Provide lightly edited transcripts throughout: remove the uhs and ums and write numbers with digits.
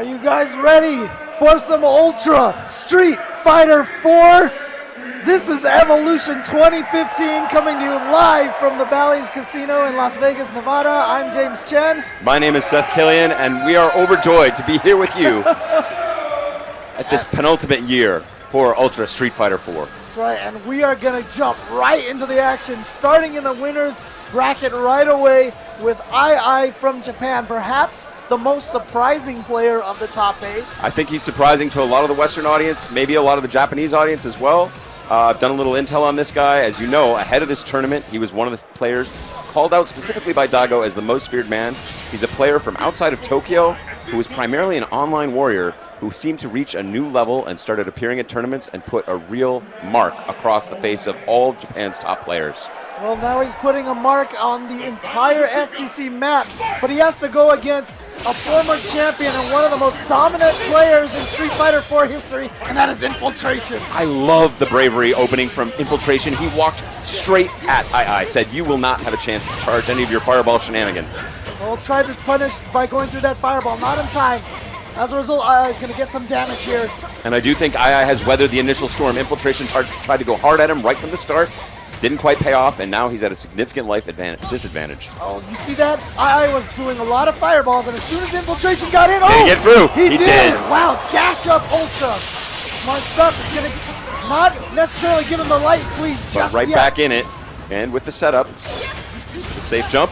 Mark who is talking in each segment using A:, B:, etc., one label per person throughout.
A: you guys ready for some Ultra Street Fighter 4? This is Evolution 2015 coming to you live from the Bally's Casino in Las Vegas, Nevada. I'm James Chen.
B: My name is Seth Killian, and we are overjoyed to be here with you at this penultimate year for Ultra Street Fighter 4.
A: That's right, and we are going to jump right into the action, starting in the winners bracket right away with aiai from Japan, perhaps the most surprising player of the top 8.
B: I think he's surprising to a lot of the Western audience, maybe a lot of the Japanese audience as well. I've done a little intel on this guy. As you know, ahead of this tournament, he was one of the players called out specifically by Daigo as the most feared man. He's a player from outside of Tokyo who was primarily an online warrior who seemed to reach a new level and started appearing at tournaments and put a real mark across the face of all of Japan's top players.
A: Well, now he's putting a mark on the entire FGC map, but he has to go against a former champion and one of the most dominant players in Street Fighter 4 history, and that is Infiltration.
B: I love the bravery opening from Infiltration. He walked straight at aiai, said, "You will not have a chance to charge any of your fireball shenanigans."
A: Well, tried to punish by going through that fireball, not in time. As a result, aiai is going to get some damage here.
B: And I do think aiai has weathered the initial storm. Infiltration tried to go hard at him right from the start. Didn't quite pay off, and now he's at a significant life disadvantage.
A: Oh, you see that? aiai was doing a lot of fireballs, and as soon as Infiltration got in,
B: did he get through?
A: He did! Wow, dash up Ultra. Smart stuff. It's going to not necessarily give him the light, please, just
B: right
A: yet.
B: Back in it, and with the setup, the safe jump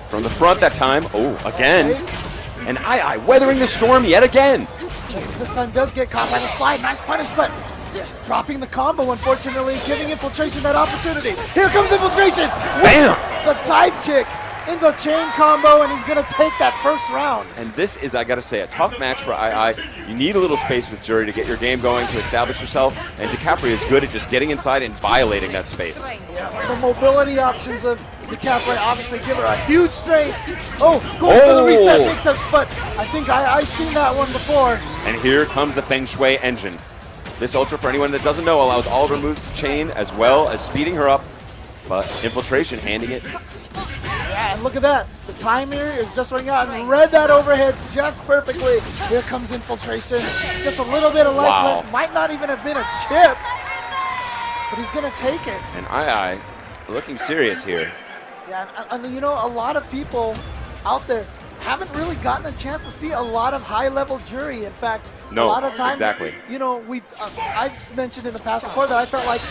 B: from the front that time. Oh, again.
A: Okay.
B: And aiai weathering the storm yet again.
A: This time does get caught by the slide. Nice punish, but dropping the combo, unfortunately, giving Infiltration that opportunity. Here comes Infiltration!
B: Bam!
A: The dive kick into a chain combo, and he's going to take that first round.
B: And this is, I gotta say, a tough match for aiai. You need a little space with Jury to get your game going, to establish yourself, and DiCaprio is good at just getting inside and violating that space.
A: Yeah, the mobility options of DiCaprio obviously give her a huge strength. Oh, going for the reset mix-ups, but I think I've seen that one before.
B: And here comes the Feng Shui engine. This Ultra, for anyone that doesn't know, allows all of her moves to chain as well as speeding her up, but Infiltration handing it.
A: Yeah, and look at that. The time here is just running out and read that overhead just perfectly. Here comes Infiltration. Just a little bit of life left. Might not even have been a chip, but he's going to take it.
B: And aiai looking serious here.
A: Yeah, and you know, a lot of people out there haven't really gotten a chance to see a lot of high-level Jury. In fact,
B: no,
A: a lot of times,
B: exactly.
A: You know, I've mentioned in the past before that I felt like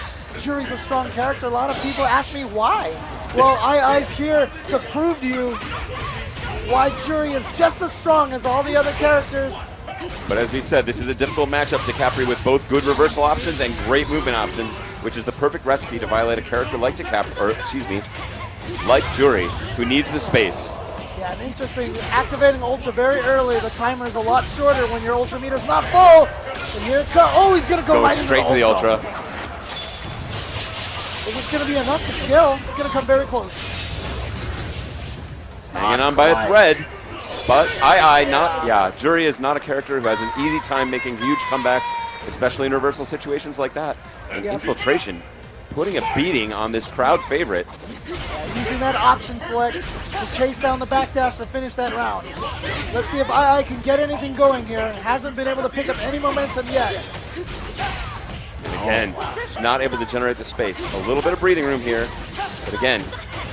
A: Jury's a strong character. A lot of people ask me why. Well, aiai's here to prove to you why Jury is just as strong as all the other characters.
B: But as we said, this is a difficult matchup to DiCaprio with both good reversal options and great movement options, which is the perfect recipe to violate a character like like Jury, who needs the space.
A: Yeah, and interesting, activating Ultra very early. The timer is a lot shorter when your Ultra meter's not full. And here it comes. Oh, he's going to go right
B: straight
A: into
B: the Ultra.
A: Is this going to be enough to kill? It's going to come very close.
B: Hanging on by a thread. But Jury is not a character who has an easy time making huge comebacks, especially in reversal situations like that. And Infiltration putting a beating on this crowd favorite.
A: Using that option select to chase down the backdash to finish that round. Let's see if aiai can get anything going here. Hasn't been able to pick up any momentum yet.
B: And again, she's not able to generate the space. A little bit of breathing room here. But again,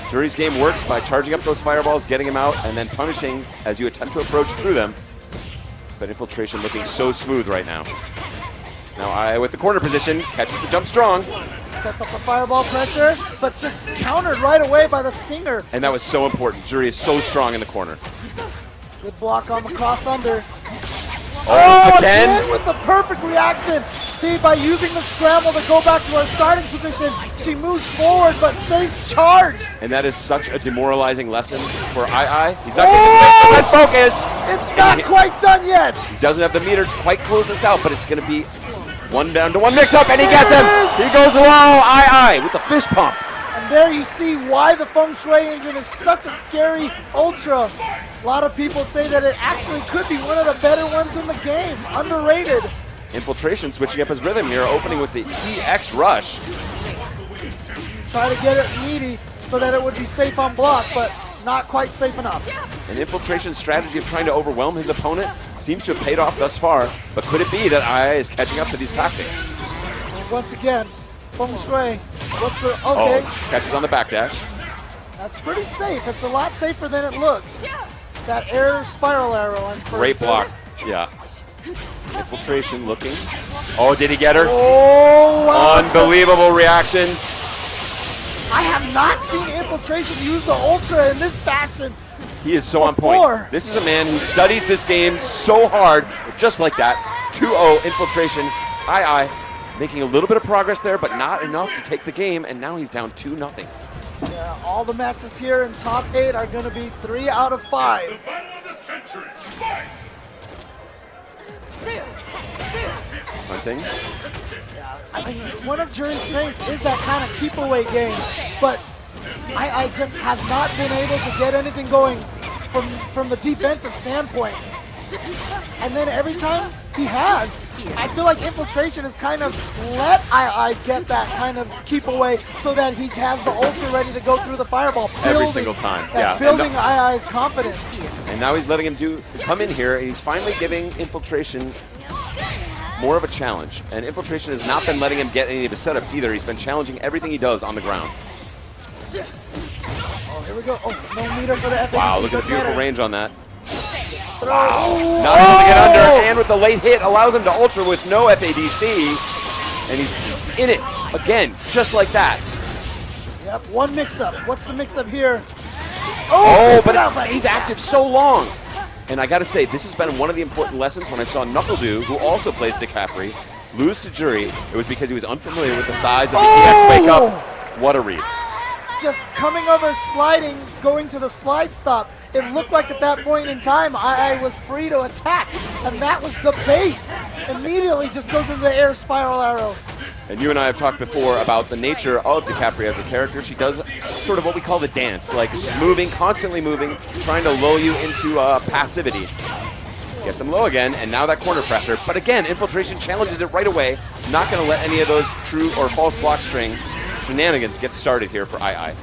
B: Jury's game works by charging up those fireballs, getting them out, and then punishing as you attempt to approach through them. But Infiltration looking so smooth right now. Now aiai with the corner position, catches the jump strong.
A: Sets up the fireball pressure, but just countered right away by the stinger.
B: And that was so important. Jury is so strong in the corner.
A: Good block on the cross under.
B: Oh, again
A: with the perfect reaction. See, by using the scramble to go back to her starting position, she moves forward but stays charged.
B: And that is such a demoralizing lesson for aiai. He's not getting the space to focus.
A: It's not quite done yet.
B: He doesn't have the meter to quite close this out, but it's going to be 1 down to 1 mix-up, and he gets him! He goes low, aiai with the fist pump.
A: And there you see why the Feng Shui engine is such a scary Ultra. A lot of people say that it actually could be one of the better ones in the game. Underrated.
B: Infiltration switching up his rhythm here, opening with the EX rush.
A: Try to get it meaty so that it would be safe on block, but not quite safe enough.
B: And Infiltration's strategy of trying to overwhelm his opponent seems to have paid off thus far, but could it be that aiai is catching up to these tactics?
A: Once again, Feng Shui, what's the, okay.
B: Oh, catches on the backdash.
A: That's pretty safe. It's a lot safer than it looks. That air spiral arrow.
B: Great block, yeah. Infiltration looking. Oh, did he get her?
A: Oh, wow.
B: Unbelievable reactions.
A: I have not seen Infiltration use the Ultra in this fashion.
B: He is so on point. This is a man who studies this game so hard, just like that. 2-0 Infiltration. aiai making a little bit of progress there, but not enough to take the game, and now he's down 2-0.
A: Yeah, all the matches here in top 8 are going to be 3 out of 5.
B: Hunting.
A: Yeah, I mean, one of Jury's strengths is that kind of keep away game, but aiai just has not been able to get anything going from the defensive standpoint. And then every time he has, I feel like Infiltration has kind of let aiai get that kind of keep away so that he has the Ultra ready to go through the fireball.
B: Every single time, yeah.
A: Building aiai's confidence.
B: And now he's letting him come in here, and he's finally giving Infiltration more of a challenge. And Infiltration has not been letting him get any of his setups either. He's been challenging everything he does on the ground.
A: Oh, here we go. Oh, no meter for the FADC.
B: Wow, look at the beautiful range on that.
A: Throw.
B: Wow, not able to get under, and with the late hit, allows him to Ultra with no FADC, and he's in it again, just like that.
A: Yep, one mix-up. What's the mix-up here?
B: Oh, but it stays active so long. And I gotta say, this has been one of the important lessons when I saw NuckleDu, who also plays DiCapri, lose to Jury. It was because he was unfamiliar with the size of the EX wake-up. What a read.
A: Just coming over, sliding, going to the slide stop. It looked like at that point in time, aiai was free to attack, and that was the bait. Immediately just goes into the air spiral arrow.
B: And you and I have talked before about the nature of DiCapri as a character. She does sort of what we call the dance, like she's moving, constantly moving, trying to lull you into passivity. Gets him low again, and now that corner pressure. But again, Infiltration challenges it right away. Not going to let any of those true or false block string shenanigans get started here for aiai.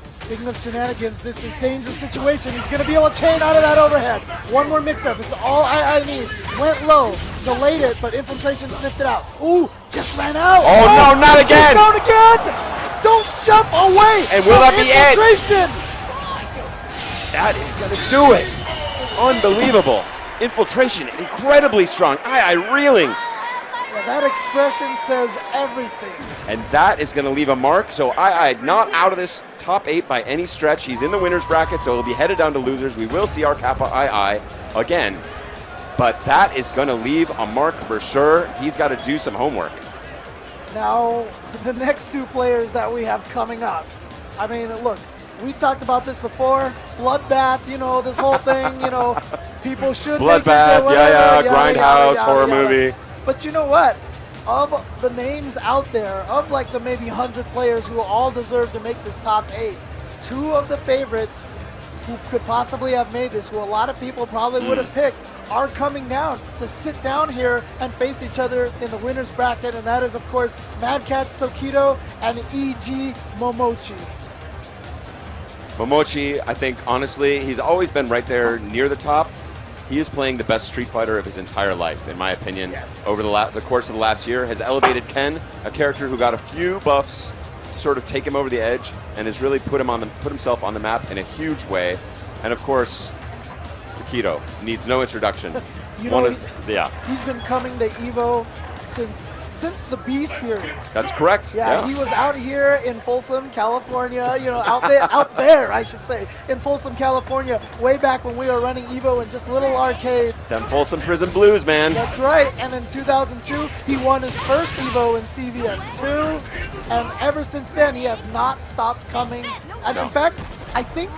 A: Speaking of shenanigans, this is a dangerous situation. He's going to be able to chain out of that overhead. One more mix-up. It's all aiai needs. Went low, delayed it, but Infiltration sniffed it out. Ooh, just ran out.
B: Oh, no, not again.
A: Down again. Don't jump away.
B: And will that be it?
A: Infiltration.
B: That is going to do it. Unbelievable. Infiltration, incredibly strong. aiai reeling.
A: Yeah, that expression says everything.
B: And that is going to leave a mark. So aiai not out of this top 8 by any stretch. He's in the winner's bracket, so he'll be headed down to losers. We will see our Kappa aiai again. But that is going to leave a mark for sure. He's got to do some homework.
A: Now, the next 2 players that we have coming up. I mean, look, we've talked about this before. Bloodbath, you know, this whole thing, you know, people should
B: Bloodbath, yeah, Grindhouse, horror movie.
A: But you know what? Of the names out there, of like the maybe 100 players who all deserve to make this top 8, 2 of the favorites who could possibly have made this, who a lot of people probably would have picked, are coming down to sit down here and face each other in the winner's bracket, and that is, of course, Mad Catz TOKIDO and EG Momochi.
B: Momochi, I think, honestly, he's always been right there near the top. He is playing the best Street Fighter of his entire life, in my opinion.
A: Yes.
B: Over the course of the last year, has elevated Ken, a character who got a few buffs to sort of take him over the edge, and has really put himself on the map in a huge way. And of course, TOKIDO needs no introduction.
A: You know, he's been coming to EVO since the B series.
B: That's correct.
A: Yeah, he was out here in Folsom, California, you know, out there, I should say, in Folsom, California, way back when we were running EVO in just little arcades.
B: Them Folsom Prison Blues, man.
A: That's right. And in 2002, he won his first EVO in CVS2, and ever since then, he has not stopped coming. And in fact, I think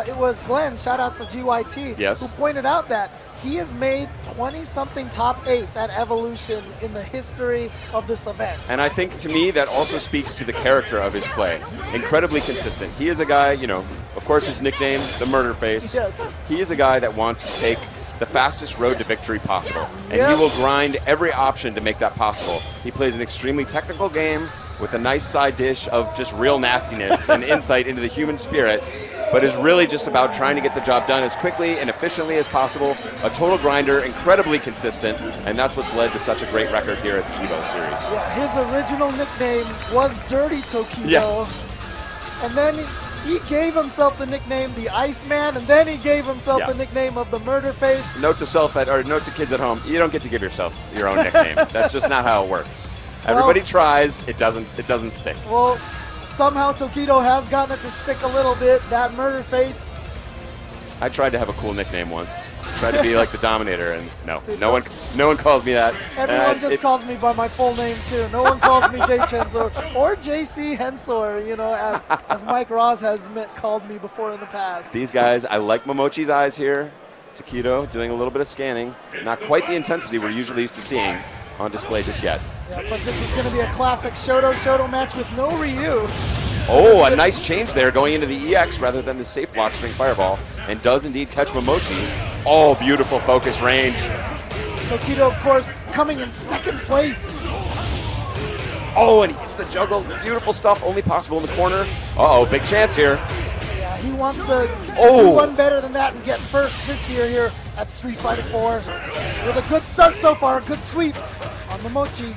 A: it was Glenn, shout outs to GYT,
B: yes,
A: who pointed out that he has made 20-something top 8s at Evolution in the history of this event.
B: And I think, to me, that also speaks to the character of his play. Incredibly consistent. He is a guy, you know, of course his nickname, the Murder Face.
A: Yes.
B: He is a guy that wants to take the fastest road to victory possible. And he will grind every option to make that possible. He plays an extremely technical game with a nice side dish of just real nastiness and insight into the human spirit. but is really just about trying to get the job done as quickly and efficiently as possible. A total grinder, incredibly consistent, and that's what's led to such a great record here at the EVO series.
A: Yeah, his original nickname was Dirty TOKIDO.
B: Yes.
A: And then he gave himself the nickname the Iceman, and then he gave himself the nickname of the Murder Face.
B: Note to kids at home, you don't get to give yourself your own nickname. That's just not how it works. Everybody tries, it doesn't stick.
A: Well, somehow TOKIDO has gotten it to stick a little bit, that Murder Face.
B: I tried to have a cool nickname once. Tried to be like the Dominator, and no one calls me that.
A: Everyone just calls me by my full name too. No one calls me J Chenzo or JC Hensor, you know, as Mike Ross has called me before in the past.
B: These guys, I like Momochi's eyes here. TOKIDO doing a little bit of scanning. Not quite the intensity we're usually used to seeing on display just yet.
A: Yeah, but this is going to be a classic Shoto match with no Ryu.
B: Oh, a nice change there, going into the EX rather than the safe block string fireball, and does indeed catch Momochi. Oh, beautiful focus range.
A: TOKIDO, of course, coming in second place.
B: Oh, and he hits the juggle. Beautiful stuff, only possible in the corner. Uh-oh, big chance here.
A: Yeah, he wants to do one better than that and get first this year here at Street Fighter 4. With a good start so far, a good sweep on Momochi.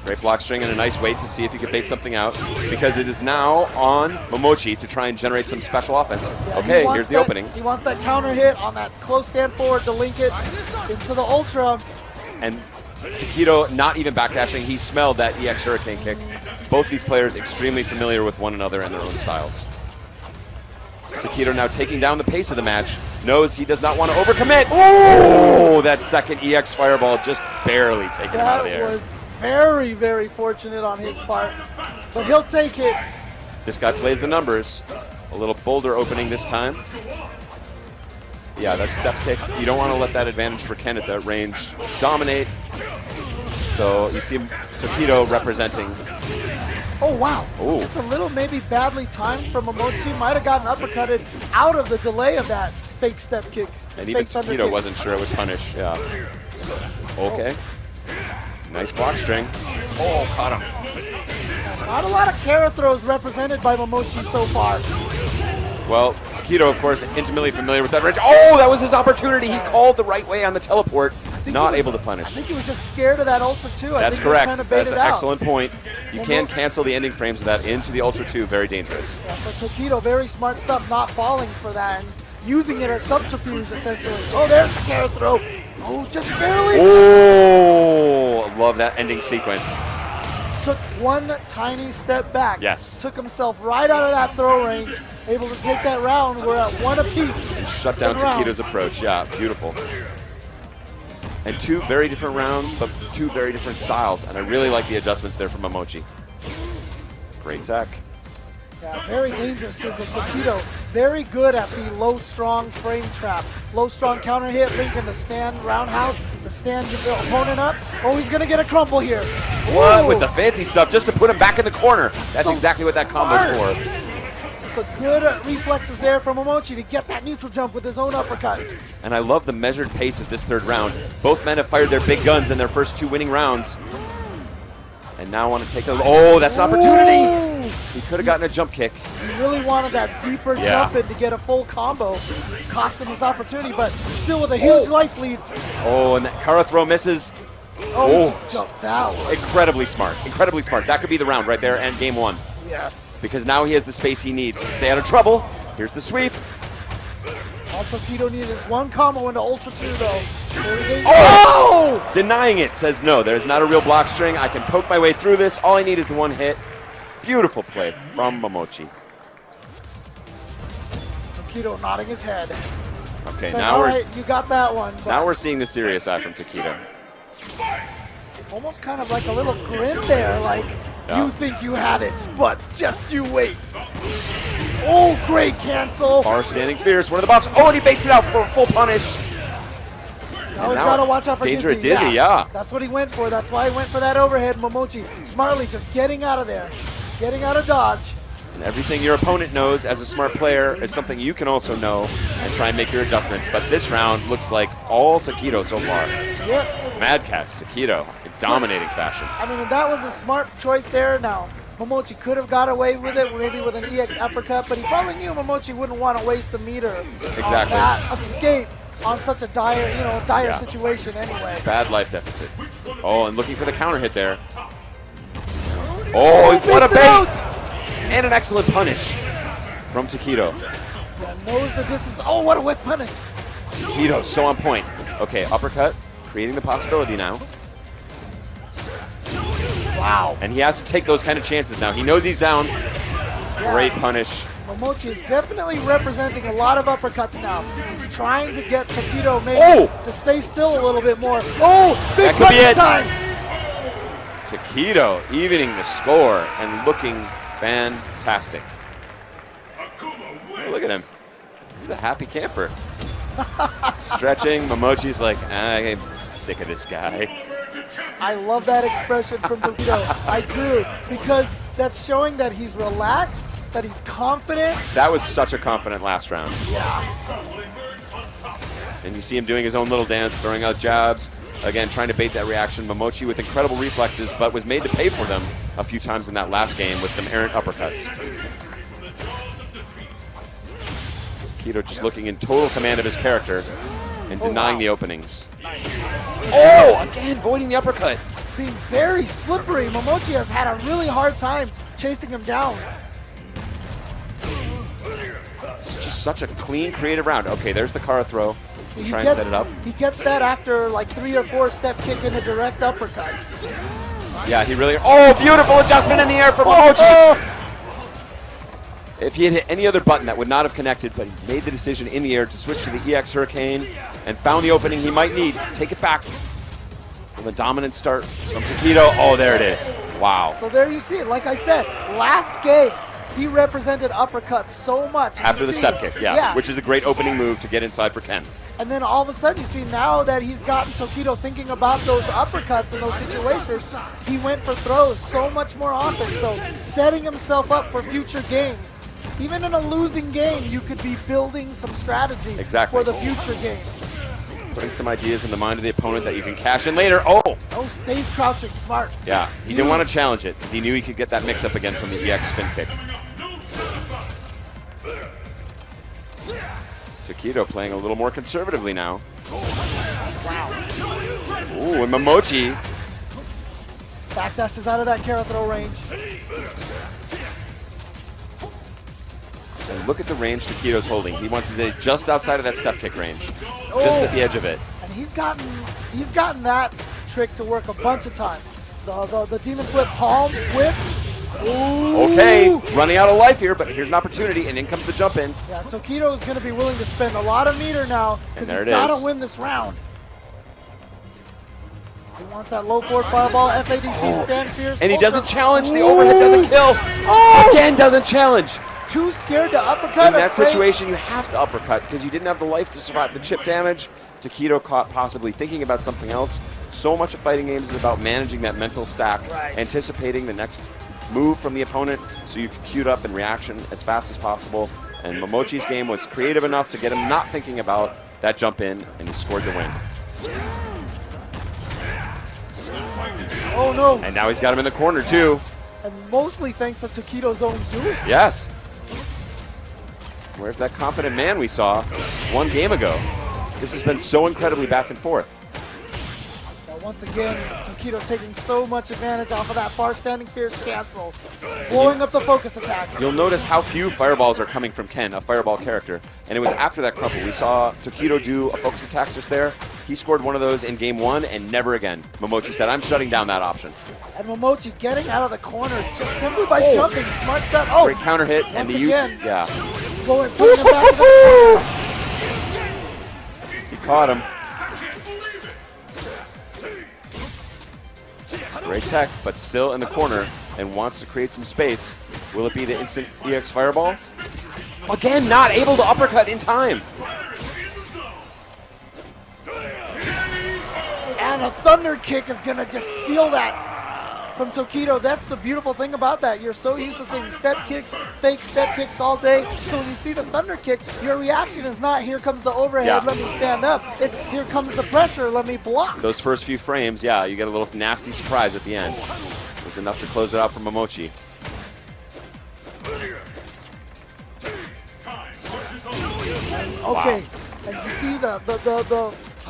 B: Great block string and a nice wait to see if he could bait something out, because it is now on Momochi to try and generate some special offense.
A: Yeah,
B: okay, here's the opening.
A: He wants that counter hit on that close stand forward to link it into the Ultra.
B: And TOKIDO not even backdashing. He smelled that EX Hurricane kick. Both these players extremely familiar with one another and their own styles. TOKIDO now taking down the pace of the match. Knows he does not want to overcommit. Oh, that second EX Fireball just barely taken him out of the air.
A: That was very, very fortunate on his part, but he'll take it.
B: This guy plays the numbers. A little bolder opening this time. Yeah, that step kick. You don't want to let that advantage for Ken at that range dominate. So you see TOKIDO representing.
A: Oh, wow.
B: Ooh.
A: Just a little maybe badly timed from Momochi. Might have gotten uppercutted out of the delay of that fake step kick.
B: And even TOKIDO wasn't sure it was punish. Yeah. Okay. Nice block string. Oh, caught him.
A: Not a lot of Kara throws represented by Momochi so far.
B: Well, TOKIDO, of course, intimately familiar with that range. Oh, that was his opportunity. He called the right way on the teleport. Not able to punish.
A: I think he was just scared of that Ultra 2.
B: That's correct. That's an excellent point. You can cancel the ending frames of that into the Ultra 2. Very dangerous.
A: Yeah, so TOKIDO, very smart stuff, not falling for that and using it as subterfuge, essentially. Oh, there's the Kara throw. Oh, just barely.
B: Oh, love that ending sequence.
A: Took one tiny step back.
B: Yes.
A: Took himself right out of that throw range. Able to take that round. We're at one apiece.
B: And shut down TOKIDO's approach. Yeah, beautiful. And two very different rounds, but two very different styles. And I really like the adjustments there from Momochi. Great tech.
A: Yeah, very dangerous too, because TOKIDO very good at the low strong frame trap. Low strong counter hit, link in the stand roundhouse, the stand the opponent up. Oh, he's gonna get a crumple here.
B: What?
A: Ooh.
B: With the fancy stuff just to put him back in the corner. That's
A: So
B: exactly what that combo's for.
A: But good reflexes there from Momochi to get that neutral jump with his own uppercut.
B: And I love the measured pace of this third round. Both men have fired their big guns in their first two winning rounds. And now want to take a... Oh, that's an opportunity!
A: Ooh.
B: He could have gotten a jump kick.
A: He really wanted that deeper jump in to get a full combo. Cost him his opportunity, but still with a huge life lead.
B: Oh, and that Kara throw misses.
A: Oh, he just jumped out.
B: Incredibly smart. Incredibly smart. That could be the round right there and game one.
A: Yes.
B: Because now he has the space he needs to stay out of trouble. Here's the sweep.
A: Also, TOKIDO needed his one combo into Ultra 2, though.
B: Oh! Denying it. Says, no, there's not a real block string. I can poke my way through this. All I need is the one hit. Beautiful play from Momochi.
A: TOKIDO nodding his head.
B: Okay,
A: Saying,
B: now
A: all right, you got that one.
B: Now we're seeing the serious eye from TOKIDO.
A: Almost kind of like a little grin there, like, you think you had it, but just you wait. Oh, great cancel.
B: Bar standing fierce, one of the buffs. Oh, and he baits it out for a full punish.
A: Now we've got to watch out for
B: danger
A: Dizzy.
B: at Dizzy, yeah.
A: That's what he went for. That's why he went for that overhead. Momochi smartly just getting out of there, getting out of dodge.
B: And everything your opponent knows as a smart player is something you can also know and try and make your adjustments. But this round looks like all TOKIDO so far.
A: Yep.
B: Mad Catz, TOKIDO, in dominating fashion.
A: I mean, that was a smart choice there. Now, Momochi could have got away with it, maybe with an EX uppercut, but he probably knew Momochi wouldn't want to waste the meter on that escape on such a dire situation anyway.
B: Bad life deficit. Oh, and looking for the counter hit there. Oh, what a bait! And an excellent punish from TOKIDO.
A: Yeah, knows the distance. Oh, what a whiff punish.
B: TOKIDO, so on point. Okay, uppercut, creating the possibility now.
A: Wow.
B: And he has to take those kind of chances now. He knows he's down.
A: Yeah.
B: Great punish.
A: Momochi is definitely representing a lot of uppercuts now. He's trying to get TOKIDO maybe to stay still a little bit more. Oh, big bucket time!
B: TOKIDO evening the score and looking fantastic. Oh, look at him. He's a happy camper. Stretching. Momochi's like, I'm sick of this guy.
A: I love that expression from TOKIDO. I do, because that's showing that he's relaxed, that he's confident.
B: That was such a confident last round.
A: Yeah.
B: And you see him doing his own little dance, throwing out jabs. Again, trying to bait that reaction. Momochi with incredible reflexes, but was made to pay for them a few times in that last game with some errant uppercuts. TOKIDO just looking in total command of his character and denying the openings. Oh, again, voiding the uppercut.
A: Being very slippery. Momochi has had a really hard time chasing him down.
B: It's just such a clean, creative round. Okay, there's the Kara throw.
A: See,
B: Try and set it up.
A: He gets that after like 3 or 4 step kick into direct uppercuts.
B: Yeah, he really... Oh, beautiful adjustment in the air for Momochi.
A: Oh.
B: If he had hit any other button, that would not have connected, but he made the decision in the air to switch to the EX Hurricane and found the opening he might need to take it back from a dominant start from TOKIDO. Oh, there it is. Wow.
A: So there you see it. Like I said, last game, he represented uppercuts so much.
B: After the step kick, which is a great opening move to get inside for Ken.
A: And then all of a sudden, you see now that he's gotten TOKIDO thinking about those uppercuts in those situations, he went for throws so much more often. So setting himself up for future games. Even in a losing game, you could be building some strategy for the future games.
B: Putting some ideas in the mind of the opponent that you can cash in later. Oh!
A: Oh, stays crouching, smart.
B: Yeah, he didn't want to challenge it because he knew he could get that mix-up again from the EX spin kick. TOKIDO playing a little more conservatively now.
A: Wow.
B: Ooh, and Momochi.
A: Backdash is out of that Kara throw range.
B: And look at the range TOKIDO's holding. He wants to stay just outside of that step kick range. Just at the edge of it.
A: And he's gotten that trick to work a bunch of times. The demon flip palm whip. Ooh.
B: Okay, running out of life here, but here's an opportunity, and in comes the jump in.
A: Yeah, TOKIDO is going to be willing to spend a lot of meter now because he's got to win this round. He wants that low forward fireball, FADC, stand fierce.
B: And he doesn't challenge, the overhead doesn't kill. Oh! Again, doesn't challenge.
A: Too scared to uppercut.
B: In that situation, you have to uppercut because you didn't have the life to survive the chip damage. TOKIDO caught possibly thinking about something else. So much of fighting games is about managing that mental stack, anticipating the next move from the opponent so you can queue it up in reaction as fast as possible. And Momochi's game was creative enough to get him not thinking about that jump in, and he scored the win.
A: Oh no!
B: And now he's got him in the corner too.
A: And mostly thanks to TOKIDO's own doing.
B: Yes. Where's that confident man we saw 1 game ago? This has been so incredibly back and forth.
A: Now once again, TOKIDO taking so much advantage off of that far standing fierce cancel, blowing up the focus attack.
B: You'll notice how few fireballs are coming from Ken, a fireball character. And it was after that crumple. We saw TOKIDO do a focus attack just there. He scored one of those in game 1 and never again. Momochi said, I'm shutting down that option.
A: And Momochi getting out of the corner just simply by jumping. Smart step. Oh!
B: Great counter hit and the use. Yeah.
A: Putting him back to the
B: He caught him. Great tech, but still in the corner and wants to create some space. Will it be the instant EX fireball? Again, not able to uppercut in time.
A: And a thunder kick is going to just steal that from TOKIDO. That's the beautiful thing about that. You're so used to seeing step kicks, fake step kicks all day. So when you see the thunder kick, your reaction is not, here comes the overhead, let me stand up. It's, here comes the pressure, let me block.
B: Those first few frames, you get a little nasty surprise at the end. It was enough to close it out for Momochi.
A: Okay, and you see the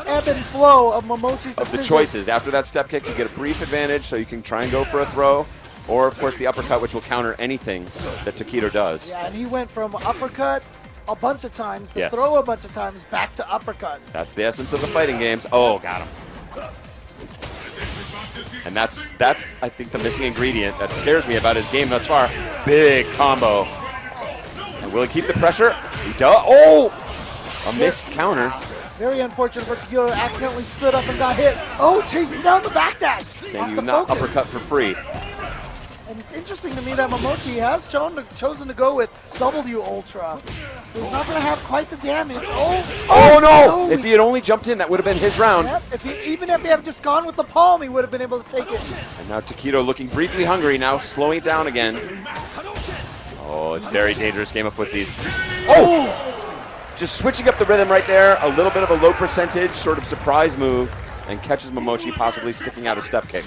A: ebb and flow of Momochi's decision.
B: Of the choices. After that step kick, you get a brief advantage, so you can try and go for a throw, or of course the uppercut, which will counter anything that TOKIDO does.
A: Yeah, and he went from uppercut a bunch of times to
B: Yes.
A: throw a bunch of times back to uppercut.
B: That's the essence of the fighting games. Oh, got him. And that's I think the missing ingredient that scares me about his game thus far. Big combo. And will he keep the pressure? He does. Oh! A missed counter.
A: Very unfortunate for TOKIDO, accidentally stood up and got hit. Oh, chases down the backdash.
B: Saying you not uppercut for free.
A: And it's interesting to me that Momochi has chosen to go with W Ultra. So he's not going to have quite the damage.
B: Oh no! If he had only jumped in, that would have been his round.
A: Yep, even if he had just gone with the palm, he would have been able to take it.
B: And now TOKIDO looking briefly hungry, now slowing it down again. Oh, it's a very dangerous game of footsies. Oh! Just switching up the rhythm right there. A little bit of a low percentage sort of surprise move, and catches Momochi possibly sticking out a step kick.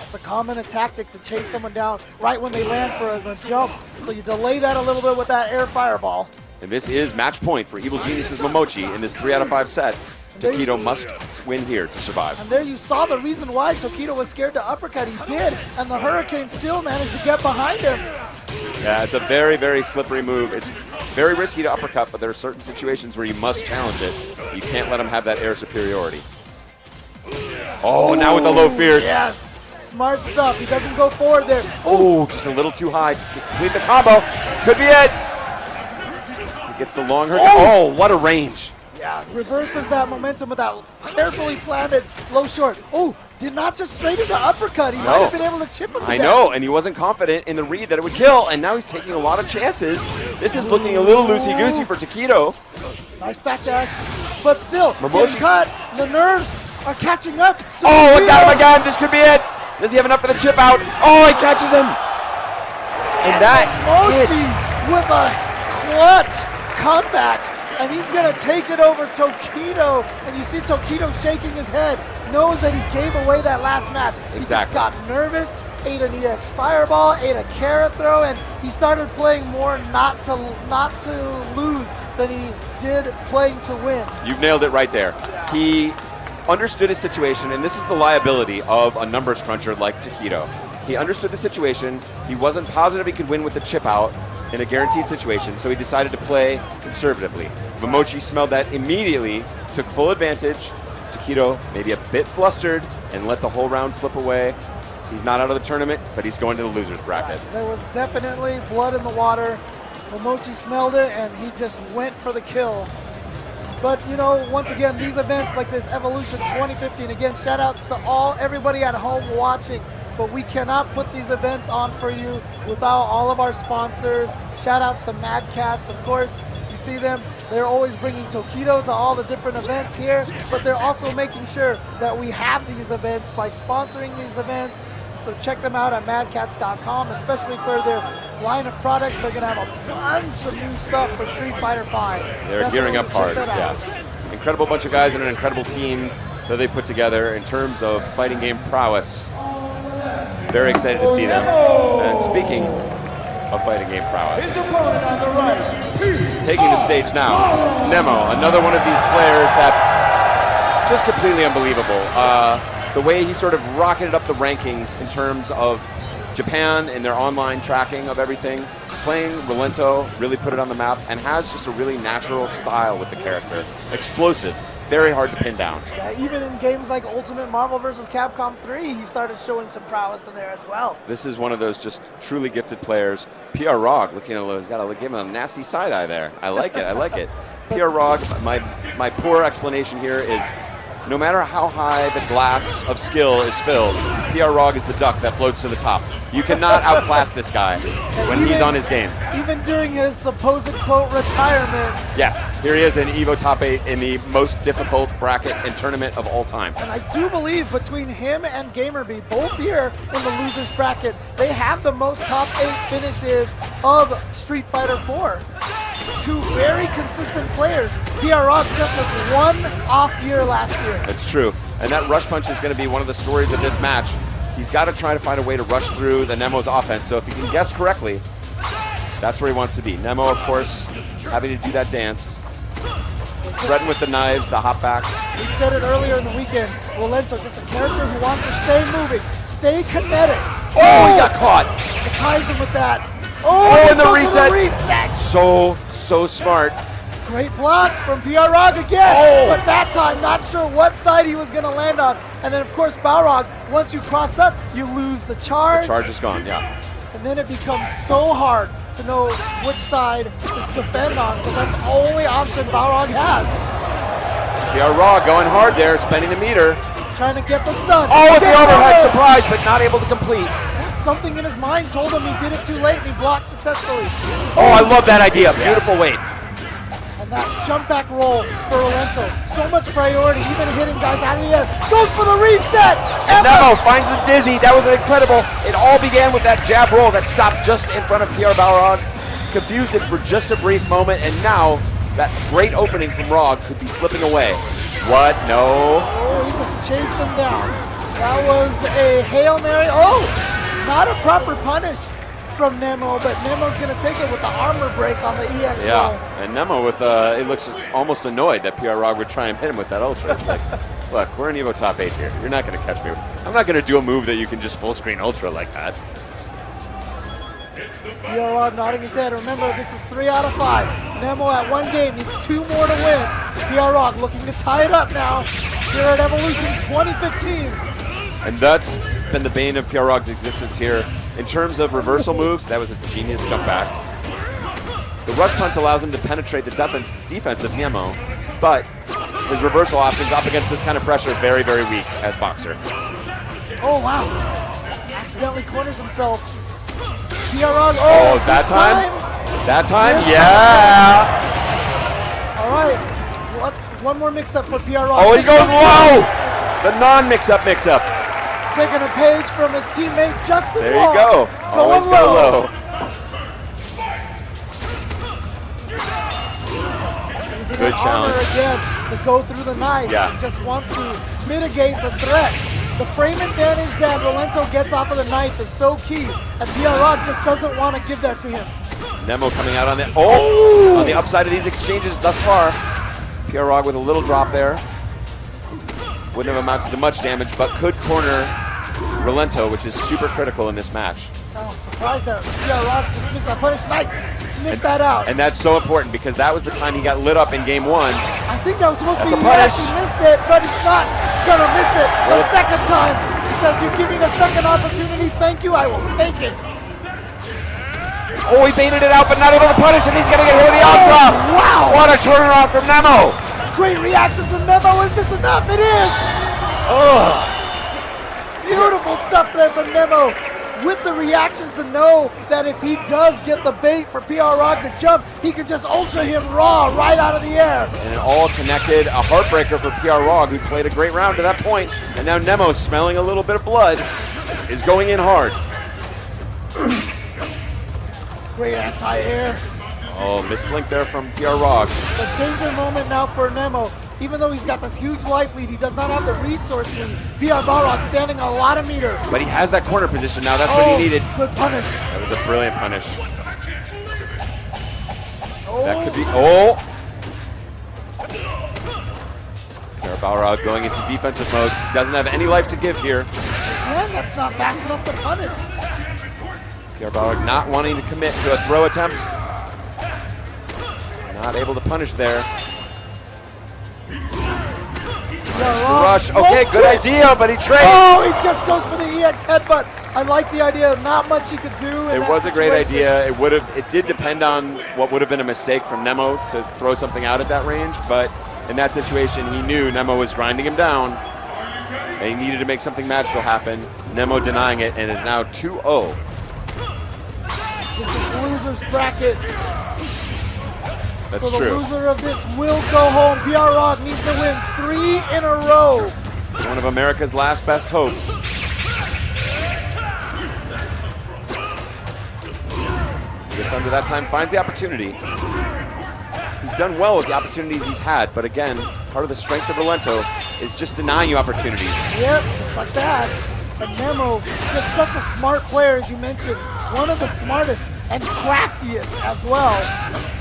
A: It's a common tactic to chase someone down right when they land for a jump. So you delay that a little bit with that air fireball.
B: And this is match point for Evil Genius's Momochi in this 3 out of 5 set. TOKIDO must win here to survive.
A: And there you saw the reason why TOKIDO was scared to uppercut. He did, and the Hurricane still managed to get behind him.
B: Yeah, it's a very, very slippery move. It's very risky to uppercut, but there are certain situations where you must challenge it. You can't let him have that air superiority. Oh, now with the low fierce.
A: Yes. Smart stuff. He doesn't go forward there.
B: Oh, just a little too high to complete the combo. Could be it. He gets the long hurricane. Oh, what a range.
A: Yeah, reverses that momentum with that carefully planted low short. Oh, did not just straight into uppercut. He might have been able to chip him.
B: I know, and he wasn't confident in the read that it would kill, and now he's taking a lot of chances. This is looking a little loosey-goosey for TOKIDO.
A: Nice backdash, but still,
B: Momochi's
A: getting cut. The nerves are catching up.
B: Oh, it got him again. This could be it. Does he have enough for the chip out? Oh, he catches him. And that
A: Momochi with a clutch comeback, and he's going to take it over TOKIDO. And you see TOKIDO shaking his head, knows that he gave away that last match. He just got nervous, ate an EX fireball, ate a carrot throw, and he started playing more not to lose than he did playing to win.
B: You've nailed it right there.
A: Yeah.
B: He understood his situation, and this is the liability of a numbers cruncher like TOKIDO. He understood the situation. He wasn't positive he could win with the chip out in a guaranteed situation, so he decided to play conservatively. Momochi smelled that immediately, took full advantage. TOKIDO maybe a bit flustered and let the whole round slip away. He's not out of the tournament, but he's going to the loser's bracket.
A: There was definitely blood in the water. Momochi smelled it, and he just went for the kill. But, you know, once again, these events like this Evolution 2015, again, shout outs to everybody at home watching. But we cannot put these events on for you without all of our sponsors. Shout outs to Mad Cats, of course. You see them, they're always bringing TOKIDO to all the different events here, but they're also making sure that we have these events by sponsoring these events. So check them out at madcats.com, especially for their line of products. They're going to have a bunch of new stuff for Street Fighter V.
B: They're gearing up hard. Yeah. Incredible bunch of guys and an incredible team that they put together in terms of fighting game prowess. Very excited to see them. And speaking of fighting game prowess, taking the stage now, NEMO, another one of these players that's just completely unbelievable. The way he sort of rocketed up the rankings in terms of Japan and their online tracking of everything, playing Rolento, really put it on the map, and has just a really natural style with the character. Explosive, very hard to pin down.
A: Yeah, even in games like Ultimate Marvel vs. Capcom 3, he started showing some prowess in there as well.
B: This is one of those just truly gifted players. PR Rog looking a little, he's got to give him a nasty side eye there. I like it, I like it. PR Rog, my poor explanation here is, no matter how high the glass of skill is filled, PR Rog is the duck that floats to the top. You cannot outclass this guy when he's on his game.
A: Even during his supposed, quote, retirement.
B: Yes, here he is in EVO Top 8 in the most difficult bracket and tournament of all time.
A: And I do believe between him and GamerBee, both here in the losers bracket, they have the most top 8 finishes of Street Fighter 4. Two very consistent players. PR Rog just has one off year last year.
B: That's true. And that rush punch is going to be one of the stories of this match. He's got to try to find a way to rush through the NEMO's offense. So if he can guess correctly, That's where he wants to be. Nemo, of course, having to do that dance. Threaten with the knives, the hop back.
A: We said it earlier in the weekend. Rolento, just a character who wants to stay moving, stay kinetic.
B: Oh, he got caught.
A: Surprising with that.
B: And the reset. So smart.
A: Great block from Balrog again. But that time, not sure what side he was going to land on. And then, of course, Balrog, once you cross up, you lose the charge.
B: The charge is gone, yeah.
A: And then it becomes so hard to know which side to defend on, because that's the only option Balrog has.
B: Balrog going hard there, spending the meter.
A: Trying to get the stun.
B: With the overhead surprise, but not able to complete.
A: Something in his mind told him he did it too late, and he blocked successfully.
B: I love that idea. Beautiful weight.
A: And that jump back roll for Rolento. So much priority, even hitting guys out of the air. Goes for the reset!
B: And Nemo finds the dizzy. That was incredible. It all began with that jab roll that stopped just in front of Pierre Balrog. Confused it for just a brief moment, and now that great opening from Rog could be slipping away. What? No.
A: He just chased them down. That was a Hail Mary. Not a proper punish from Nemo, but Nemo's going to take it with the armor break on the EX roll.
B: And Nemo with, it looks almost annoyed that PR Rog would try and hit him with that ultra. It's like, look, we're in EVO top 8 here. You're not going to catch me. I'm not going to do a move that you can just full screen ultra like that.
A: PR Rog nodding his head. Remember, this is 3 out of 5. Nemo at 1 game needs 2 more to win. PR Rog looking to tie it up now here at Evolution 2015.
B: And that's been the bane of PR Rog's existence here. In terms of reversal moves, that was a genius jump back. The rush punch allows him to penetrate the defense of Nemo, but his reversal options up against this kind of pressure very, very weak as boxer.
A: Oh, wow. Accidentally corners himself. PR Rog,
B: that time? That time?
A: This
B: yeah!
A: Time. All right. What's one more mix-up for PR Rog?
B: He goes low! The non-mix-up mix-up.
A: Taking a page from his teammate Justin
B: There
A: Wong.
B: you go. Always go low.
A: Using
B: Good challenge.
A: Again to go through the knife.
B: Yeah.
A: He just wants to mitigate the threat. The frame advantage that Rolento gets off of the knife is so key, and PR Rog just doesn't want to give that to him.
B: Nemo coming out on the on the upside of these exchanges thus far. PR Rog with a little drop there. Wouldn't have amounted to much damage, but could corner Rolento, which is super critical in this match.
A: Oh, surprised that PR Rog just missed that punish. Nice, sniff that out.
B: And that's so important because that was the time he got lit up in game 1.
A: I think that was supposed to be
B: a punish.
A: He missed it, but he's not gonna miss it the second time. He says, "You give me the second opportunity, thank you, I will take it."
B: He baited it out, but not able to punish, and he's gonna get hit with the ultra.
A: Wow!
B: What a turnaround from Nemo!
A: Great reactions from Nemo. Is this enough? It is! Beautiful stuff there from Nemo. With the reactions to know that if he does get the bait for PR Rog to jump, he can just ultra him raw right out of the air.
B: And it all connected. A heartbreaker for PR Rog, who played a great round to that point. And now Nemo, smelling a little bit of blood, is going in hard.
A: Great anti-air.
B: Missed link there from PR Rog.
A: The danger moment now for Nemo. Even though he's got this huge life lead, he does not have the resource lead. PR Balrog standing a lot of meter.
B: But he has that corner position now. That's what he needed.
A: Good punish.
B: That was a brilliant punish. That could be. PR Balrog going into defensive mode. Doesn't have any life to give here.
A: Man, that's not fast enough to punish.
B: PR Balrog not wanting to commit to a throw attempt. Not able to punish there. Rush. Okay, good idea, but he traded.
A: He just goes for the EX headbutt. I like the idea. Not much he could do.
B: It was a great idea. It did depend on what would have been a mistake from Nemo to throw something out at that range, but in that situation, he knew Nemo was grinding him down, and he needed to make something magical happen. Nemo denying it, and is now 2-0.
A: This is loser's bracket.
B: That's
A: so the
B: true.
A: loser of this will go home. PR Rog needs to win 3 in a row.
B: One of America's last best hopes. Gets under that time, finds the opportunity. He's done well with the opportunities he's had, but again, part of the strength of Rolento is just denying you opportunities.
A: Yep, just like that. And Nemo, just such a smart player, as you mentioned. One of the smartest. and craftiest as well.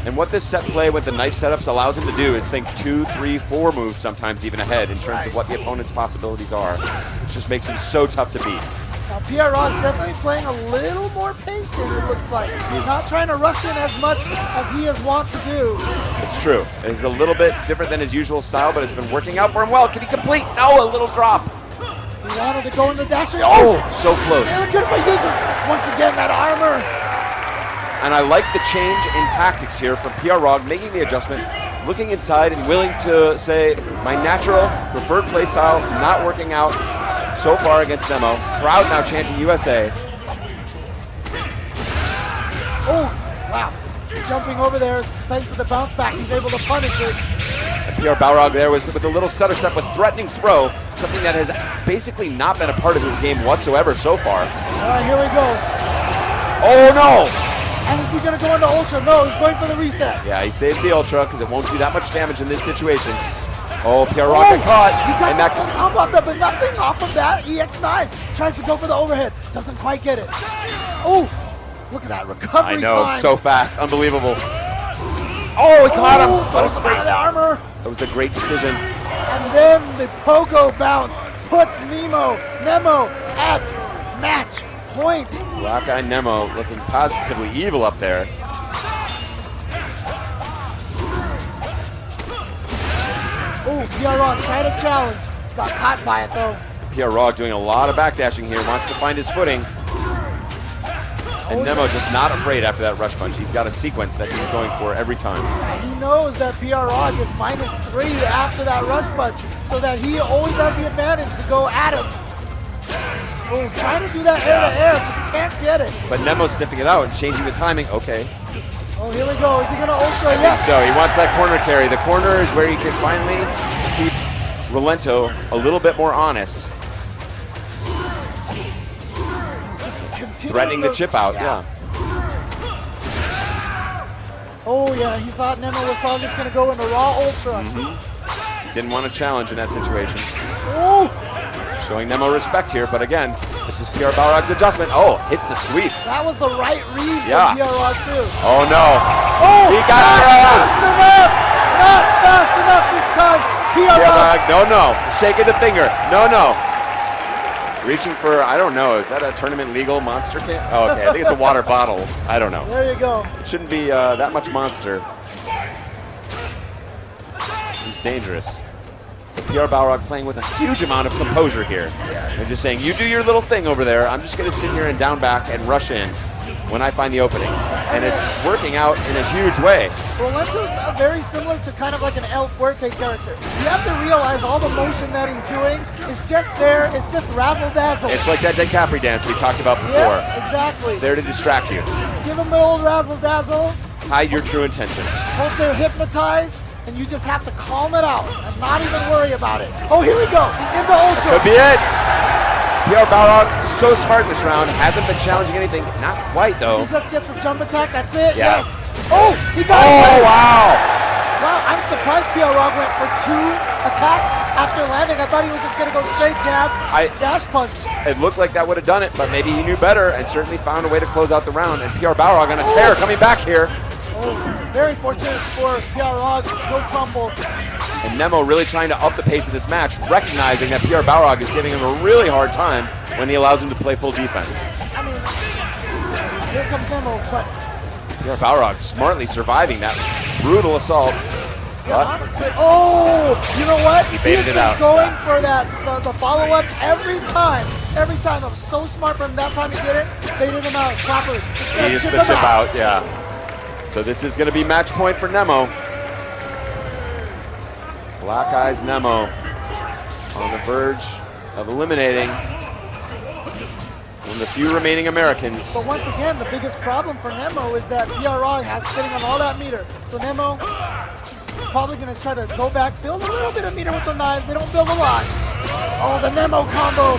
B: And what this set play with the knife setups allows him to do is think 2, 3, 4 moves, sometimes even ahead, in terms of what the opponent's possibilities are. It just makes him so tough to beat.
A: Now, Pierrot's definitely playing a little more patient, it looks like. He's not trying to rush in as much as he is wont to do.
B: It's true. It's a little bit different than his usual style, but it's been working out for him well. Can he complete? No, a little drop.
A: He wanted to go in the dash.
B: Oh, so close.
A: Really good, but uses, once again, that armor.
B: And I like the change in tactics here from Balrog, making the adjustment, looking inside and willing to say, my natural preferred playstyle not working out so far against NEMO. Crowd now chanting USA.
A: Oh, wow. Jumping over there, thanks to the bounce back, he's able to punish it.
B: And Balrog there was, with a little stutter step, was threatening throw, something that has basically not been a part of his game whatsoever so far.
A: All right, here we go.
B: Oh no!
A: And is he gonna go into Ultra? No, he's going for the reset.
B: Yeah, he saves the Ultra because it won't do that much damage in this situation. Oh, Balrog got caught.
A: He got
B: and
A: the full combo up there, but nothing off of that. EX knives. Tries to go for the overhead. Doesn't quite get it. Oh, look at that recovery
B: I know,
A: time.
B: so fast. Unbelievable. Oh, he caught him.
A: Throws him out of the armor.
B: That was a great decision.
A: And then the pogo bounce puts NEMO at match point.
B: Black-Eye NEMO looking positively evil up there.
A: Oh, Balrog trying to challenge. Got caught by it though.
B: Balrog doing a lot of backdashing here, wants to find his footing. And NEMO just not afraid after that rush punch. He's got a sequence that he's going for every time.
A: He knows that Balrog is -3 after that rush punch, so that he always has the advantage to go at him. Oh, trying to do that air to air, just can't get it.
B: But NEMO's sniffing it out and changing the timing. Okay.
A: Oh, here we go. Is he gonna ultra?
B: I think so. He wants that corner carry. The corner is where he can finally keep Rolento a little bit more honest. Threatening the chip out, yeah.
A: Oh yeah, he thought NEMO was probably just gonna go into raw ultra.
B: He didn't want to challenge in that situation.
A: Oh!
B: Showing NEMO respect here, but again, this is Balrog's adjustment. Oh, hits the sweep.
A: That was the right read
B: Yeah.
A: from Balrog too.
B: Oh no.
A: Oh!
B: He got
A: not
B: it.
A: fast enough! Not fast enough this time! Balrog!
B: No. Shaking the finger. No. Reaching for, I don't know, is that a tournament legal monster can? Oh, okay, I think it's a water bottle. I don't know.
A: There you go.
B: It shouldn't be that much monster. He's dangerous. Balrog playing with a huge amount of composure here. They're just saying, you do your little thing over there. I'm just going to sit here and down back and rush in when I find the opening. And it's working out in a huge way.
A: Rolento's very similar to kind of like an El Fuerte character. You have to realize all the motion that he's doing is just there. It's just razzle-dazzle.
B: It's like that Capri dance we talked about before.
A: Yeah, exactly.
B: It's there to distract you.
A: Give him the old razzle-dazzle.
B: Hide your true intention.
A: Hope they're hypnotized, and you just have to calm it out and not even worry about it. Oh, here we go. Into Ultra.
B: Could be it. Balrog, so smart in this round. Hasn't been challenging anything. Not quite, though.
A: He just gets a jump attack. That's it.
B: Yeah.
A: Yes. Oh, he got it.
B: Oh, wow.
A: Wow, I'm surprised Balrog went for 2 attacks after landing. I thought he was just going to go straight jab, dash punch.
B: It looked like that would have done it, but maybe he knew better and certainly found a way to close out the round. And Balrog on a tear coming back here.
A: Oh, very fortunate for Balrog. No crumble.
B: And NEMO really trying to up the pace of this match, recognizing that Balrog is giving him a really hard time when he allows him to play full defense.
A: I mean, here comes NEMO, but
B: Balrog smartly surviving that brutal assault.
A: yeah, honestly, oh, you know what?
B: He baited it out.
A: Going for that the follow-up every time. Every time. It was so smart from that time he did it. Baited him out properly.
B: He used the chip out, yeah. So this is going to be match point for NEMO. Black Eyes NEMO on the verge of eliminating one of the few remaining Americans.
A: But once again, the biggest problem for NEMO is that Balrog has sitting on all that meter. So NEMO probably going to try to go back, build a little bit of meter with the knives. They don't build a lot. Oh, the NEMO combo.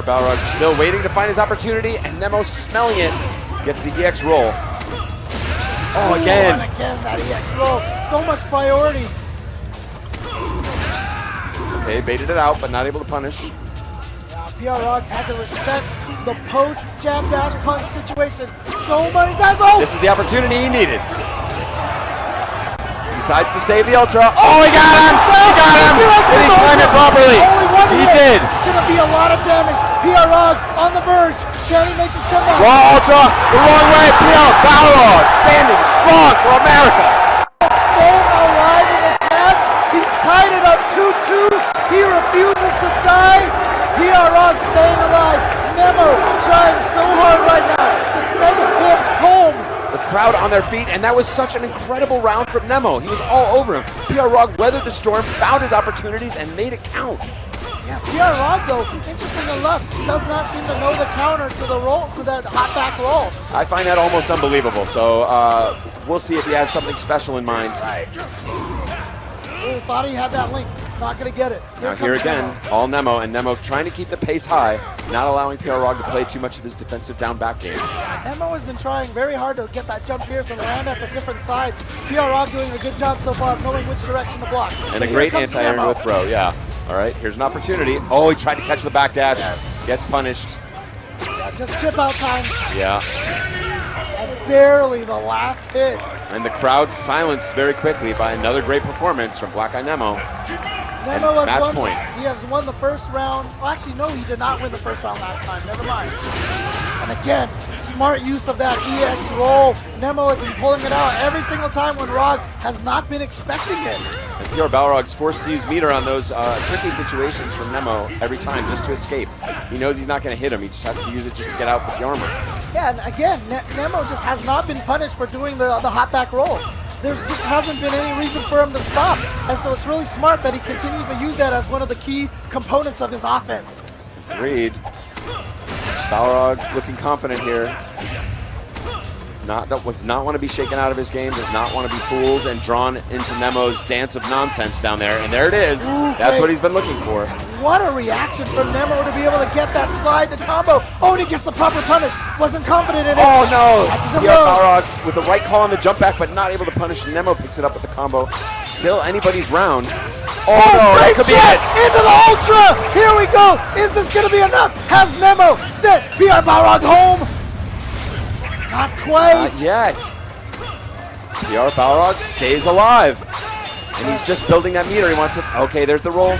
B: Balrog still waiting to find his opportunity, and NEMO smelling it. Gets the EX roll. Oh, again.
A: And again, that EX roll. So much priority.
B: Okay, baited it out, but not able to punish.
A: Yeah, Balrog had to respect the post jab dash punch situation so many times. Oh!
B: This is the opportunity he needed. Decides to save the Ultra. Oh, he got him! He got him! Did he time it properly? He did.
A: It's going to be a lot of damage. Balrog on the verge. Can he make this comeback?
B: Raw Ultra, the wrong way. Balrog standing strong for America.
A: Staying alive in this match. He's tied it up 2-2. He refuses to die. Balrog staying alive. NEMO trying so hard right now to send him home.
B: The crowd on their feet, and that was such an incredible round from NEMO. He was all over him. Balrog weathered the storm, found his opportunities, and made it count.
A: Yeah, Balrog though, interesting enough, does not seem to know the counter to the roll, to that hot back roll.
B: I find that almost unbelievable. So we'll see if he has something special in mind.
A: Right. Really thought he had that link. Not gonna get it.
B: Now here again,
A: NEMO.
B: all NEMO, and NEMO trying to keep the pace high, not allowing Balrog to play too much of his defensive down back game.
A: NEMO has been trying very hard to get that jump pierce and land at the different sides. Balrog doing a good job so far of knowing which direction to block.
B: And a great anti-air with throw, yeah. All right, here's an opportunity. Oh, he tried to catch the back dash.
A: Yes.
B: Gets punished.
A: Yeah, just chip out time.
B: Yeah.
A: And barely the last hit.
B: And the crowd silenced very quickly by another great performance from Black Eye NEMO.
A: NEMO has
B: match
A: won,
B: point.
A: He has won the first round. Well, actually, no, he did not win the first round last time. Never mind. And again, smart use of that EX roll. NEMO has been pulling it out every single time when Rog has not been expecting it.
B: And Pure Balrog's forced to use meter on those tricky situations from NEMO every time just to escape. He knows he's not going to hit him. He just has to use it just to get out with the armor.
A: Yeah, and again, NEMO just has not been punished for doing the hot back roll. There just hasn't been any reason for him to stop. And so it's really smart that he continues to use that as one of the key components of his offense.
B: Agreed. Balrog looking confident here. Does not want to be shaken out of his game, does not want to be fooled and drawn into NEMO's dance of nonsense down there. And there it is.
A: Ooh,
B: that's
A: great.
B: what he's been looking for.
A: What a reaction from NEMO to be able to get that slide to combo. Oh, and he gets the proper punish. Wasn't confident in it.
B: Oh no!
A: Catches him
B: Pure
A: low.
B: Balrog with the right call on the jump back, but not able to punish. NEMO picks it up with the combo. Still anybody's round. Oh no, that could be it.
A: Into the Ultra! Here we go! Is this gonna be enough? Has NEMO sent Pure Balrog home? Not quite.
B: Not yet. Pure Balrog stays alive. And he's just building that meter. He wants to. Okay, there's the roll.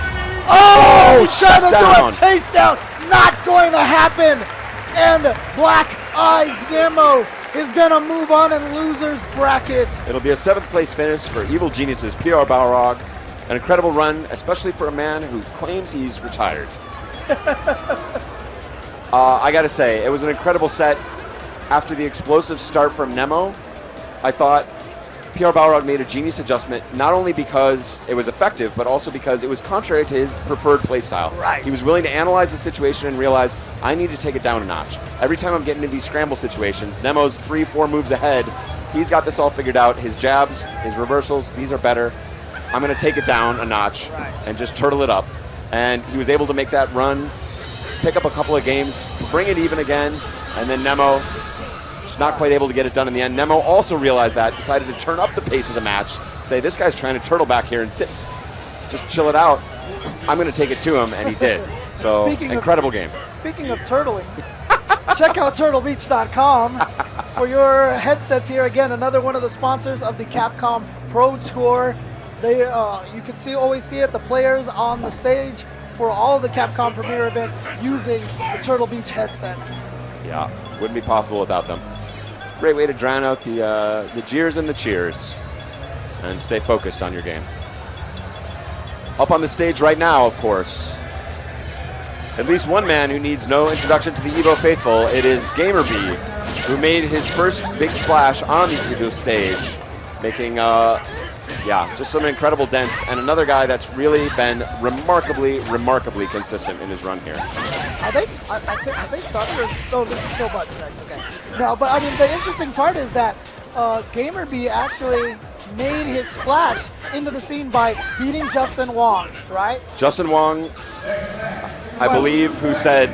A: Oh! He's trying to
B: down.
A: do a chase down. Not going to happen. And Black Eyes NEMO is gonna move on in losers bracket.
B: It'll be a 7th place finish for Evil Genius's Pure Balrog. An incredible run, especially for a man who claims he's retired. I gotta say, it was an incredible set. After the explosive start from NEMO, I thought Pure Balrog made a genius adjustment, not only because it was effective, but also because it was contrary to his preferred playstyle.
A: Right.
B: He was willing to analyze the situation and realize, I need to take it down a notch. Every time I'm getting into these scramble situations, NEMO's 3-4 moves ahead. He's got this all figured out. His jabs, his reversals, these are better. I'm going to take it down a notch and just turtle it up. And he was able to make that run, pick up a couple of games, bring it even again, and then NEMO not quite able to get it done in the end. NEMO also realized that, decided to turn up the pace of the match, say, this guy's trying to turtle back here and sit, just chill it out. I'm going to take it to him, and he did. So, incredible game.
A: Speaking of turtling, check out turtlebeach.com for your headsets here. Again, another one of the sponsors of the Capcom Pro Tour. They, you can always see it, the players on the stage for all the Capcom Premier events using the Turtle Beach headsets.
B: Yeah, wouldn't be possible without them. Great way to drown out the jeers and the cheers and stay focused on your game. Up on the stage right now, of course, at least one man who needs no introduction to the EVO faithful. It is GamerBee, who made his first big splash on the EVO stage, making just some incredible dents, and another guy that's really been remarkably consistent in his run here.
A: Are they started or oh, this is still button checks, okay. No, but I mean the interesting part is that GamerBee actually made his splash into the scene by beating Justin Wong, right?
B: Justin Wong, I believe, who said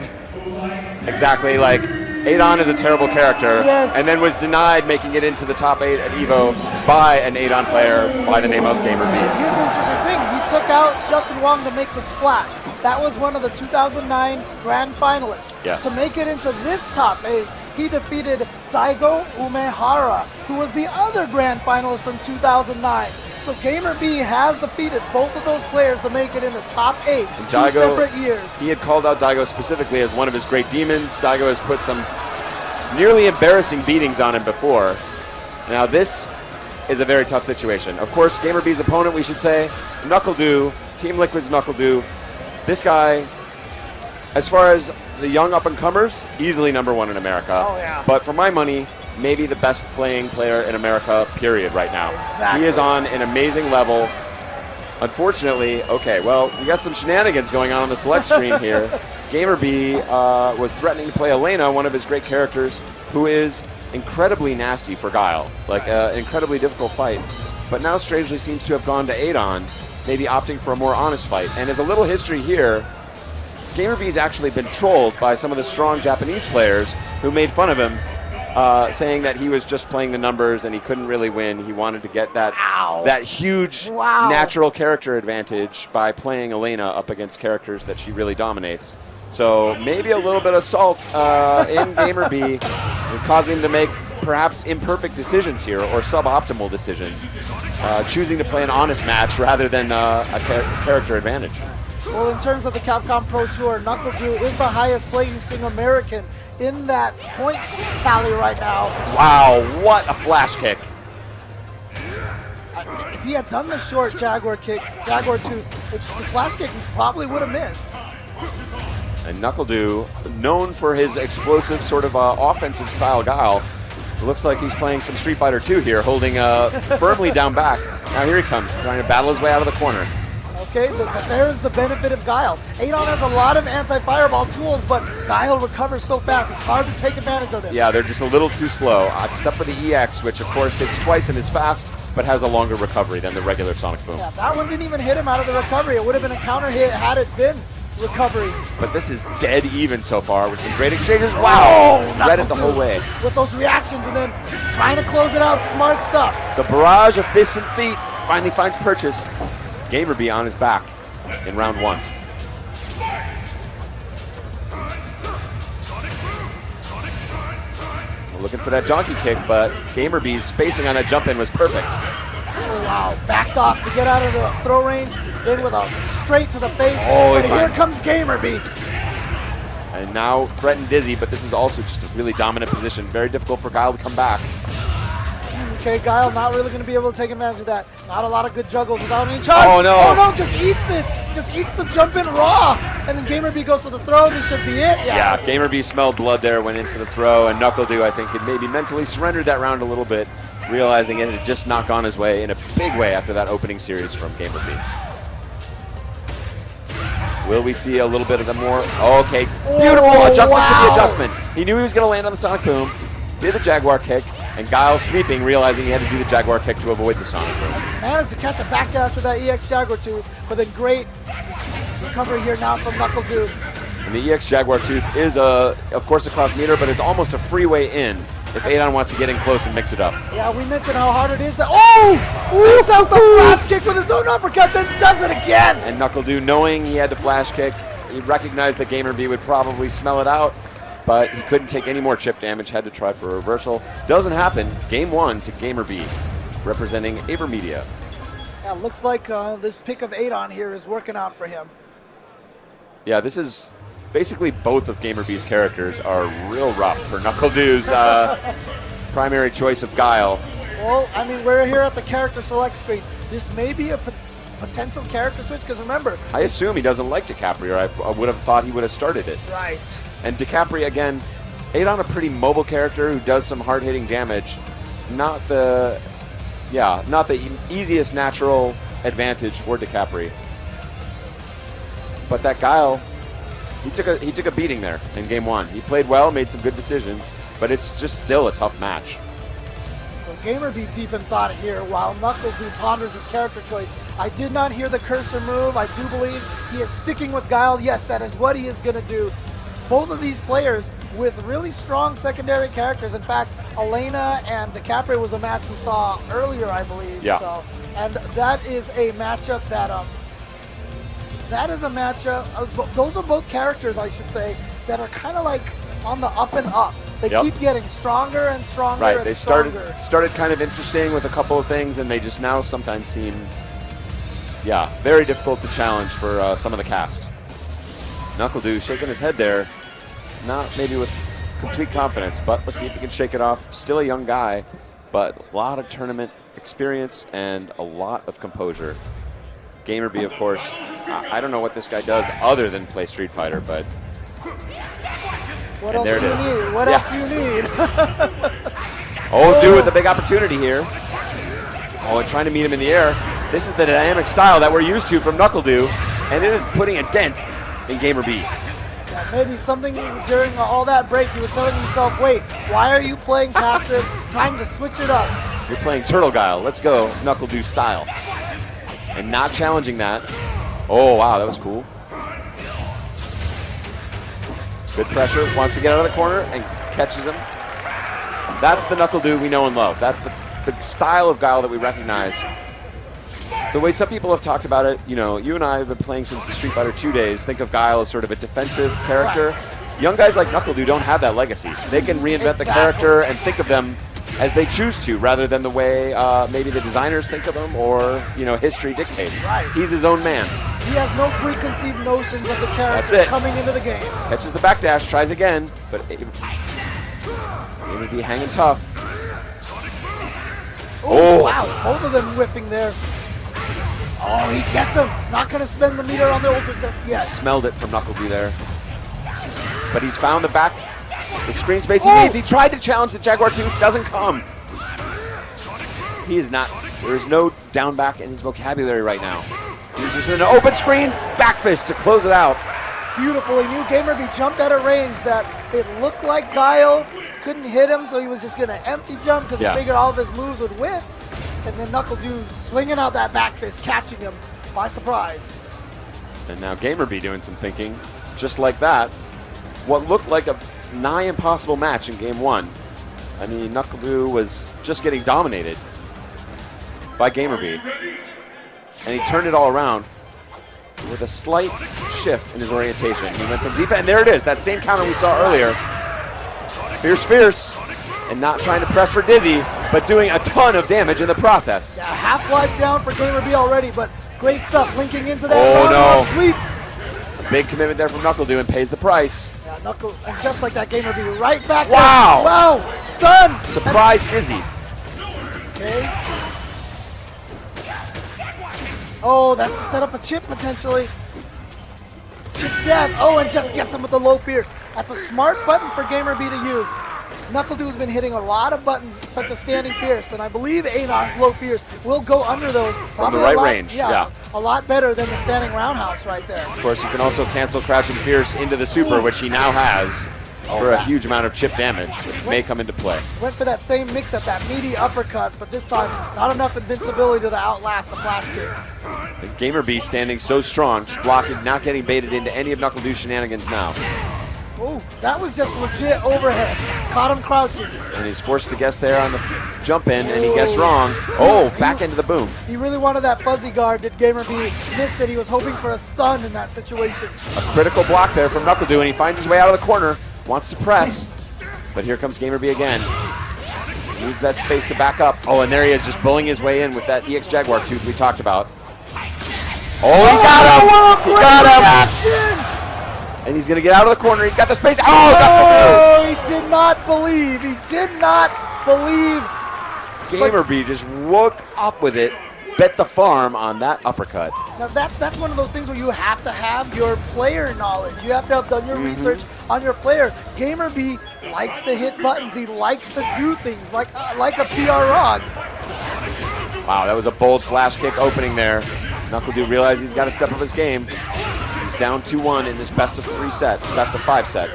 B: exactly like, Adon is a terrible character,
A: Yes.
B: and then was denied making it into the top 8 at EVO by an Adon player by the name of GamerBee.
A: Here's the interesting thing. He took out Justin Wong to make the splash. That was one of the 2009 grand finalists.
B: Yes.
A: To make it into this top 8, he defeated Daigo Umehara, who was the other grand finalist from 2009. So GamerBee has defeated both of those players to make it in the top 8 in 2 separate years.
B: He had called out Daigo specifically as one of his great demons. Daigo has put some nearly embarrassing beatings on him before. Now this is a very tough situation. Of course, GamerBee's opponent, we should say, NuckleDu, Team Liquid's NuckleDu. This guy, as far as the young up-and-comers, easily #1 in America.
A: Oh, yeah.
B: But for my money, maybe the best playing player in America, period, right now.
A: Exactly.
B: He is on an amazing level. Unfortunately, okay, well, we got some shenanigans going on the select screen here. GamerBee was threatening to play Elena, one of his great characters, who is incredibly nasty for Guile, like an incredibly difficult fight. But now strangely seems to have gone to Adon, maybe opting for a more honest fight. And as a little history here, GamerBee's actually been trolled by some of the strong Japanese players who made fun of him, saying that he was just playing the numbers and he couldn't really win. He wanted to get that huge natural character advantage by playing Elena up against characters that she really dominates. So maybe a little bit of salt in GamerBee, causing him to make perhaps imperfect decisions here or suboptimal decisions, choosing to play an honest match rather than a character advantage.
A: Well, in terms of the Capcom Pro Tour, NuckleDu is the highest placing American in that points tally right now.
B: Wow, what a flash kick.
A: If he had done the short Jaguar kick, Jaguar tooth, the flash kick probably would have missed.
B: And NuckleDu, known for his explosive sort of offensive style Guile, it looks like he's playing some Street Fighter 2 here, holding firmly down back. Now here he comes, trying to battle his way out of the corner.
A: Okay, there's the benefit of Guile. Adon has a lot of anti-fireball tools, but Guile recovers so fast, it's hard to take advantage of them.
B: Yeah, they're just a little too slow, except for the EX, which of course hits twice and is fast, but has a longer recovery than the regular Sonic Boom.
A: Yeah, that one didn't even hit him out of the recovery. It would have been a counter hit had it been recovery.
B: But this is dead even so far with some great exchanges. Wow! Read it the whole way.
A: With those reactions and then trying to close it out, smart stuff.
B: The barrage of fists and feet finally finds purchase. GamerBee on his back in round 1. We're looking for that donkey kick, but GamerBee's spacing on that jump in was perfect.
A: Oh, wow, backed off to get out of the throw range, then with a straight to the face.
B: Oh,
A: but here comes GamerBee.
B: And now threatened Dizzy, but this is also just a really dominant position. Very difficult for Guile to come back.
A: Okay, Guile not really going to be able to take advantage of that. Not a lot of good juggles without any charge.
B: Oh, no.
A: Oh, no, just eats it. Just eats the jump in raw. And then GamerBee goes for the throw. This should be it.
B: Yeah, GamerBee smelled blood there, went in for the throw, and NuckleDu, I think, had maybe mentally surrendered that round a little bit, realizing it had just not gone his way in a big way after that opening series from GamerBee. Will we see a little bit of the more? Okay, beautiful adjustment to the adjustment. He knew he was going to land on the Sonic Boom, did the Jaguar kick, and Guile sweeping, realizing he had to do the Jaguar kick to avoid the Sonic Boom.
A: Managed to catch a backdash with that EX Jaguar tooth, but then great recovery here now from NuckleDu.
B: And the EX Jaguar tooth is, of course, a cross meter, but it's almost a freeway in if Adon wants to get in close and mix it up.
A: Yeah, we mentioned how hard it is. Beats out the flash kick with his own uppercut, then does it again.
B: And NuckleDu, knowing he had to flash kick, he recognized that GamerBee would probably smell it out, but he couldn't take any more chip damage, had to try for a reversal. Doesn't happen. Game 1 to GamerBee, representing AverMedia.
A: Yeah, looks like this pick of Adon here is working out for him.
B: Yeah, this is basically both of GamerBee's characters are real rough for NuckleDu's primary choice of Guile.
A: Well, I mean, we're here at the character select screen. This may be a potential character switch, because remember,
B: I assume he doesn't like DiCaprio, or I would have thought he would have started it.
A: right.
B: And DiCaprio, again, Adon, a pretty mobile character who does some hard-hitting damage. Not the easiest natural advantage for DiCaprio. But that Guile, he took a beating there in game 1. He played well, made some good decisions, but it's just still a tough match.
A: So GamerBee deep in thought here while NuckleDu ponders his character choice. I did not hear the cursor move. I do believe he is sticking with Guile. Yes, that is what he is going to do. both of these players with really strong secondary characters. In fact, Elena and DiCaprio was a match we saw earlier, I believe.
B: Yeah.
A: So, and that is a matchup those are both characters, I should say, that are kind of like on the up and up. They keep getting stronger and stronger
B: Right,
A: and stronger.
B: They started kind of interesting with a couple of things, and they just now sometimes seem, very difficult to challenge for some of the cast. NuckleDu shaking his head there, not maybe with complete confidence, but let's see if he can shake it off. Still a young guy, but a lot of tournament experience and a lot of composure. GamerBee, of course, I don't know what this guy does other than play Street Fighter, but
A: what else do you need? What else do you need?
B: Dude with a big opportunity here. Oh, and trying to meet him in the air. This is the dynamic style that we're used to from NuckleDu, and it is putting a dent in GamerBee.
A: Yeah, maybe something during all that break, he was telling himself, wait, why are you playing passive? Time to switch it up.
B: You're playing Turtle Guile. Let's go NuckleDu style. And not challenging that. Oh, wow, that was cool. Good pressure, wants to get out of the corner and catches him. That's the NuckleDu we know and love. That's the style of Guile that we recognize. The way some people have talked about it, you know, you and I have been playing since the Street Fighter 2 days. Think of Guile as sort of a defensive character. Right. Young guys like NuckleDu don't have that legacy. They can reinvent the character and think of them as they choose to, rather than the way maybe the designers think of him or, you know, history dictates. Right. He's his own man.
A: He has no preconceived notions of the character coming into the game.
B: Catches the backdash, tries again, but it would be hanging tough.
A: Oh, wow, both of them whipping there. Oh, he gets him. Not going to spend the meter on the ultra just yet.
B: He smelled it from NuckleDu there. But he's found the screen space he needs. He tried to challenge the Jaguar tooth, doesn't come. He is not, there's no down back in his vocabulary right now. He's just in an open screen, back fist to close it out.
A: Beautiful, he knew GamerBee jumped at a range that it looked like Guile couldn't hit him, so he was just gonna empty jump because he figured all of his moves would whiff. And then NuckleDu swinging out that back fist, catching him by surprise.
B: And now GamerBee doing some thinking, just like that. What looked like a nigh impossible match in game one. I mean, NuckleDu was just getting dominated by GamerBee. And he turned it all around with a slight shift in his orientation. He went from defense, and there it is, that same counter we saw earlier. Fierce, and not trying to press for Dizzy, but doing a ton of damage in the process.
A: Yeah, half-life down for GamerBee already, but great stuff linking into that sweep.
B: A big commitment there from NuckleDu and pays the price.
A: Yeah, and just like that, GamerBee right back there.
B: Wow,
A: stun.
B: Surprise Dizzy.
A: Okay. Oh, that's to set up a chip potentially. Chip death. Oh, and just gets him with the low fierce. That's a smart button for GamerBee to use. NuckleDu's been hitting a lot of buttons, such as standing fierce, and I believe Anon's low fierce will go under those.
B: From the right range,
A: yeah. A lot better than the standing roundhouse right there.
B: Of course, you can also cancel crouching fierce into the super, which he now has for a huge amount of chip damage, which may come into play.
A: Went for that same mix-up, that meaty uppercut, but this time not enough invincibility to outlast the flash kick.
B: And GamerBee standing so strong, just blocking, not getting baited into any of NuckleDu's shenanigans now.
A: Oh, that was just legit overhead. Caught him crouching.
B: And he's forced to guess there on the jump in, and he guessed wrong. Oh, back into the boom.
A: He really wanted that fuzzy guard. Did GamerBee miss it? He was hoping for a stun in that situation.
B: A critical block there from NuckleDu, and he finds his way out of the corner. Wants to press, but here comes GamerBee again. Needs that space to back up. Oh, and there he is, just bullying his way in with that EX Jaguar tooth we talked about. Oh, he got him! He got him! And he's going to get out of the corner. He's got the space. Oh,
A: he did not believe. He did not believe.
B: GamerBee just woke up with it, bet the farm on that uppercut.
A: Now that's one of those things where you have to have your player knowledge. You have to have done your research on your player. GamerBee likes to hit buttons. He likes to do things like a PR rod.
B: Wow, that was a bold flash kick opening there. NuckleDu realized he's got to step up his game. He's down 2-1 in this best of 5 set.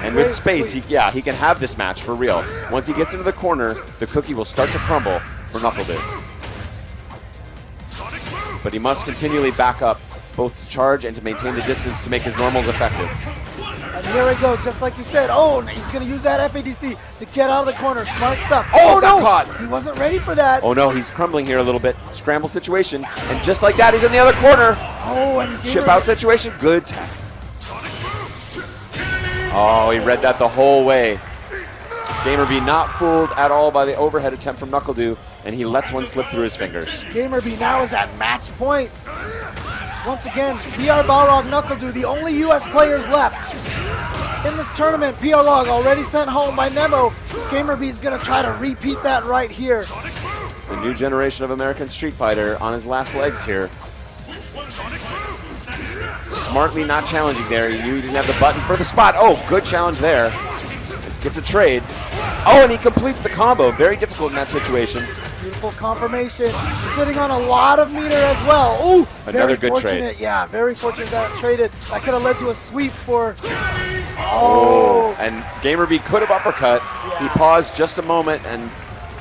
B: And with space, he can have this match for real. Once he gets into the corner, the cookie will start to crumble. for NuckleDu. But he must continually back up both to charge and to maintain the distance to make his normals effective.
A: And here we go, just like you said. Oh, he's going to use that FADC to get out of the corner. Smart stuff.
B: Oh, got
A: no!
B: caught.
A: He wasn't ready for that.
B: Oh no, he's crumbling here a little bit. Scramble situation. And just like that, he's in the other corner.
A: Oh, and
B: Chip out situation. Good tech. Oh, he read that the whole way. GamerBee not fooled at all by the overhead attempt from NuckleDu, and he lets one slip through his fingers.
A: GamerBee now is at match point. Once again, PR Balrog, NuckleDu, the only US players left. In this tournament, PR Balrog already sent home by NEMO. GamerBee is going to try to repeat that right here.
B: The new generation of American Street Fighter on his last legs here. Smartly not challenging there. He knew he didn't have the button for the spot. Oh, good challenge there. Gets a trade. Oh, and he completes the combo. Very difficult in that situation.
A: Beautiful confirmation. He's sitting on a lot of meter as well. Ooh,
B: another good
A: fortunate.
B: trade.
A: Yeah, very fortunate that traded. That could have led to a sweep for... Oh.
B: And GamerBee could have uppercut.
A: Yeah.
B: He paused just a moment and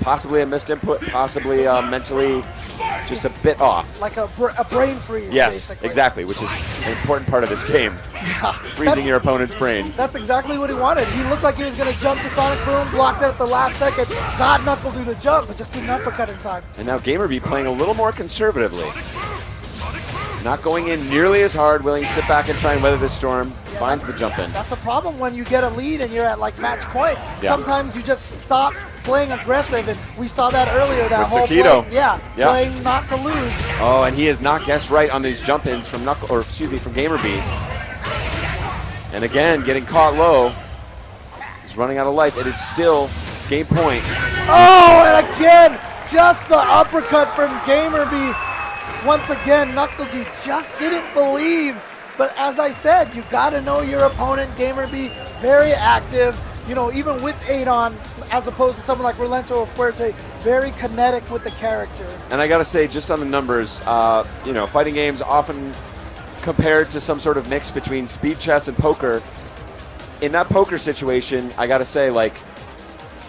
B: possibly a missed input, possibly mentally just a bit off.
A: Like a brain freeze,
B: yes,
A: basically.
B: exactly, which is an important part of this game.
A: Yeah,
B: freezing your opponent's brain.
A: That's exactly what he wanted. He looked like he was going to jump the Sonic Boom, blocked it at the last second, got NuckleDu to jump, but just didn't uppercut in time.
B: And now GamerBee playing a little more conservatively. Not going in nearly as hard, willing to sit back and try and weather this storm. Yeah, finds the jump in.
A: That's a problem when you get a lead and you're at like match point.
B: Yeah.
A: Sometimes you just stop playing aggressive, and we saw that earlier, that
B: with
A: whole
B: TOKIDO.
A: Playing not to lose.
B: Oh, and he has not guessed right on these jump-ins from from GamerBee. And again, getting caught low. He's running out of life. It is still game point.
A: Oh, and again, just the uppercut from GamerBee. Once again, NuckleDu just didn't believe. But as I said, you got to know your opponent. GamerBee, very active. You know, even with 8 on, as opposed to someone like Rolento or Fuerte, very kinetic with the character.
B: And I got to say, just on the numbers, you know, fighting games often compared to some sort of mix between speed chess and poker. In that poker situation, I got to say, like,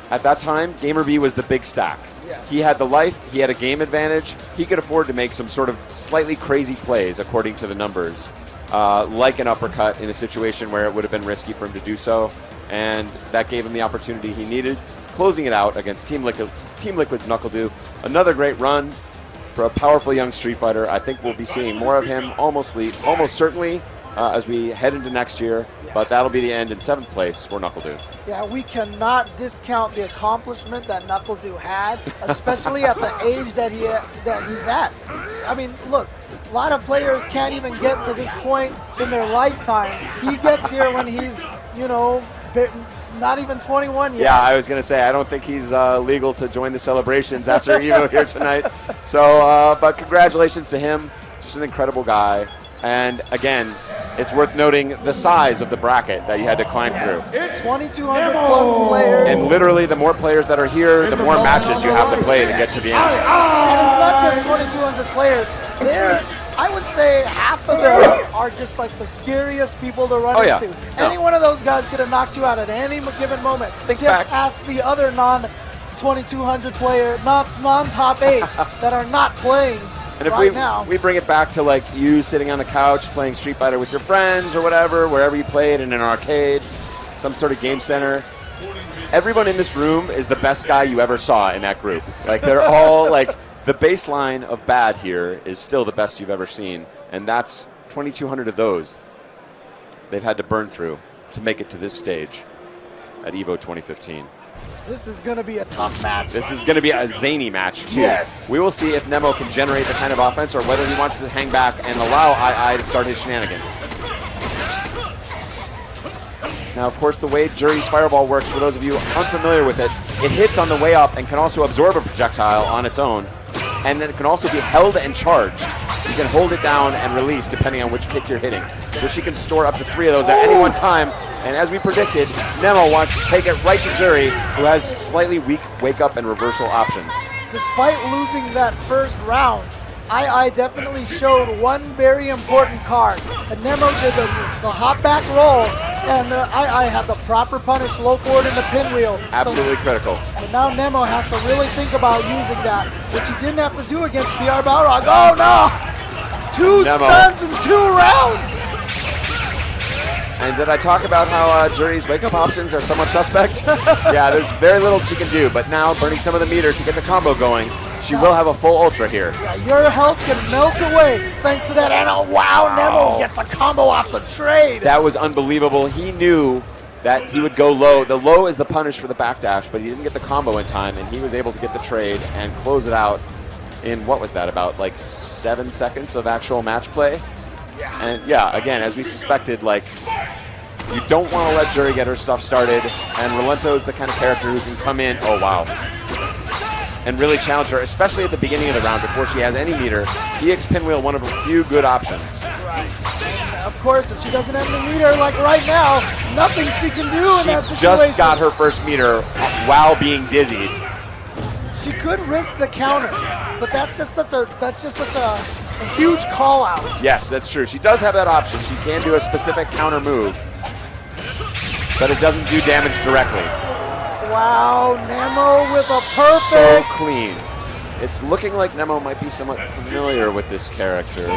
B: at that time, GamerBee was the big stack.
A: Yes.
B: He had the life, he had a game advantage, he could afford to make some sort of slightly crazy plays according to the numbers, like an uppercut in a situation where it would have been risky for him to do so, and that gave him the opportunity he needed, closing it out against Team Liquid's NuckleDu. Another great run for a powerful young Street Fighter. I think we'll be seeing more of him almost certainly as we head into next year, but that'll be the end in 7th place for NuckleDu.
A: Yeah, we cannot discount the accomplishment that NuckleDu had, especially at the age that he's at. I mean, look, a lot of players can't even get to this point in their lifetime. He gets here when he's, you know, not even 21 yet.
B: Yeah, I was going to say, I don't think he's legal to join the celebrations after EVO here tonight. So, but congratulations to him. Just an incredible guy. And again, it's worth noting the size of the bracket that you had to climb through.
A: 2,200 plus players.
B: And literally, the more players that are here, the more matches you have to play to get to the end.
A: And it's not just 2,200 players. I would say half of them are just like the scariest people to run into. Any one of those guys could have knocked you out at any given moment. Ask the other non-2,200 player, non-top 8 that are not playing.
B: And if we bring it back to like you sitting on the couch playing Street Fighter with your friends or whatever, wherever you played in an arcade, some sort of game center, everyone in this room is the best guy you ever saw in that group. Like they're all like, the baseline of bad here is still the best you've ever seen. And that's 2,200 of those they've had to burn through to make it to this stage at EVO 2015.
A: This is going to be a tough match.
B: This is going to be a zany match, too.
A: Yes.
B: We will see if NEMO can generate the kind of offense or whether he wants to hang back and allow aiai to start his shenanigans. Now, of course, the way Juri's fireball works, for those of you unfamiliar with it, it hits on the way up and can also absorb a projectile on its own. And then it can also be held and charged. You can hold it down and release depending on which kick you're hitting. So she can store up to 3 of those at any one time. And as we predicted, NEMO wants to take it right to Juri, who has slightly weak wake-up and reversal options.
A: Despite losing that first round, aiai definitely showed one very important card. And NEMO did the hop back roll, and aiai had the proper punish, low forward into pinwheel.
B: Absolutely critical.
A: And now NEMO has to really think about using that, which he didn't have to do against PR Balrog. Oh no! 2 stuns in 2 rounds.
B: And did I talk about how Jury's wake-up options are somewhat suspect? Yeah, there's very little she can do, but now burning some of the meter to get the combo going, she will have a full ultra here.
A: Yeah, your health can melt away thanks to that. And oh, wow, Nemo gets a combo off the trade.
B: That was unbelievable. He knew that he would go low. The low is the punish for the backdash, but he didn't get the combo in time, and he was able to get the trade and close it out in, what was that, about like 7 seconds of actual match play?
A: Yeah.
B: And yeah, again, as we suspected, like, you don't want to let Jury get her stuff started, and Rolento is the kind of character who can come in, oh wow, and really challenge her, especially at the beginning of the round before she has any meter. EX Pinwheel, one of her few good options.
A: Right. Of course, if she doesn't have the meter, like right now, nothing she can do in that situation.
B: She just got her first meter while being dizzied.
A: She could risk the counter, but that's just such a huge call out.
B: Yes, that's true. She does have that option. She can do a specific counter move, but it doesn't do damage directly.
A: Wow, Nemo with a perfect.
B: So clean. It's looking like Nemo might be somewhat familiar with this character.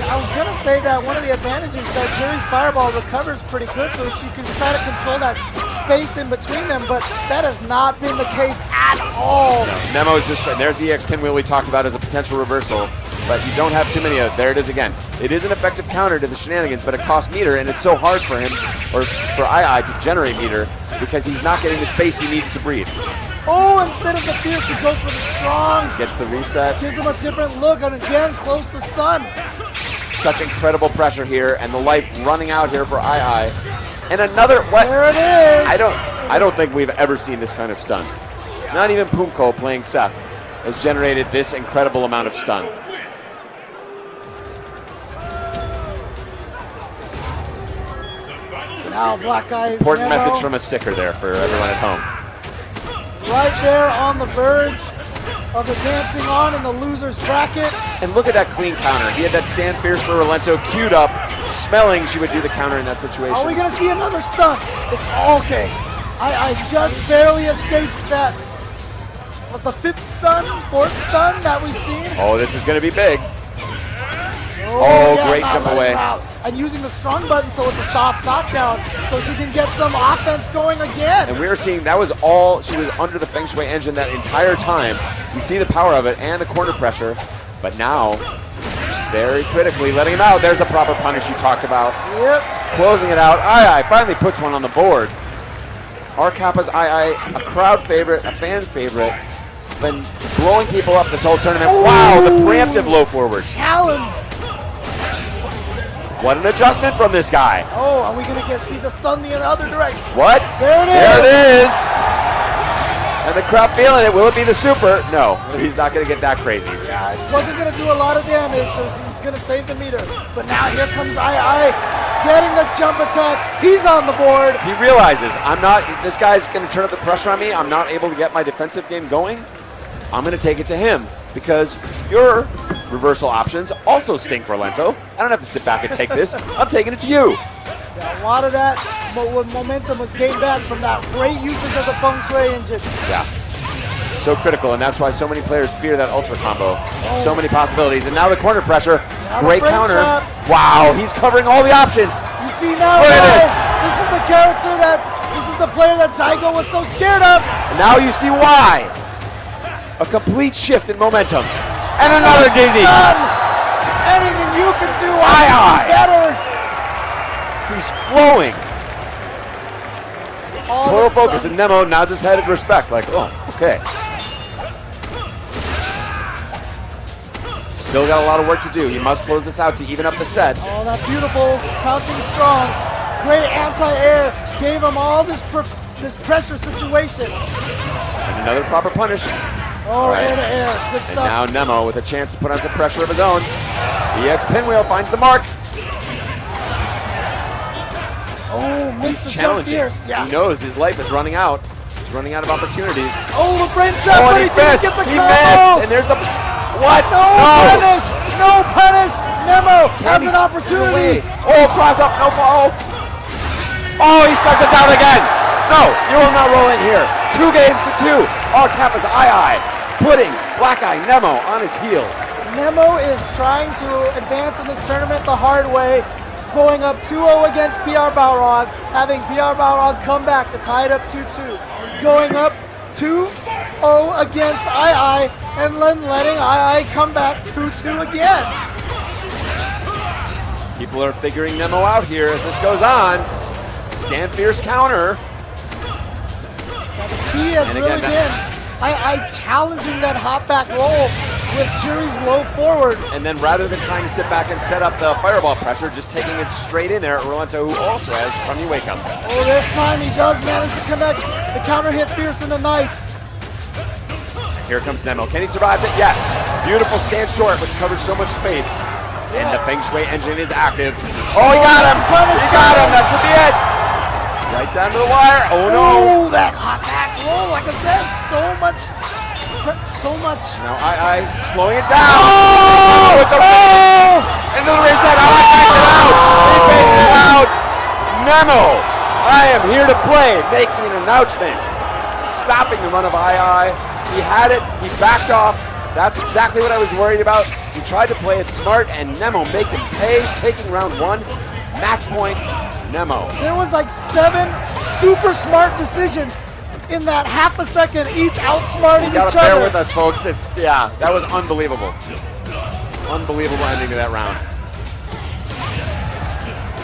A: I was going to say that one of the advantages that Jury's Fireball recovers pretty good, so she can try to control that space in between them, but that has not been the case at all.
B: No, Nemo is just, there's the EX Pinwheel we talked about as a potential reversal, but you don't have too many of it. There it is again. It is an effective counter to the shenanigans, but it costs meter, and it's so hard for him, or for aiai, to generate meter because he's not getting the space he needs to breathe.
A: Oh, instead of the fierce, he goes for the strong.
B: Gets the reset.
A: Gives him a different look, and again, close the stun.
B: Such incredible pressure here, and the life running out here for aiai. And another, what?
A: There it is.
B: I don't think we've ever seen this kind of stun. Not even Pumko playing Seth has generated this incredible amount of stun.
A: So now Black Eyes.
B: Important
A: Nemo,
B: message from a sticker there for everyone at home.
A: right there on the verge of advancing on in the loser's bracket.
B: And look at that clean counter. He had that stand fierce for Rolento queued up, smelling she would do the counter in that situation.
A: Are we going to see another stun? It's okay. I just barely escaped that. The 5th stun, 4th stun that we've seen.
B: Oh, this is going to be big.
A: Oh, yeah,
B: great jump away.
A: And using the strong button so it's a soft knockdown so she can get some offense going again.
B: And we were seeing that was all, she was under the Feng Shui engine that entire time. You see the power of it and the corner pressure, but now, very critically letting him out. There's the proper punish you talked about.
A: Yep.
B: Closing it out. aiai finally puts one on the board. R Kappa's aiai, a crowd favorite, a fan favorite. Been blowing people up this whole tournament.
A: Ooh.
B: Wow, the preemptive low forward.
A: Challenge.
B: What an adjustment from this guy.
A: Oh, are we going to see the stun the other direction?
B: What?
A: There it is.
B: There it is. And the crowd feeling it. Will it be the super? No, he's not going to get that crazy.
A: Yeah, it wasn't going to do a lot of damage, so he's going to save the meter. But now here comes aiai getting the jump attack. He's on the board.
B: He realizes, this guy's going to turn up the pressure on me. I'm not able to get my defensive game going. I'm going to take it to him because your reversal options also stink, Rolento. I don't have to sit back and take this. I'm taking it to you.
A: Yeah, a lot of that momentum was gained back from that great usage of the Feng Shui engine.
B: Yeah. So critical, and that's why so many players fear that ultra combo. So many possibilities. And now the corner pressure.
A: Now
B: Great counter.
A: Traps.
B: Wow, he's covering all the options.
A: You see now,
B: Look at this.
A: This is the character this is the player that Daigo was so scared of.
B: Now you see why. A complete shift in momentum. And another dizzy.
A: Anything you can do,
B: aiai.
A: better.
B: He's flowing.
A: All
B: Total
A: the
B: focus,
A: stuns.
B: and Nemo nods his head in respect, like, oh, okay. Still got a lot of work to do. He must close this out to even up the set.
A: Oh, that beautiful crouching strong. Great anti-air. Gave him all this pressure situation.
B: And another proper punish.
A: Oh,
B: Right.
A: air to air. Good
B: And
A: stuff.
B: now Nemo with a chance to put on some pressure of his own. EX Pinwheel finds the mark.
A: Oh, missed the jump
B: Challenging.
A: fierce. Yeah.
B: He knows his life is running out. He's running out of opportunities.
A: Oh, the brain trap,
B: Oh,
A: but
B: and
A: he didn't get the
B: He
A: combo.
B: missed. And there's the what?
A: No punish. No punish. Nemo has
B: he
A: an opportunity.
B: Oh, cross up, no ball. Oh, he starts it down again. No, you will not roll in here. 2 games to 2. R Kappa's aiai putting Black Eye Nemo on his heels.
A: Nemo is trying to advance in this tournament the hard way, going up 2-0 against PR Balrog, having PR Balrog come back to tie it up 2-2. Going up 2-0 against aiai, and then letting aiai come back 2-2 again.
B: People are figuring Nemo out here as this goes on. Stand fierce counter.
A: Now the key has really been aiai challenging that hop back roll with Jury's low forward.
B: And then rather than trying to sit back and set up the fireball pressure, just taking it straight in there at Rolento, who also has crummy wake-ups.
A: Oh, this time he does manage to connect the counter hit fierce in the knife.
B: Here comes Nemo. Can he survive it? Yes. Beautiful stand short, which covers so much space. And the Feng Shui engine is active. Oh, he got him! He got him! That could be it! Right down to the wire. Oh, no!
A: Oh, that hot back roll, like I said, so much.
B: Now aiai slowing it down. Oh! With the into the reset. Aiai takes it out. He takes it out. Nemo, I am here to play. Making an announcement. Stopping the run of aiai. He had it. He backed off. That's exactly what I was worried about. He tried to play it smart, and Nemo make him pay. Taking round one. Match point. Nemo.
A: There was like 7 super smart decisions in that half a second, each outsmarting each other.
B: Bear with us, folks. That was unbelievable. Unbelievable ending to that round.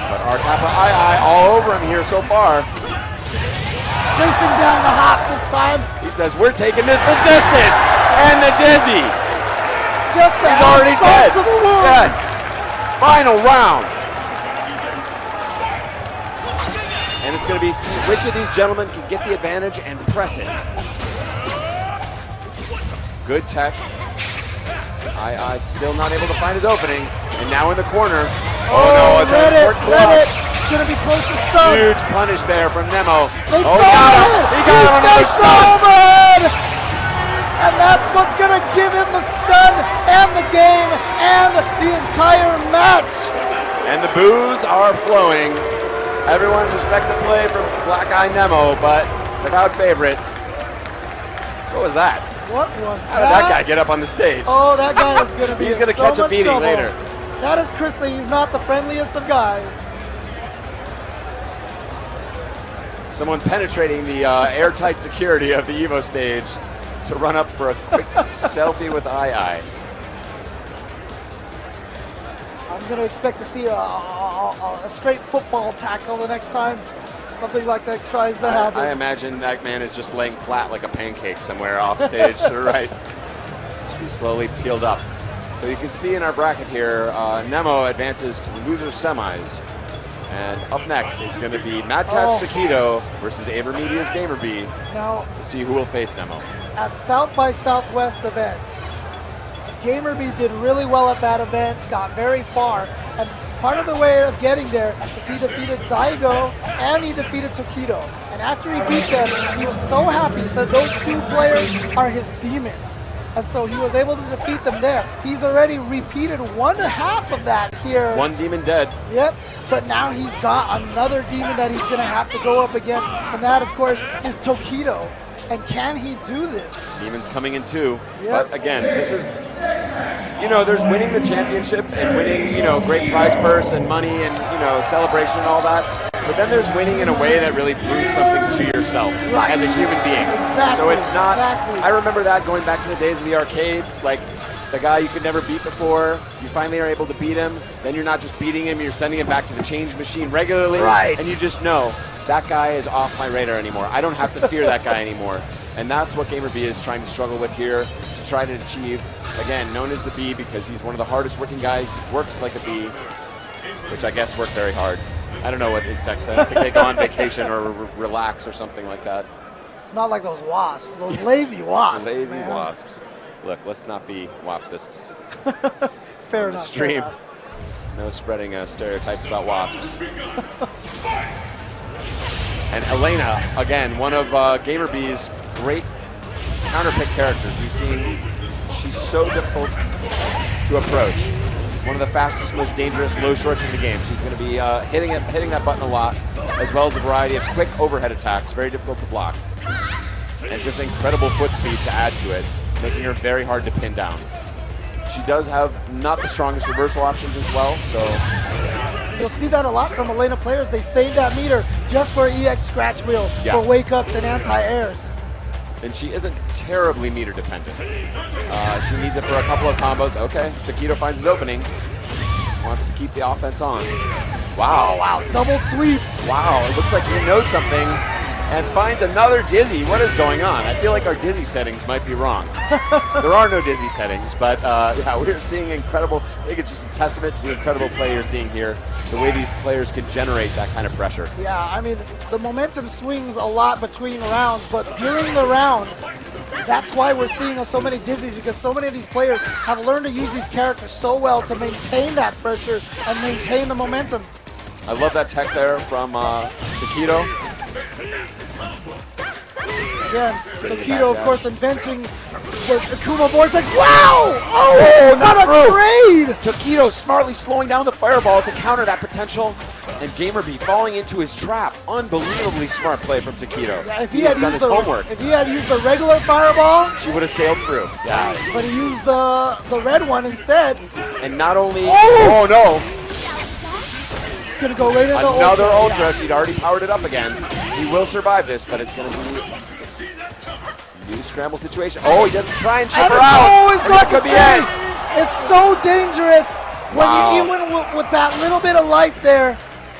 B: But our Kappa aiai all over him here so far.
A: Chasing down the hop this time.
B: He says, we're taking this the distance and the dizzy.
A: Just the
B: He's already dead.
A: To the wound.
B: Yes. Final round. And it's going to be see which of these gentlemen can get the advantage and press it. Good tech. aiai still not able to find his opening. And now in the corner. Oh no, it's
A: read
B: a
A: it. It's going to be close to stun.
B: Huge punish there from Nemo.
A: He
B: got him. He got him on the
A: overhead. And that's what's going to give him the stun and the game and the entire match.
B: And the boos are flowing. Everyone's respect the play from Black Eye Nemo, but the crowd favorite. What was that?
A: What was
B: How did that guy get up on the stage?
A: Oh, that guy is going to be
B: He's going to
A: so
B: catch a
A: much
B: beating
A: trouble.
B: later.
A: That is Chris Lee. He's not the friendliest of guys.
B: Someone penetrating the airtight security of the EVO stage to run up for a quick selfie with aiai.
A: I'm going to expect to see a straight football tackle the next time something like that tries to happen.
B: I imagine that man is just laying flat like a pancake somewhere off stage to the right. Just be slowly peeled up. So you can see in our bracket here, Nemo advances to loser semis. And up next, it's going to be Mad Catz TOKIDO versus AverMedia's GamerBee
A: now,
B: to see who will face Nemo.
A: At South by Southwest event, GamerBee did really well at that event, got very far, and part of the way of getting there is he defeated Daigo and he defeated TOKIDO. And after he beat them, he was so happy. He said those 2 players are his demons. And so he was able to defeat them there. He's already repeated 1/2 of that here.
B: 1 demon dead.
A: Yep, but now he's got another demon that he's gonna have to go up against, and that of course is TOKIDO. And can he do this?
B: Demons coming in too.
A: Yep.
B: But again, this is, there's winning the championship and winning, great prize purse and money and, celebration and all that. But then there's winning in a way that really proves something to yourself as a human being.
A: Exactly.
B: So it's not,
A: Exactly.
B: I remember that going back to the days of the arcade, like the guy you could never beat before, you finally are able to beat him, then you're not just beating him, you're sending him back to the change machine regularly.
A: Right.
B: And you just know, that guy is off my radar anymore. I don't have to fear that guy anymore. And that's what GamerBee is trying to struggle with here to try to achieve. Again, known as the Bee because he's one of the hardest working guys. He works like a bee, which I guess work very hard. I don't know what insects say. I think they go on vacation or relax or something like that.
A: It's not like those wasps, those lazy wasps.
B: Lazy
A: man.
B: wasps. Look, let's not be waspists.
A: Fair enough.
B: Stream. No spreading stereotypes about wasps. And Elena, again, one of GamerBee's great counterpick characters. We've seen she's so difficult to approach. One of the fastest, most dangerous low shorts in the game. She's going to be hitting that button a lot, as well as a variety of quick overhead attacks, very difficult to block. And just incredible foot speed to add to it. making her very hard to pin down. She does have not the strongest reversal options as well, so
A: you'll see that a lot from Elena players. They save that meter just for EX scratch wheel, for wake-ups and anti-airs.
B: And she isn't terribly meter dependent. She needs it for a couple of combos. Okay, TOKIDO finds his opening. Wants to keep the offense on. Wow.
A: Oh, wow, double sweep.
B: Wow, it looks like he knows something and finds another dizzy. What is going on? I feel like our dizzy settings might be wrong. There are no dizzy settings, but yeah, we're seeing incredible. I think it's just a testament to the incredible play you're seeing here, the way these players can generate that kind of pressure.
A: Yeah, I mean, the momentum swings a lot between rounds, but during the round, that's why we're seeing so many dizzies, because so many of these players have learned to use these characters so well to maintain that pressure and maintain the momentum.
B: I love that tech there from TOKIDO.
A: Again, TOKIDO, of course, inventing the Akuma Vortex. Wow! Oh,
B: not
A: what a trade!
B: TOKIDO smartly slowing down the fireball to counter that potential, and GamerBee falling into his trap. Unbelievably smart play from TOKIDO.
A: Yeah, if
B: he has done his homework.
A: If he had used the regular fireball,
B: she would have sailed through. Yeah.
A: But he used the red one instead.
B: And not only, oh no!
A: It's gonna go right into
B: another ultra.
A: Yeah.
B: She'd already powered it up again. He will survive this, but it's gonna be a new scramble situation. Oh, he doesn't try and chip her out.
A: Oh, it's not to say. It's so dangerous when you, even with that little bit of life there.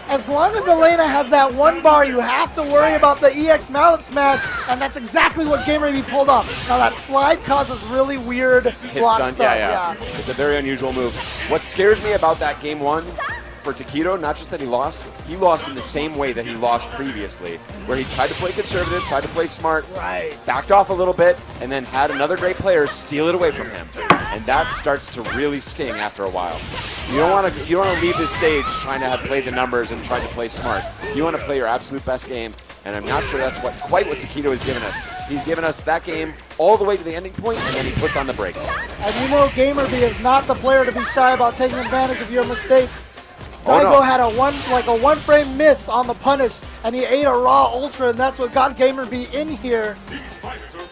A: As long as Elena has that one bar, you have to worry about the EX mallet smash, and that's exactly what GamerBee pulled off. Now that slide causes really weird block stuff.
B: Yeah. It's a very unusual move. What scares me about that game one for TOKIDO, not just that he lost in the same way that he lost previously, where he tried to play conservative, tried to play smart, backed off a little bit, and then had another great player steal it away from him. And that starts to really sting after a while. You don't want to leave this stage trying to have played the numbers and trying to play smart. You want to play your absolute best game, and I'm not sure that's quite what TOKIDO has given us. He's given us that game all the way to the ending point, and then he puts on the brakes.
A: And you know GamerBee is not the player to be shy about taking advantage of your mistakes. Daigo had a one frame miss on the punish, and he ate a raw ultra, and that's what got GamerBee in here.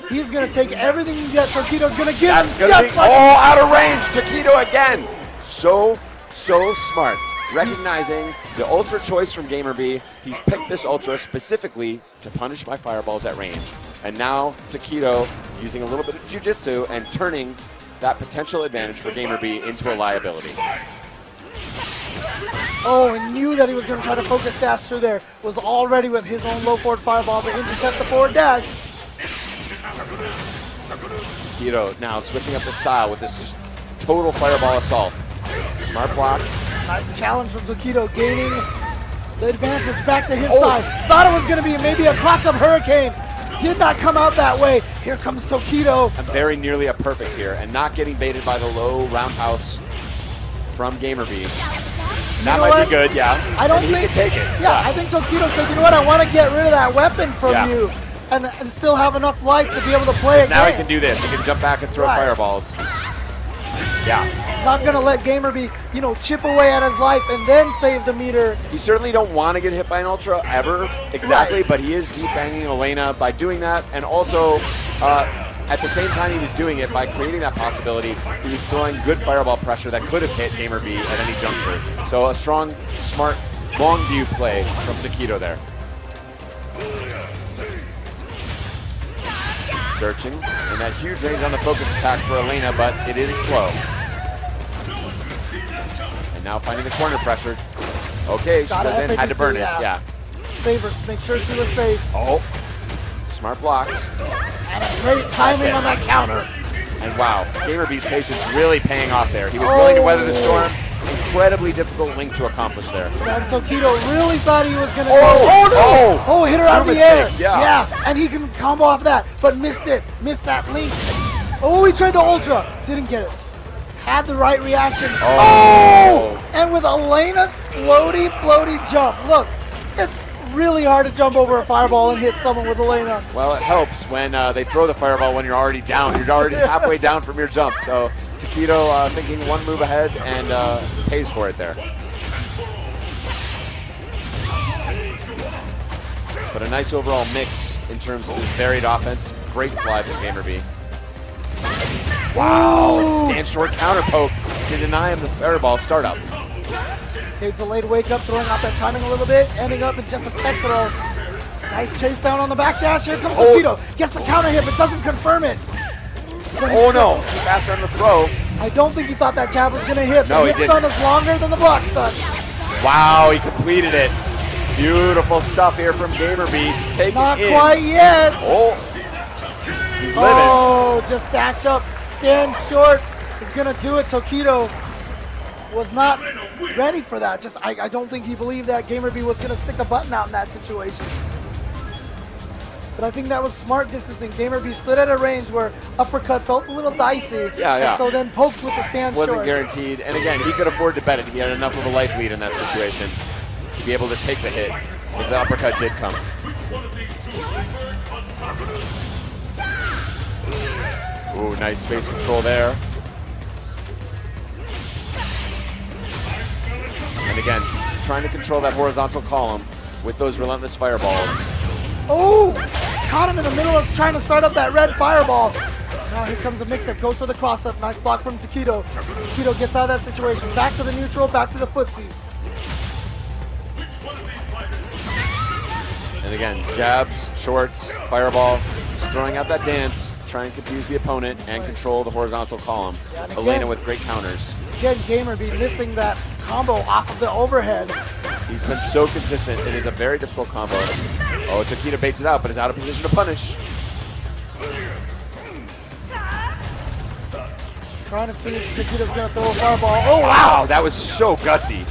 A: He's gonna take everything that TOKIDO's gonna give him.
B: Just like all out of range. TOKIDO again. So smart. Recognizing the ultra choice from GamerBee, he's picked this ultra specifically to punish my fireballs at range. And now TOKIDO using a little bit of jiu-jitsu and turning that potential advantage for GamerBee into a liability.
A: Oh, and knew that he was going to try to focus dash through there. Was already with his own low forward fireball to intercept the forward dash.
B: TOKIDO now switching up the style with this just total fireball assault. Smart block.
A: Nice challenge from TOKIDO, gaining the advantage back to his side. Thought it was going to be maybe a cross-up hurricane. Did not come out that way. Here comes TOKIDO.
B: Very nearly a perfect here, and not getting baited by the low roundhouse from GamerBee. That might be good, yeah.
A: I don't
B: think he can take it.
A: Yeah, I think TOKIDO said, you know what, I want to get rid of that weapon from you and still have enough life to be able to play again.
B: Now he can do this. He can jump back and throw fireballs. Yeah.
A: Not going to let GamerBee, chip away at his life and then save the meter.
B: You certainly don't want to get hit by an ultra ever, exactly, but he is defanging Elena by doing that, and also at the same time he was doing it by creating that possibility, he was throwing good fireball pressure that could have hit GamerBee at any juncture. So a strong, smart, long view play from TOKIDO there. Searching, and that huge range on the focus attack for Elena, but it is slow. And now finding the corner pressure. Okay, she goes in, had to burn it, yeah.
A: Save her, make sure she was safe.
B: Oh, smart blocks.
A: And a great timing on that counter.
B: And wow, GamerBee's patience really paying off there. He was willing to weather the storm. Incredibly difficult link to accomplish there.
A: And TOKIDO really thought he was going to go. Hit her out of the air. Yeah, and he can combo off that, but missed it. Missed that link. Oh, he tried to ultra. Didn't get it. Had the right reaction. And with Elena's floaty jump. Look, it's really hard to jump over a fireball and hit someone with Elena.
B: Well, it helps when they throw the fireball when you're already down. You're already halfway down from your jump. So TOKIDO thinking one move ahead and pays for it there. But a nice overall mix in terms of his varied offense. Great slide from GamerBee. Wow, stand short counter poke to deny him the fireball startup.
A: Okay, delayed wake up, throwing out that timing a little bit, ending up in just a tech throw. Nice chase down on the back dash. Here comes TOKIDO. Gets the counter hit, but doesn't confirm it.
B: Oh no, fast on the throw.
A: I don't think he thought that jab was gonna hit.
B: No,
A: the hit stun is longer than the block stun.
B: Wow, he completed it. Beautiful stuff here from GamerBee to take
A: Not
B: it in.
A: quite yet.
B: Oh, he's living.
A: Oh, just dash up, stand short is gonna do it. TOKIDO was not ready for that. I don't think he believed that GamerBee was gonna stick a button out in that situation. But I think that was smart distancing. GamerBee stood at a range where uppercut felt a little dicey.
B: Yeah.
A: And so then poked with the stand
B: Wasn't
A: short.
B: guaranteed. And again, he could afford to bet it. He had enough of a life lead in that situation to be able to take the hit if the uppercut did come. Ooh, nice space control there. And again, trying to control that horizontal column with those relentless fireballs.
A: Oh, caught him in the middle of trying to start up that red fireball. Now here comes a mix-up, goes for the cross-up. Nice block from TOKIDO. TOKIDO gets out of that situation. Back to the neutral, back to the footsies.
B: And again, jabs, shorts, fireball, just throwing out that dance, trying to confuse the opponent and control the horizontal column.
A: and
B: Elena
A: again-
B: with great counters.
A: Again, GamerBee missing that combo off of the overhead.
B: He's been so consistent. It is a very difficult combo. Oh, TOKIDO baits it out, but is out of position to punish.
A: Trying to see if TOKIDO's gonna throw a fireball. Oh,
B: Wow,
A: wow!
B: that was so gutsy.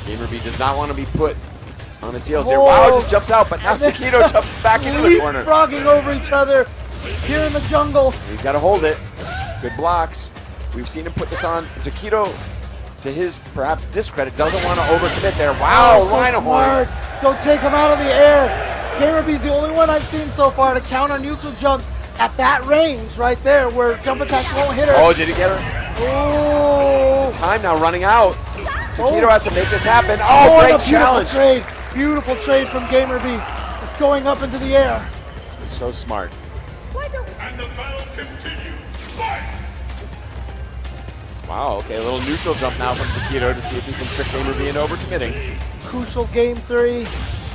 B: GamerBee does not want to be put on his heels here. Wow, just jumps out, but now
A: And then
B: TOKIDO jumps back into the corner.
A: Leapfrogging over each other here in the jungle.
B: He's got to hold it. Good blocks. We've seen him put this on. TOKIDO, to his perhaps discredit, doesn't want to overcommit there. Wow,
A: Oh, so
B: Rhino horn.
A: smart. Go take him out of the air. GamerBee's the only one I've seen so far to counter neutral jumps at that range right there where jump attacks won't hit her.
B: Oh, did he get her?
A: Oh,
B: Time now running out. TOKIDO
A: Oh.
B: has to make this happen. Oh,
A: and
B: great
A: a beautiful
B: challenge.
A: trade. Beautiful trade from GamerBee. Just going up into the air.
B: So smart.
C: And the battle continues. Fight!
B: Wow, okay, a little neutral jump now from TOKIDO to see if he can trick GamerBee into overcommitting.
A: Crucial game 3.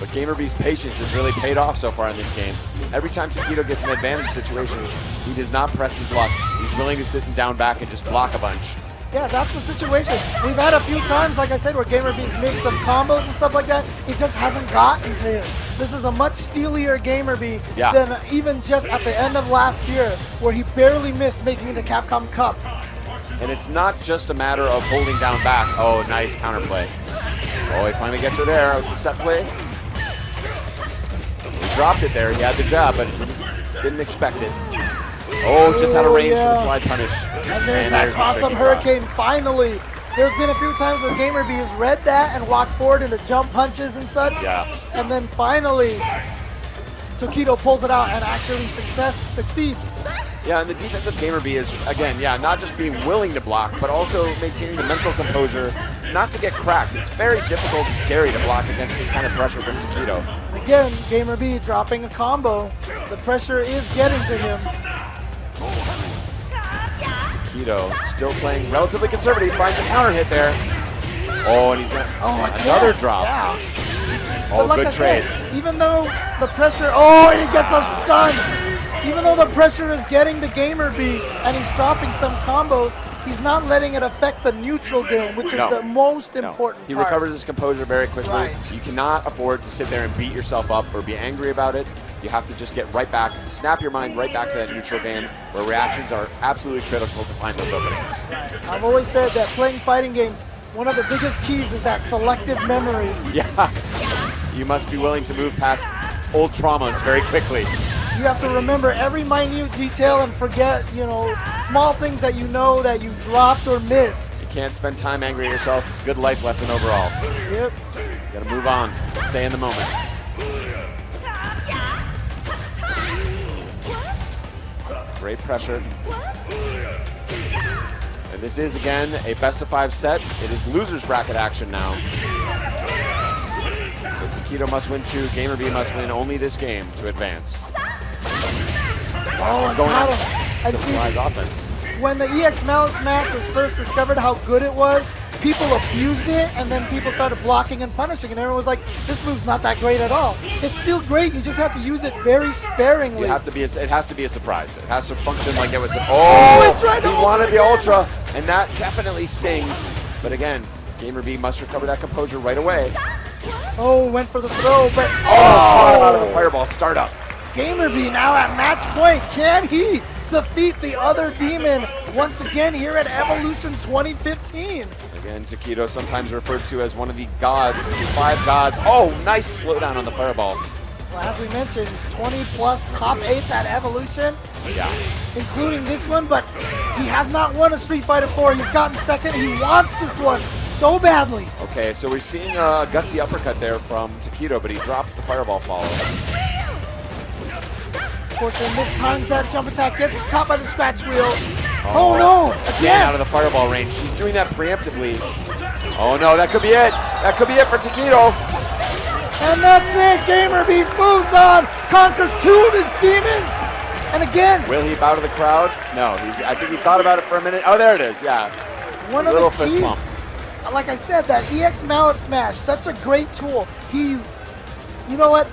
B: But GamerBee's patience has really paid off so far in this game. Every time TOKIDO gets an advantage situation, he does not press his luck. He's willing to sit and down back and just block a bunch.
A: Yeah, that's the situation. We've had a few times, like I said, where GamerBee's missed some combos and stuff like that. It just hasn't gotten to him. This is a much steelier GamerBee than even just at the end of last year, where he barely missed making it to Capcom Cup.
B: And it's not just a matter of holding down back. Oh, nice counterplay. Oh, he finally gets her there with the set play. He dropped it there. He had the jab, but didn't expect it. Oh, just out of range for the slide punish.
A: And there's that
B: the
A: cross-up
B: tricky
A: hurricane, finally. There's been a few times where GamerBee has read that and walked forward into jump punches and such.
B: Yeah.
A: And then finally, TOKIDO pulls it out and actually succeeds.
B: Yeah, and the defense of GamerBee is, again, not just being willing to block, but also maintaining the mental composure not to get cracked. It's very difficult and scary to block against this kind of pressure from TOKIDO.
A: Again, GamerBee dropping a combo. The pressure is getting to him.
B: TOKIDO still playing relatively conservative, finds a counter hit there. Oh, and he's got another drop.
A: Yeah.
B: Oh,
A: But like
B: good
A: I
B: trade.
A: said, even though the pressure, and he gets a stun. Even though the pressure is getting to GamerBee and he's dropping some combos, he's not letting it affect the neutral game, which is the most important
B: He
A: part.
B: recovers his composure very quickly.
A: Right.
B: You cannot afford to sit there and beat yourself up or be angry about it. You have to just get right back, snap your mind right back to that neutral game where reactions are absolutely critical to find those openings.
A: I've always said that playing fighting games, one of the biggest keys is that selective memory.
B: Yeah, you must be willing to move past old traumas very quickly.
A: You have to remember every minute detail and forget, small things that you know that you dropped or missed.
B: You can't spend time angry at yourself. It's a good life lesson overall.
A: Yep.
B: You gotta move on, stay in the moment. Great pressure. And this is, again, a best-of-5 set. It is loser's bracket action now. So TOKIDO must win 2, GamerBee must win only this game to advance.
A: Oh, and
B: going
A: got
B: up.
A: him. And see,
B: Surprise offense.
A: when the EX Mallet Smash was first discovered how good it was, people abused it, and then people started blocking and punishing, and everyone was like, this move's not that great at all. It's still great, you just have to use it very sparingly.
B: You have to be. It has to be a surprise. It has to function like it was. Oh,
A: it tried to
B: he
A: ultra
B: wanted the
A: again.
B: ultra, and that definitely stings. But again, GamerBee must recover that composure right away.
A: Oh, went for the throw, but
B: Caught him out of the fireball startup.
A: GamerBee now at match point. Can he defeat the other demon once again here at Evolution 2015?
B: Again, TOKIDO, sometimes referred to as one of the gods, the 5 gods. Oh, nice slowdown on the fireball.
A: Well, as we mentioned, 20 plus top 8s at Evolution,
B: Yeah.
A: including this one, but he has not won a Street Fighter 4. He's gotten second. He wants this one so badly.
B: Okay, so we're seeing a gutsy uppercut there from TOKIDO, but he drops the fireball follow.
A: Fortune mistimes that jump attack, gets caught by the scratch wheel. Oh no,
B: Again, out
A: again.
B: of the fireball range. She's doing that preemptively. Oh no, that could be it. That could be it for TOKIDO.
A: And that's it. GamerBee moves on, conquers 2 of his demons. And again,
B: Will he bow to the crowd? No, I think he thought about it for a minute. Oh, there it is, yeah.
A: one of
B: Little
A: the
B: fist
A: keys,
B: bump.
A: like I said, that EX Mallet Smash, such a great tool. You know what?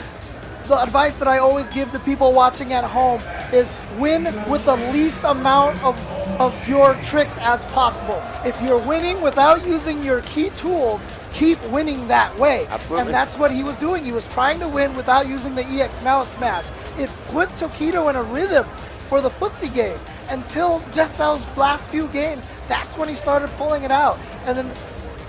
A: The advice that I always give to people watching at home is win with the least amount of your tricks as possible. If you're winning without using your key tools, keep winning that way.
B: Absolutely.
A: And that's what he was doing. He was trying to win without using the EX Mallet Smash. It put TOKIDO in a rhythm for the footsie game until just those last few games. That's when he started pulling it out. And then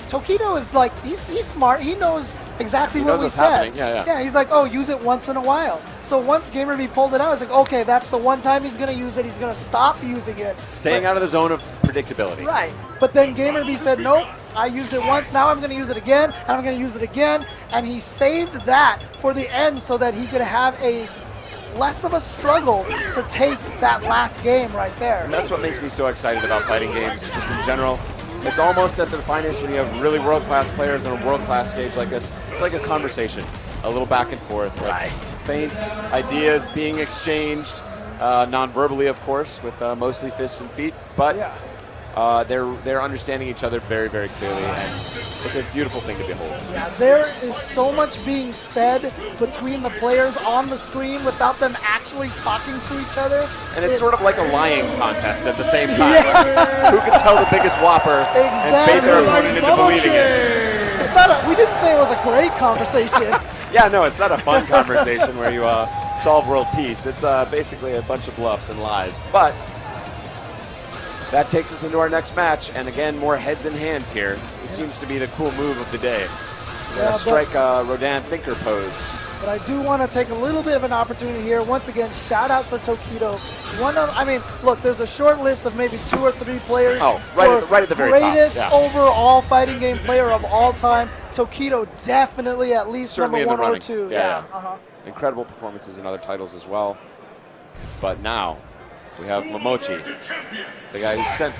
A: TOKIDO is like, he's smart. He knows exactly what
B: knows
A: we
B: what's
A: said.
B: happening. Yeah.
A: He's like, oh, use it once in a while. So once GamerBee pulled it out, it's like, okay, that's the one time he's going to use it. He's going to stop using it.
B: Staying out of the zone of predictability.
A: Right. But then GamerBee said, nope, I used it once, now I'm going to use it again, and I'm going to use it again. And he saved that for the end so that he could have a less of a struggle to take that last game right there.
B: And that's what makes me so excited about fighting games, just in general. It's almost at their finest when you have really world-class players on a world-class stage like this. It's like a conversation, a little back and forth. Like feints, ideas being exchanged, non-verbally, of course, with mostly fists and feet. But
A: Yeah.
B: they're understanding each other very, very clearly, and it's a beautiful thing to behold.
A: Yeah, there is so much being said between the players on the screen without them actually talking to each other.
B: And it's sort of like a lying contest at the same time. Who can tell the biggest whopper and bait their opponent into believing it?
A: It's not we didn't say it was a great conversation.
B: Yeah, no, it's not a fun conversation where you solve world peace. It's basically a bunch of bluffs and lies. But that takes us into our next match, and again, more heads and hands here. This seems to be the cool move of the day.
A: Yeah,
B: Strike Rodan Thinker pose.
A: But I do want to take a little bit of an opportunity here. Once again, shout outs to TOKIDO. Look, there's a short list of maybe 2 or 3 players.
B: Oh, right at the very top.
A: Greatest
B: Yeah.
A: overall fighting game player of all time. TOKIDO definitely at least
B: Certainly
A: number
B: in the
A: 1 or
B: running.
A: 2.
B: Yeah.
A: Uh-huh.
B: Incredible performances in other titles as well. But now we have Momochi, the guy who sent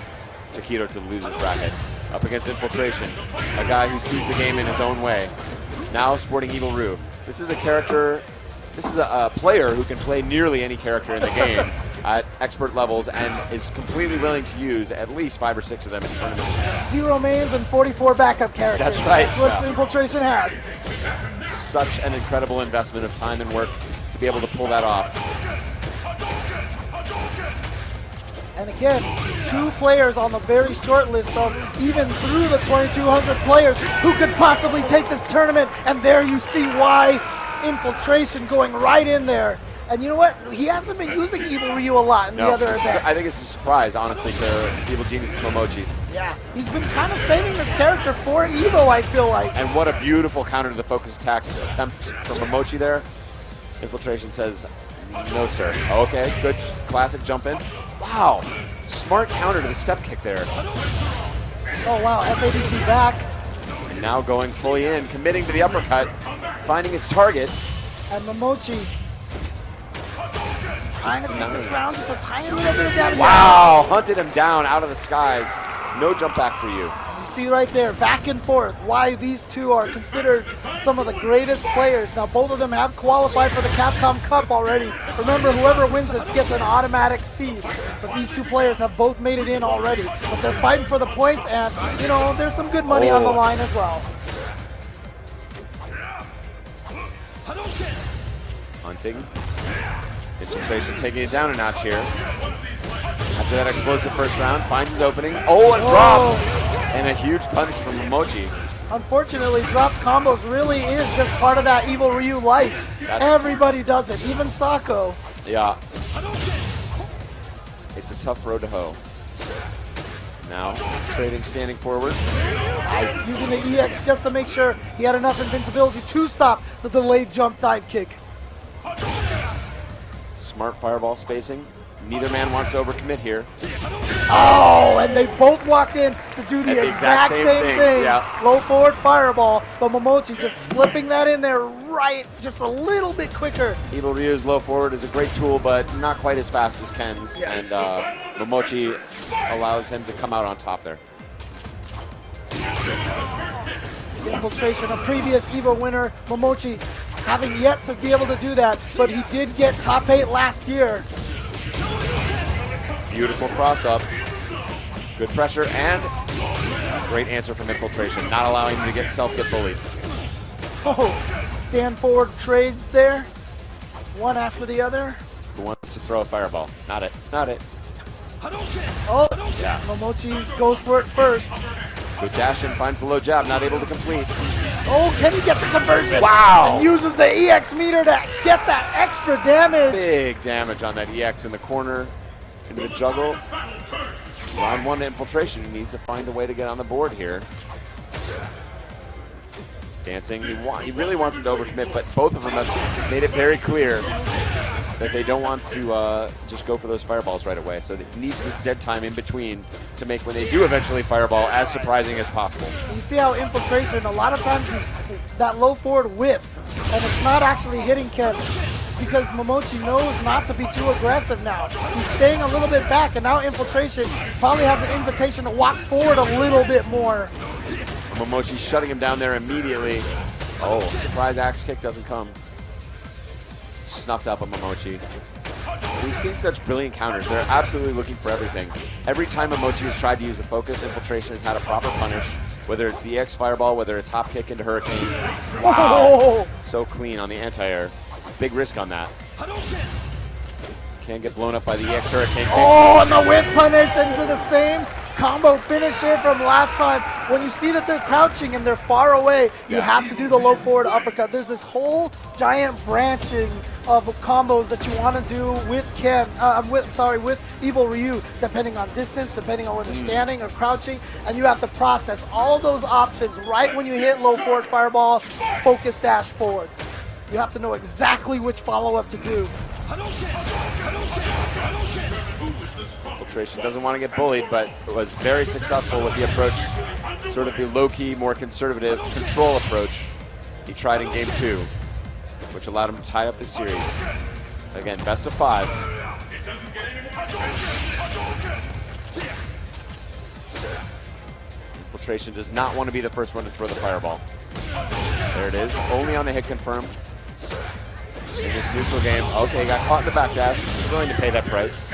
B: TOKIDO to the loser's bracket, up against Infiltration, a guy who sees the game in his own way. Now sporting Evil Rue. This is a player who can play nearly any character in the game at expert levels and is completely willing to use at least 5 or 6 of them in tournaments.
A: 0 mains and 44 backup characters.
B: That's right.
A: That's what
B: Yeah.
A: Infiltration has.
B: Such an incredible investment of time and work to be able to pull that off.
A: And again, 2 players on the very short list of even through the 2,200 players who could possibly take this tournament. And there you see why Infiltration going right in there. And you know what? He hasn't been using Evil Ryu a lot in the other events.
B: I think it's a surprise, honestly, to Evil Genius Momochi.
A: Yeah, he's been kind of saving this character for Evo, I feel like.
B: And what a beautiful counter to the focus attack attempt from Momochi there. Infiltration says, no, sir. Okay, good classic jump in. Wow, smart counter to the step kick there.
A: Oh, wow, FADC back.
B: And now going fully in, committing to the uppercut, finding its target.
A: And Momochi trying to take this round just a tiny little bit of damage.
B: Wow, hunted him down out of the skies. No jump back for you.
A: You see right there, back and forth, why these two are considered some of the greatest players. Now, both of them have qualified for the Capcom Cup already. Remember, whoever wins this gets an automatic seed. But these two players have both made it in already. But they're fighting for the points, and, you know, there's some good money on the line as well.
B: Hunting. Infiltration taking it down a notch here. After that explosive first round, finds his opening. Oh, and drop! And a huge punish from Momochi. Unfortunately,
A: drop combos really is just part of that Evil Ryu life. Everybody does it, even Sako.
B: Yeah. It's a tough road to hoe. Now, trading standing forward.
A: Nice, using the EX just to make sure he had enough invincibility to stop the delayed jump dive kick.
B: Smart fireball spacing. Neither man wants to overcommit here.
A: Oh, and they both walked in to do the exact same thing.
B: Yeah.
A: Low forward fireball, but Momochi just slipping that in there right, just a little bit quicker.
B: Evil Ryu's low forward is a great tool, but not quite as fast as Ken's.
A: Yes.
B: And Momochi allows him to come out on top there.
A: Infiltration, a previous EVO winner, Momochi having yet to be able to do that, but he did get top 8 last year.
B: Beautiful cross up. Good pressure and great answer from Infiltration, not allowing him to get bullied.
A: Oh, stand forward trades there, one after the other.
B: Who wants to throw a fireball? Not it, not it.
A: Oh,
B: yeah.
A: Momochi goes for it first.
B: Good dash in, finds the low jab, not able to complete.
A: Oh, can he get the conversion?
B: Wow!
A: And uses the EX meter to get that extra damage.
B: Big damage on that EX in the corner, into the juggle. Round 1 to Infiltration, he needs to find a way to get on the board here. Dancing, he really wants him to overcommit, but both of them have made it very clear that they don't want to just go for those fireballs right away. So it needs this dead time in between to make when they do eventually fireball as surprising as possible.
A: You see how Infiltration, a lot of times that low forward whiffs, and it's not actually hitting Ken. It's because Momochi knows not to be too aggressive now. He's staying a little bit back, and now Infiltration probably has an invitation to walk forward a little bit more.
B: Momochi shutting him down there immediately. Oh, surprise axe kick doesn't come. Snuffed up on Momochi. We've seen such brilliant counters. They're absolutely looking for everything. Every time Momochi has tried to use a focus, Infiltration has had a proper punish, whether it's the EX fireball, whether it's hop kick into Hurricane. Wow! So clean on the anti-air. Big risk on that. Can't get blown up by the EX Hurricane kick.
A: Oh, and the whip punish into the same combo finisher from last time. When you see that they're crouching and they're far away, you have to do the low forward uppercut. There's this whole giant branching of combos that you want to do with with Evil Ryu, depending on distance, depending on where they're standing or crouching, and you have to process all those options right when you hit low forward fireball, focus dash forward. You have to know exactly which follow-up to do.
B: Infiltration doesn't want to get bullied, but was very successful with the approach, sort of the low-key, more conservative control approach he tried in Game 2, which allowed him to tie up the series. Again, best of 5. Infiltration does not want to be the first one to throw the fireball. There it is, only on the hit confirm. In this neutral game, okay, got caught in the backdash. He's willing to pay that price.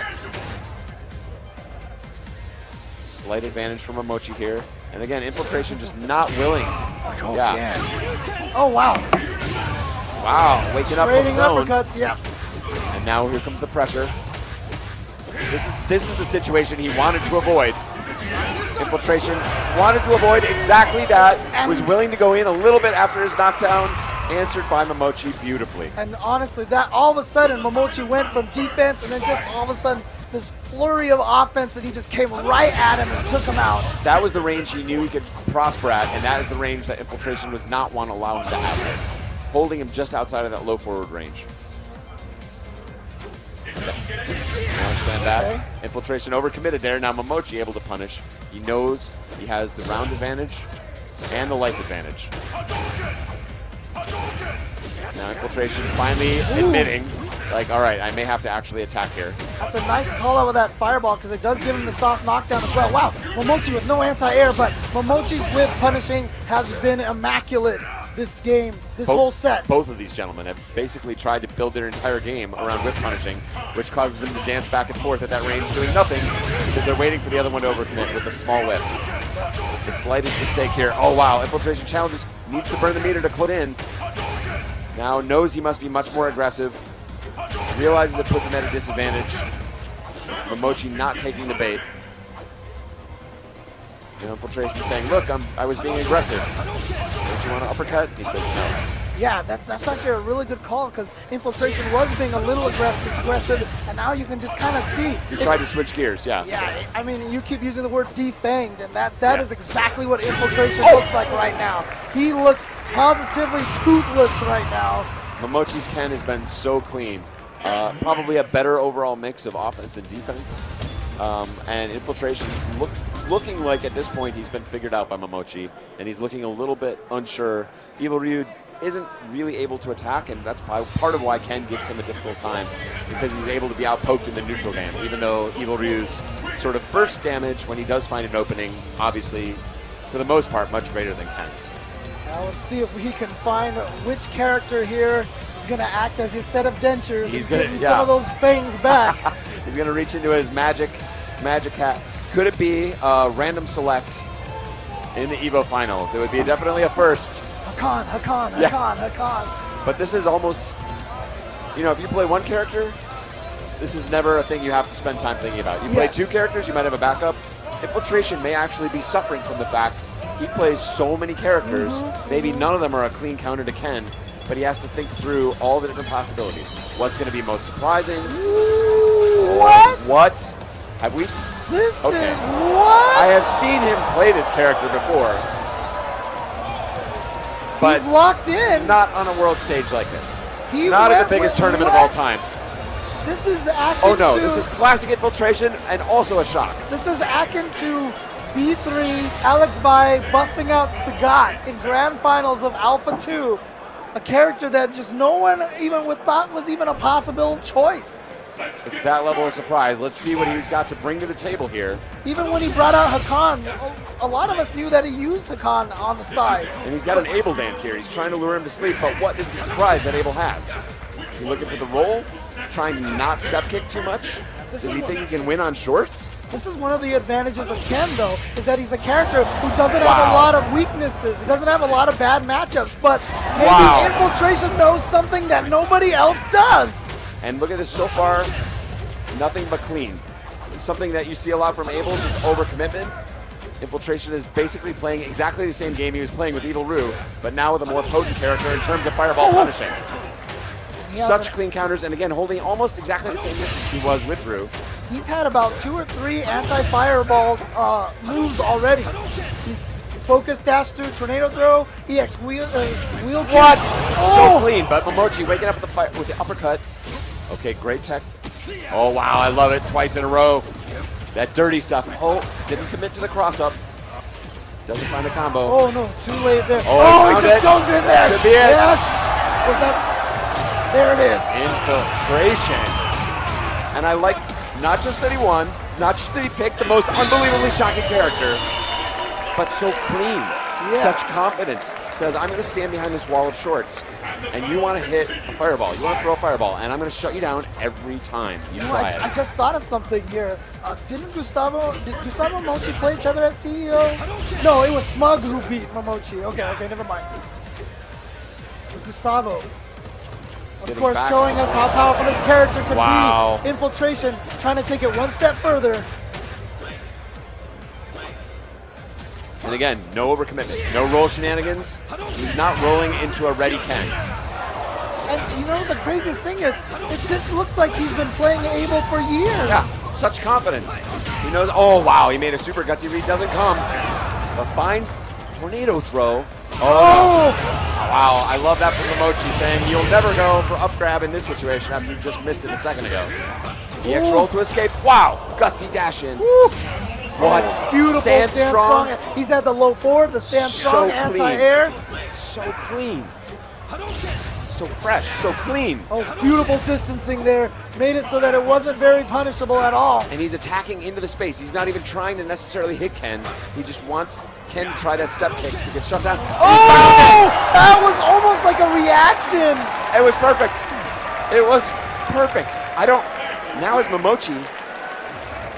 B: Slight advantage from Momochi here. And again, Infiltration just not willing.
A: Oh, wow.
B: Wow, waking up on
A: Trading
B: the phone.
A: uppercuts, yeah.
B: And now here comes the pressure. This is the situation he wanted to avoid. Infiltration wanted to avoid exactly that. And was willing to go in a little bit after his knockdown. Answered by Momochi beautifully.
A: And honestly, that all of a sudden, Momochi went from defense and then just all of a sudden, this flurry of offense, and he just came right at him and took him out.
B: That was the range he knew he could prosper at, and that is the range that Infiltration was not want to allow him to have. Holding him just outside of that low forward range. Understand that. Infiltration overcommitted there. Now Momochi able to punish. He knows he has the round advantage and the life advantage. Now Infiltration finally admitting Like, all right, I may have to actually attack here.
A: That's a nice call out with that fireball because it does give him the soft knockdown as well. Wow, Momochi with no anti-air, but Momochi's whip punishing has been immaculate this game, this whole set.
B: Both of these gentlemen have basically tried to build their entire game around whip punishing, which causes them to dance back and forth at that range doing nothing because they're waiting for the other one to overcommit with a small whip. The slightest mistake here. Oh wow, Infiltration challenges, needs to burn the meter to close in. Now knows he must be much more aggressive. Realizes it puts him at a disadvantage. Momochi not taking the bait. And Infiltration saying, look, I was being aggressive. Don't you want to uppercut? He says no.
A: Yeah, that's actually a really good call because Infiltration was being a little aggressive, and now you can just kind of see.
B: You tried to switch gears, yeah.
A: Yeah, I mean, you keep using the word defanged, and that is exactly what Infiltration
B: Oh!
A: looks like right now. He looks positively toothless right now.
B: Momochi's Ken has been so clean. Probably a better overall mix of offense and defense. And Infiltration's looking like at this point he's been figured out by Momochi, and he's looking a little bit unsure. Evil Ryu isn't really able to attack, and that's part of why Ken gives him a difficult time, because he's able to be outpoked in the neutral game, even though Evil Ryu's sort of burst damage when he does find an opening, obviously, for the most part, much greater than Ken's.
A: Now let's see if we can find which character here is going to act as his set of dentures and give him some of those fangs back.
B: He's going to reach into his magic hat. Could it be a random select in the EVO finals? It would be definitely a first.
A: Hakan.
B: But this is almost, if you play one character, this is never a thing you have to spend time thinking about. You play two characters, you might have a backup. Infiltration may actually be suffering from the fact he plays so many characters. Maybe none of them are a clean counter to Ken, but he has to think through all the different possibilities. What's going to be most surprising? What? Have we?
A: This
B: okay.
A: is what?
B: I have seen him play this character before. But
A: he's locked in.
B: Not on a world stage like this. Not in the biggest tournament of all time.
A: This is akin
B: Oh no, this is classic Infiltration and also a shock.
A: This is akin to B3, Alex Bai busting out Sagat in grand finals of Alpha 2. A character that just no one even thought was even a possible choice.
B: It's that level of surprise. Let's see what he's got to bring to the table here.
A: Even when he brought out Hakan, a lot of us knew that he used Hakan on the side.
B: And he's got an Abel dance here. He's trying to lure him to sleep, but what is the surprise that Abel has? Is he looking for the roll? Trying to not step kick too much? Does he think he can win on shorts?
A: This is one of the advantages of Ken, though, is that he's a character who doesn't have a lot of weaknesses. He doesn't have a lot of bad matchups, but maybe Infiltration knows something that nobody else does.
B: And look at this so far, nothing but clean. Something that you see a lot from Abel is overcommitment. Infiltration is basically playing exactly the same game he was playing with Evil Ryu, but now with a more potent character in terms of fireball punishing. Such clean counters, and again, holding almost exactly the same distance he was with Ryu.
A: He's had about 2 or 3 anti-fireball moves already. He's focus dash through, tornado throw, EX wheel kick.
B: What? So clean, but Momochi waking up with the uppercut. Okay, great tech. Oh wow, I love it, twice in a row. That dirty stuff. Oh, didn't commit to the cross-up. Doesn't find a combo.
A: Oh no, too late there.
B: Oh,
A: he just goes in there.
B: Should be it.
A: Yes. Was that? There it is.
B: Infiltration. And I like not just that he won, not just that he picked the most unbelievably shocking character, but so clean. Such confidence. Says, I'm going to stand behind this wall of shorts, and you want to hit a fireball. You want to throw a fireball, and I'm going to shut you down every time you try it.
A: I just thought of something here. Did Gustavo and Momochi play each other at CEO? No, it was Smug who beat Momochi. Okay, never mind. Gustavo. Of course, showing us how powerful this character could be. Infiltration, trying to take it one step further.
B: And again, no overcommitment, no roll shenanigans. He's not rolling into a ready Ken.
A: And you know, the craziest thing is, this looks like he's been playing Abel for years.
B: Yeah, such confidence. He knows, oh wow, he made a super gutsy read, doesn't come. But finds tornado throw. Oh! Wow, I love that from Momochi saying you'll never go for up grab in this situation after you just missed it a second ago. EX roll to escape. Wow, gutsy dash in. What?
A: Beautiful stand strong. He's at the low forward, the stand strong, anti-air.
B: So clean. so fresh, so clean.
A: Oh, beautiful distancing there. Made it so that it wasn't very punishable at all.
B: And he's attacking into the space. He's not even trying to necessarily hit Ken. He just wants Ken to try that step kick to get shut down.
A: Oh! That was almost like a reaction.
B: It was perfect. It was perfect. Now as Momochi,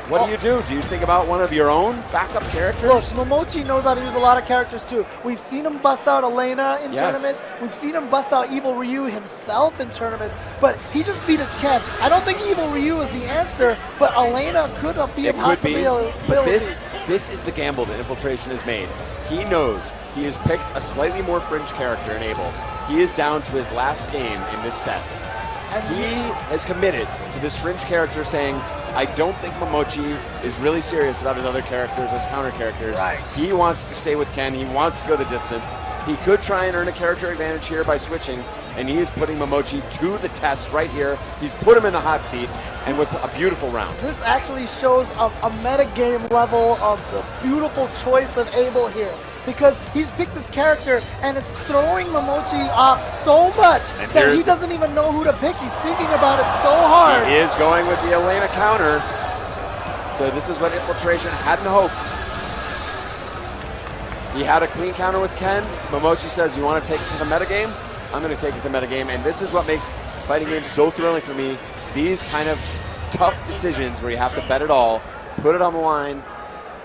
B: what do you do? Do you think about one of your own backup characters?
A: Look, Momochi knows how to use a lot of characters too. We've seen him bust out Elena in
B: Yes.
A: tournaments. We've seen him bust out Evil Ryu himself in tournaments. But he just beat his Ken. I don't think Evil Ryu is the answer, but Elena could be a
B: It could be.
A: possibility.
B: But this is the gamble that Infiltration has made. He knows he has picked a slightly more fringe character in Abel. He is down to his last game in this set.
A: And
B: He has committed to this fringe character saying, I don't think Momochi is really serious about his other characters as counter characters.
A: Right.
B: He wants to stay with Ken. He wants to go the distance. He could try and earn a character advantage here by switching, and he is putting Momochi to the test right here. He's put him in the hot seat, and with a beautiful round.
A: this actually shows a metagame level of the beautiful choice of Abel here. Because he's picked this character and it's throwing Momochi off so much
B: And
A: that he
B: here's-
A: doesn't even know who to pick. He's thinking about it so hard.
B: He is going with the Elena counter. So this is what Infiltration hadn't hoped. He had a clean counter with Ken. Momochi says, you want to take it to the metagame? I'm going to take it to the metagame. And this is what makes fighting games so thrilling for me. These kind of tough decisions where you have to bet it all, put it on the line.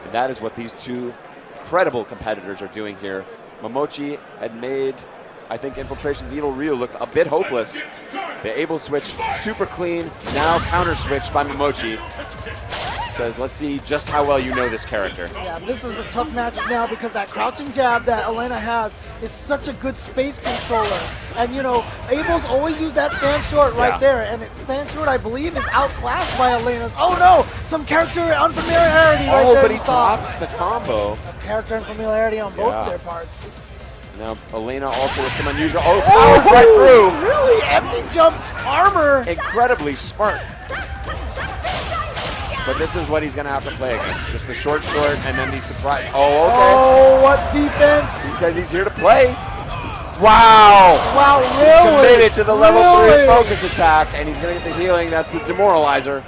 B: And that is what these two incredible competitors are doing here. Momochi had made, I think, Infiltration's Evil Ryu look a bit hopeless. The Abel switch, super clean, now counter switch by Momochi. Says, let's see just how well you know this character.
A: Yeah, this is a tough matchup now because that crouching jab that Elena has is such a good space controller. And you know, Abel's always used that stand short right
B: Yeah.
A: there. And stand short, I believe, is outclassed by Elena's. Oh no, some character unfamiliarity right there.
B: But he
A: we saw.
B: drops the combo.
A: Character unfamiliarity on both
B: Yeah.
A: of their parts.
B: Now Elena also with some unusual, powers right through.
A: Really empty jump armor.
B: Incredibly smart. But this is what he's going to have to play against. Just the short, and then the surprise. Oh, okay.
A: Oh, what defense.
B: He says he's here to play. Wow.
A: Wow, really?
B: Committed to the level
A: Really?
B: 3 focus attack, and he's going to get the healing. That's the demoralizer.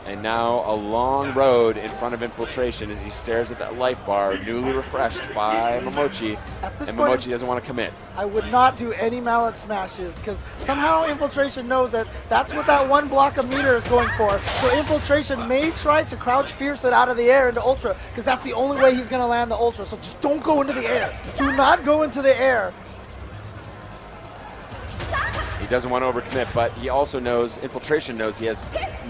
B: And now a long road in front of Infiltration as he stares at that life bar, newly refreshed by Momochi.
A: At this
B: And
A: point-
B: Momochi doesn't want to commit.
A: I would not do any mallet smashes because somehow Infiltration knows that that's what that one block of meter is going for. So Infiltration may try to crouch fierce it out of the air into Ultra because that's the only way he's going to land the Ultra. So just don't go into the air. Do not go into the air.
B: He doesn't want to overcommit, but he also knows, Infiltration knows he has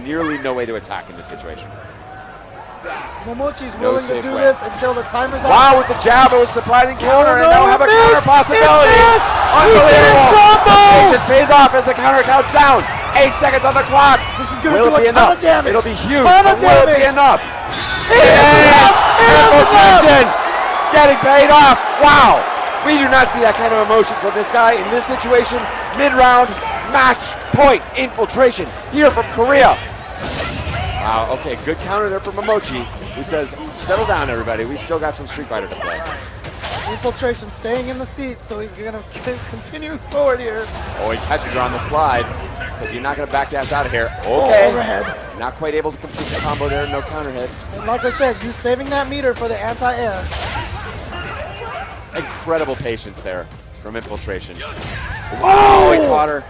B: nearly no way to attack in this situation.
A: Momochi's
B: No
A: willing to
B: safe
A: do
B: way.
A: this until the timer's out.
B: Wow, with the jab, it was a surprising counter, and now
A: it
B: have a
A: missed!
B: counter possibility.
A: It missed! He did
B: Unbelievable.
A: combo!
B: Patience pays off as the counter counts down. 8 seconds on the clock.
A: This is going to
B: Will
A: do
B: it be
A: a ton
B: enough?
A: of damage.
B: It'll be huge.
A: Ton of
B: but will it be
A: damage.
B: enough?
A: It is enough! It is enough!
B: Infiltration getting paid off. Wow. We do not see that kind of emotion from this guy in this situation. Mid-round, match point. Infiltration here from Korea. Wow, okay, good counter there from Momochi, who says, settle down, everybody. We still got some Street Fighter to play.
A: Infiltration staying in the seat, so he's going to continue forward here.
B: Oh, he catches her on the slide. So you're not going to backdash out of here.
A: Oh,
B: Okay.
A: overhead.
B: Not quite able to complete the combo there. No counter hit.
A: And like I said, you saving that meter for the anti-air.
B: Incredible patience there from Infiltration. Wow, he caught her.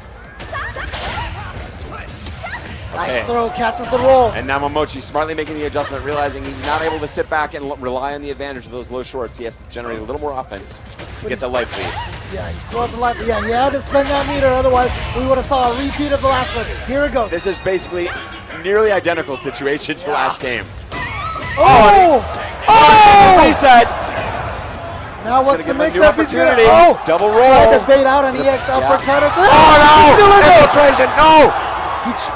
A: Nice throw, catches the roll.
B: And now Momochi smartly making the adjustment, realizing he's not able to sit back and rely on the advantage of those low shorts. He has to generate a little more offense to get the life lead.
A: Yeah, he's still up in life. Yeah, he had to spend that meter, otherwise we would have saw a repeat of the last one. Here it goes.
B: This is basically nearly identical situation to last game.
A: Oh!
B: Reset.
A: Now what's
B: Gonna
A: the
B: give him a
A: mix-up?
B: new
A: He's gonna
B: opportunity. Double roll.
A: Tried to bait out an EX uppercut or something.
B: Oh
A: He's still
B: no!
A: in there.
B: Infiltration, no!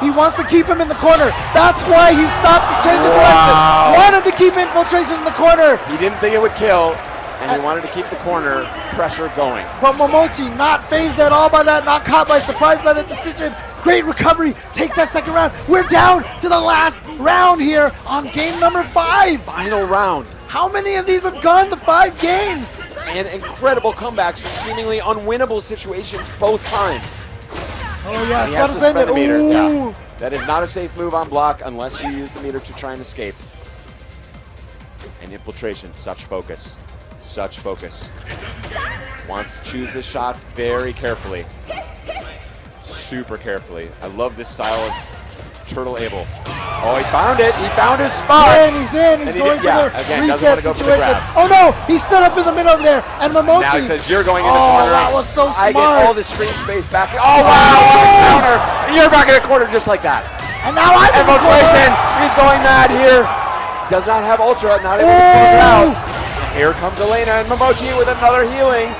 A: He wants to keep him in the corner. That's why he stopped the change of
B: Wow.
A: direction. Wanted to keep Infiltration in the corner.
B: He didn't think it would kill, and he wanted to keep the corner pressure going.
A: But Momochi not phased at all by that, not caught by surprise by that decision. Great recovery, takes that second round. We're down to the last round here on game number 5.
B: Final round.
A: How many of these have gone to 5 games?
B: and incredible comebacks from seemingly unwinnable situations both times.
A: Oh yeah,
B: And
A: it's
B: he
A: got
B: has
A: to
B: to
A: spend
B: spend
A: it.
B: the meter.
A: Ooh.
B: Yeah. That is not a safe move on block unless you use the meter to try and escape. And infiltration, such focus. Such focus. Wants to choose his shots very carefully. Super carefully. I love this style of Turtle Abel. Oh, he found it. He found his spot.
A: He's in. He's going for the
B: again,
A: reset
B: doesn't want to go for the
A: situation.
B: grab.
A: Oh no, he stood up in the middle of there. And Momochi.
B: Now he says, you're going in the
A: Oh,
B: corner.
A: that was so
B: I get
A: smart.
B: all the screen space back. Oh, wow, what a counter. And you're back in the corner just like that.
A: And now I'm in the
B: Infiltration.
A: corner.
B: He's going mad here. Does not have Ultra. Not able to close it out. And here comes Elena and Momochi with another healing.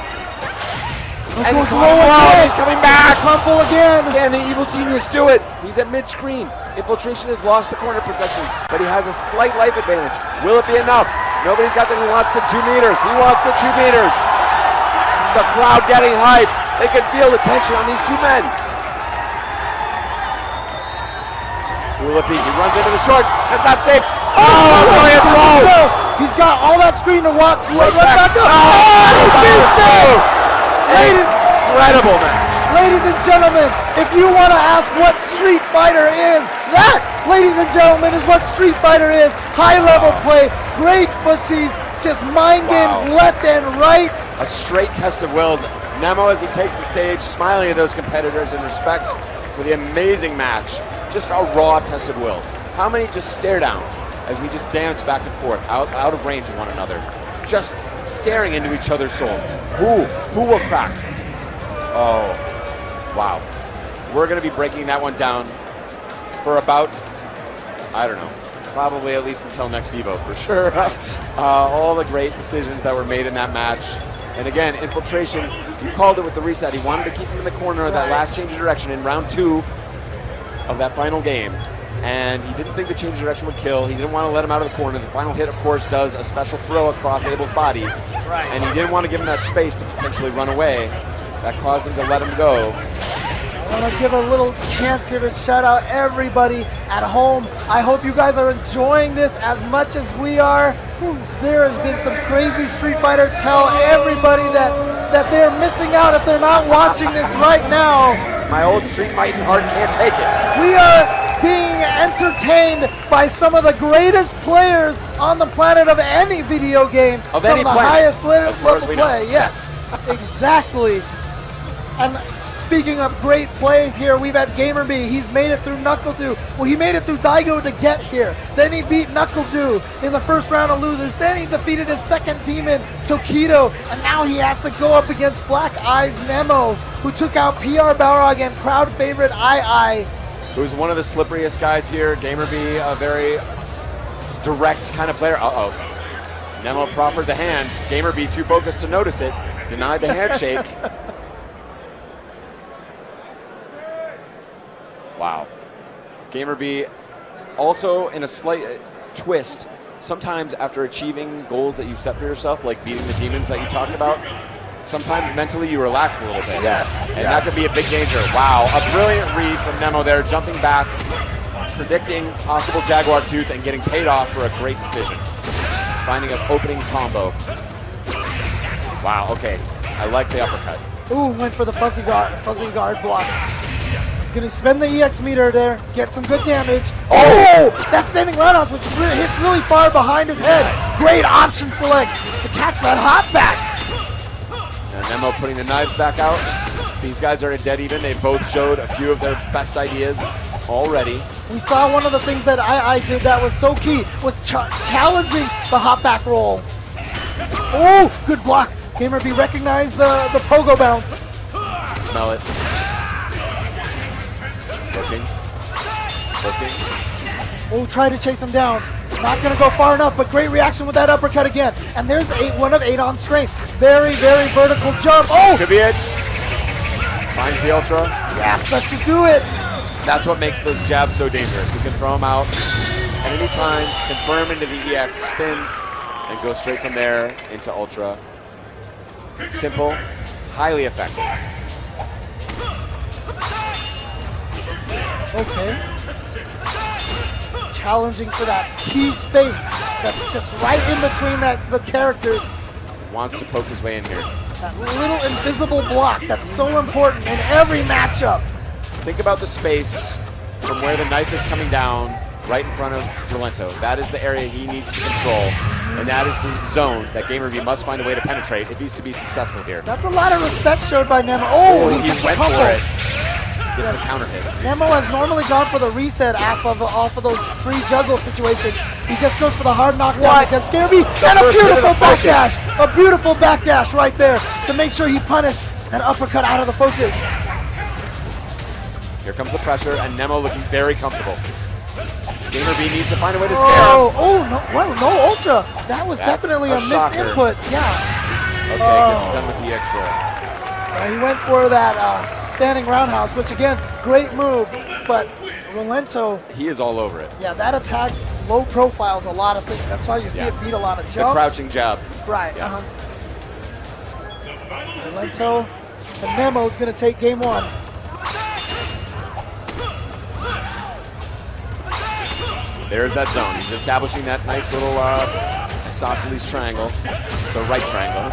B: And
A: goes
B: he's,
A: low again.
B: he's coming back.
A: Crumple again.
B: Can the evil genius do it? He's at mid-screen. Infiltration has lost the corner possession, but he has a slight life advantage. Will it be enough? Nobody's got that. He wants the 2 meters. He wants the 2 meters. The crowd getting hype. They can feel the tension on these two men. Will it be? He runs into the short. That's not safe. Oh, brilliant throw.
A: He's got all that screen to walk. Right back up.
B: Oh,
A: big save.
B: Incredible match.
A: Ladies and gentlemen, if you want to ask what Street Fighter is, that, ladies and gentlemen, is what Street Fighter is. High-level play, great footsies, just mind games left and right.
B: A straight test of wills. Nemo, as he takes the stage, smiling at those competitors in respect for the amazing match. Just a raw test of wills. How many just stare downs as we just dance back and forth, out of range of one another, just staring into each other's souls. Who will crack? Oh, wow. We're going to be breaking that one down for about, I don't know, probably at least until next EVO for sure. All the great decisions that were made in that match. And again, infiltration, you called it with the reset. He wanted to keep him in the corner of that last change of direction in round 2 of that final game. And he didn't think the change of direction would kill. He didn't want to let him out of the corner. The final hit, of course, does a special throw across Abel's body. Right. And he didn't want to give him that space to potentially run away. That caused him to let him go.
A: I want to give a little chance here to shout out everybody at home. I hope you guys are enjoying this as much as we are. There has been some crazy Street Fighter. Tell everybody that they're missing out if they're not watching this right now.
B: My old Street Fighting heart can't take it.
A: We are being entertained by some of the greatest players on the planet of any video game.
B: Of
A: some
B: any
A: of the
B: planet,
A: highest level
B: we
A: play.
B: know.
A: Yes, exactly. And speaking of great plays here, we've had GamerBee. He's made it through NuckleDu. Well, he made it through Daigo to get here. Then he beat NuckleDu in the first round of losers. Then he defeated his second demon, TOKIDO. And now he has to go up against Black Eyes Nemo, who took out PR Balrog and crowd favorite aiai.
B: Who's one of the slipperiest guys here. GamerBee, a very direct kind of player. Uh-oh. Nemo proffered the hand. GamerBee, too focused to notice it, denied the handshake. Wow. GamerBee also in a slight twist, sometimes after achieving goals that you've set for yourself, like beating the demons that you talked about, sometimes mentally you relax a little bit.
A: Yes.
B: And that could be a big danger. Wow, a brilliant read from Nemo there, jumping back, predicting possible Jaguar Tooth and getting paid off for a great decision. Finding an opening combo. Wow, okay. I like the uppercut.
A: Ooh, went for the fuzzy guard block. He's gonna spend the EX meter there, get some good damage. Oh! That standing roundhouse, which hits really far behind his head. Great option select to catch that hop back.
B: And Nemo putting the knives back out. These guys are at dead even. They both showed a few of their best ideas already.
A: We saw one of the things that aiai did that was so key, was challenging the hop back roll. Oh, good block. GamerBee recognized the pogo bounce.
B: Smell it. Looking.
A: Oh, try to chase him down. Not gonna go far enough, but great reaction with that uppercut again. And there's one of 8 on strength. Very, very vertical jump. Oh!
B: Could be it. Finds the ultra.
A: Yes, that should do it.
B: That's what makes those jabs so dangerous. You can throw them out at any time, confirm into the EX, spin, and go straight from there into ultra. Simple, highly effective.
A: Okay. Challenging for that key space that's just right in between the characters.
D: wants to poke his way in here.
A: That little invisible block that's so important in every matchup.
D: Think about the space from where the knife is coming down right in front of Rolento. That is the area he needs to control, and that is the zone that GamerBee must find a way to penetrate if he's to be successful here.
A: That's a lot of respect showed by NEMO. Oh,
D: He
A: gets the
D: went for
A: combo.
D: it. Gets the counter hit.
A: NEMO has normally gone for the reset off of those free juggle situations. He just goes for the hard knockdown against GamerBee, and a
D: first hit of
A: beautiful
D: the
A: backdash. A beautiful backdash right there to make sure he punished an uppercut out of the focus.
D: Here comes the pressure, and NEMO looking very comfortable. GamerBee needs to find a way to scare him.
A: Oh, no, well, no ultra. That was
D: That's
A: definitely
D: a
A: a missed
D: shocker.
A: input. Yeah.
D: Okay, gets it done with the EX roll.
A: He went for that standing roundhouse, which again, great move, but Rolento,
D: He is all over it.
A: yeah, that attack low profiles a lot of things. That's why you see
D: Yeah.
A: it beat a lot of
D: The
A: jumps.
D: crouching jab.
A: Right.
D: Yeah.
A: Rolento and NEMO's gonna take game one.
D: There's that zone. He's establishing that nice little isosceles triangle. It's a right triangle.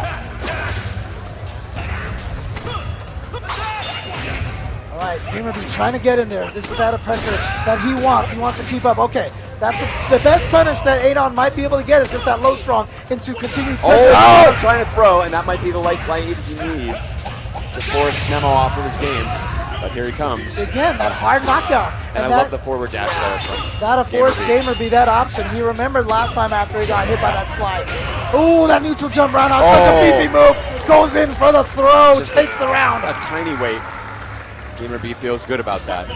A: All right, GamerBee trying to get in there. This is that pressure that he wants. He wants to keep up. Okay, that's the best punish that Adon might be able to get is just that low strong into continued pressure.
D: Oh, trying to throw, and that might be the lifeline he needs to force NEMO off of his game. But here he comes.
A: Again, that hard knockdown.
D: And I
A: that,
D: love the forward dash there from
A: that affords
D: GamerBee.
A: GamerBee that option. He remembered last time after he got hit by that slide. Ooh, that neutral jump roundhouse, such a beefy move. Goes in for the throw,
D: Just
A: takes the round.
D: A tiny weight. GamerBee feels good about that.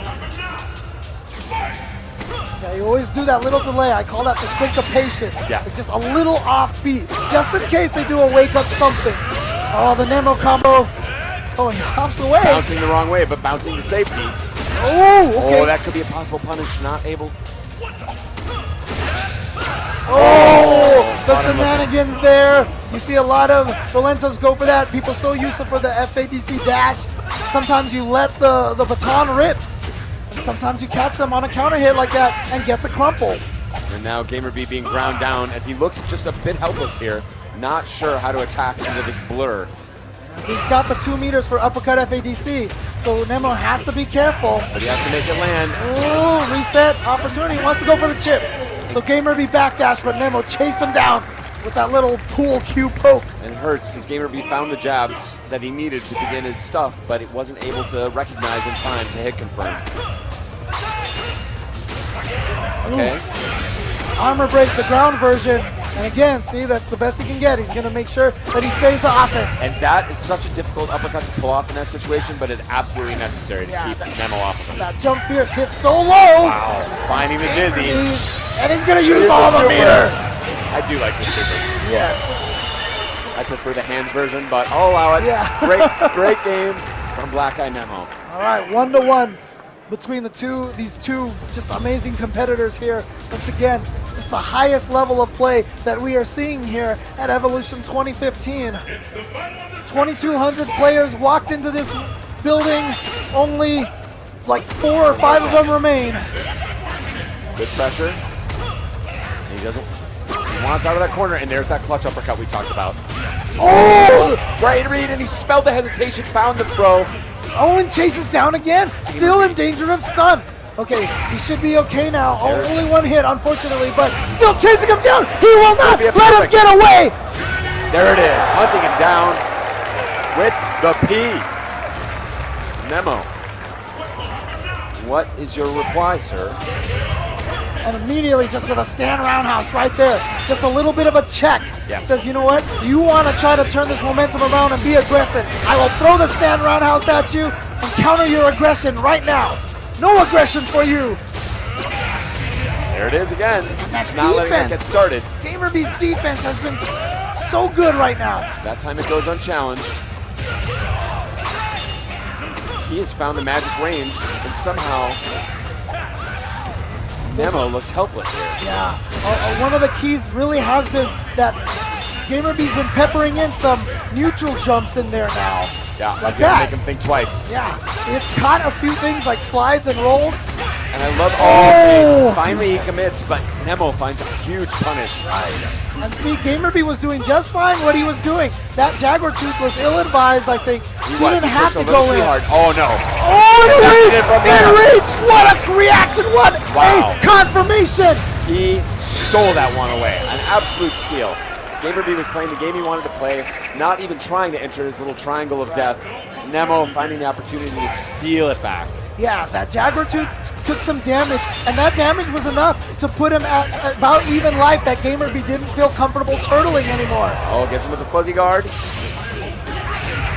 A: Yeah, you always do that little delay. I call that the syncopation.
D: Yeah.
A: It's just a little offbeat, just in case they do a wake up something. Oh, the NEMO combo. Oh, he hops away.
D: Bouncing the wrong way, but bouncing to safety.
A: Oh, okay.
D: Oh, that could be a possible punish. Not able.
A: Oh, the shenanigans there. You see a lot of Rolentos go for that. People so used to for the FADC dash. Sometimes you let the baton rip. And sometimes you catch them on a counter hit like that and get the crumple.
D: And now GamerBee being ground down as he looks just a bit helpless here. Not sure how to attack into this blur.
A: He's got the 2 meters for uppercut FADC, so NEMO has to be careful.
D: But he has to make it land.
A: Ooh, reset opportunity. He wants to go for the chip. So GamerBee backdash, but NEMO chased him down with that little pool cue poke.
D: And it hurts because GamerBee found the jabs that he needed to begin his stuff, but it wasn't able to recognize in time to hit confirm. Okay.
A: Armor break, the ground version. And again, see, that's the best he can get. He's going to make sure that he stays the offense.
D: And that is such a difficult uppercut to pull off in that situation, but is absolutely necessary to keep NEMO off of him.
A: That jump fierce hit so low.
D: Wow. Finding the dizzy.
A: And he's going to use all the meter.
D: I do like this super.
A: Yes.
D: I prefer the hands version, but I'll allow it.
A: Yeah.
D: Great game from Black Eye NEMO.
A: All right, 1-1 between these two just amazing competitors here. Once again, just the highest level of play that we are seeing here at Evolution 2015. 2,200 players walked into this building. Only like 4 or 5 of them remain.
D: Good pressure. He doesn't. He wants out of that corner, and there's that clutch uppercut we talked about.
A: Oh!
D: Right read, and he spelled the hesitation, found the throw.
A: Owen chases down again, still in danger of stun. Okay, he should be okay now. Only one hit, unfortunately, but still chasing him down. He will not let him get away.
D: There it is, hunting him down with the P. NEMO, what is your reply, sir?
A: And immediately, just with a stand roundhouse right there, just a little bit of a check.
D: Yes.
A: Says, you know what? You want to try to turn this momentum around and be aggressive. I will throw the stand roundhouse at you and counter your aggression right now. No aggression for you.
D: There it is again.
A: That's
D: He's not letting it get
A: defense.
D: started.
A: GamerBee's defense has been so good right now.
D: That time it goes unchallenged. He has found the magic range, and somehow NEMO looks helpless here.
A: Yeah, one of the keys really has been that GamerBee's been peppering in some neutral jumps in there now.
D: Yeah,
A: like
D: that.
A: that.
D: Make him think twice.
A: Yeah, it's caught a few things like slides and rolls,
D: And I love, oh, finally he commits, but NEMO finds a huge punish.
A: And see, GamerBee was doing just fine what he was doing. That Jaguar Tooth was ill-advised, I think. He didn't have to go in.
D: Oh, no.
A: Oh, it reached! What a reaction! What
D: Wow.
A: a confirmation!
D: He stole that one away. An absolute steal. GamerBee was playing the game he wanted to play, not even trying to enter his little triangle of death. NEMO finding the opportunity to steal it back.
A: Yeah, that Jaguar Tooth took some damage, and that damage was enough to put him at about even life that GamerBee didn't feel comfortable turtling anymore.
D: Oh, gets him with the fuzzy guard.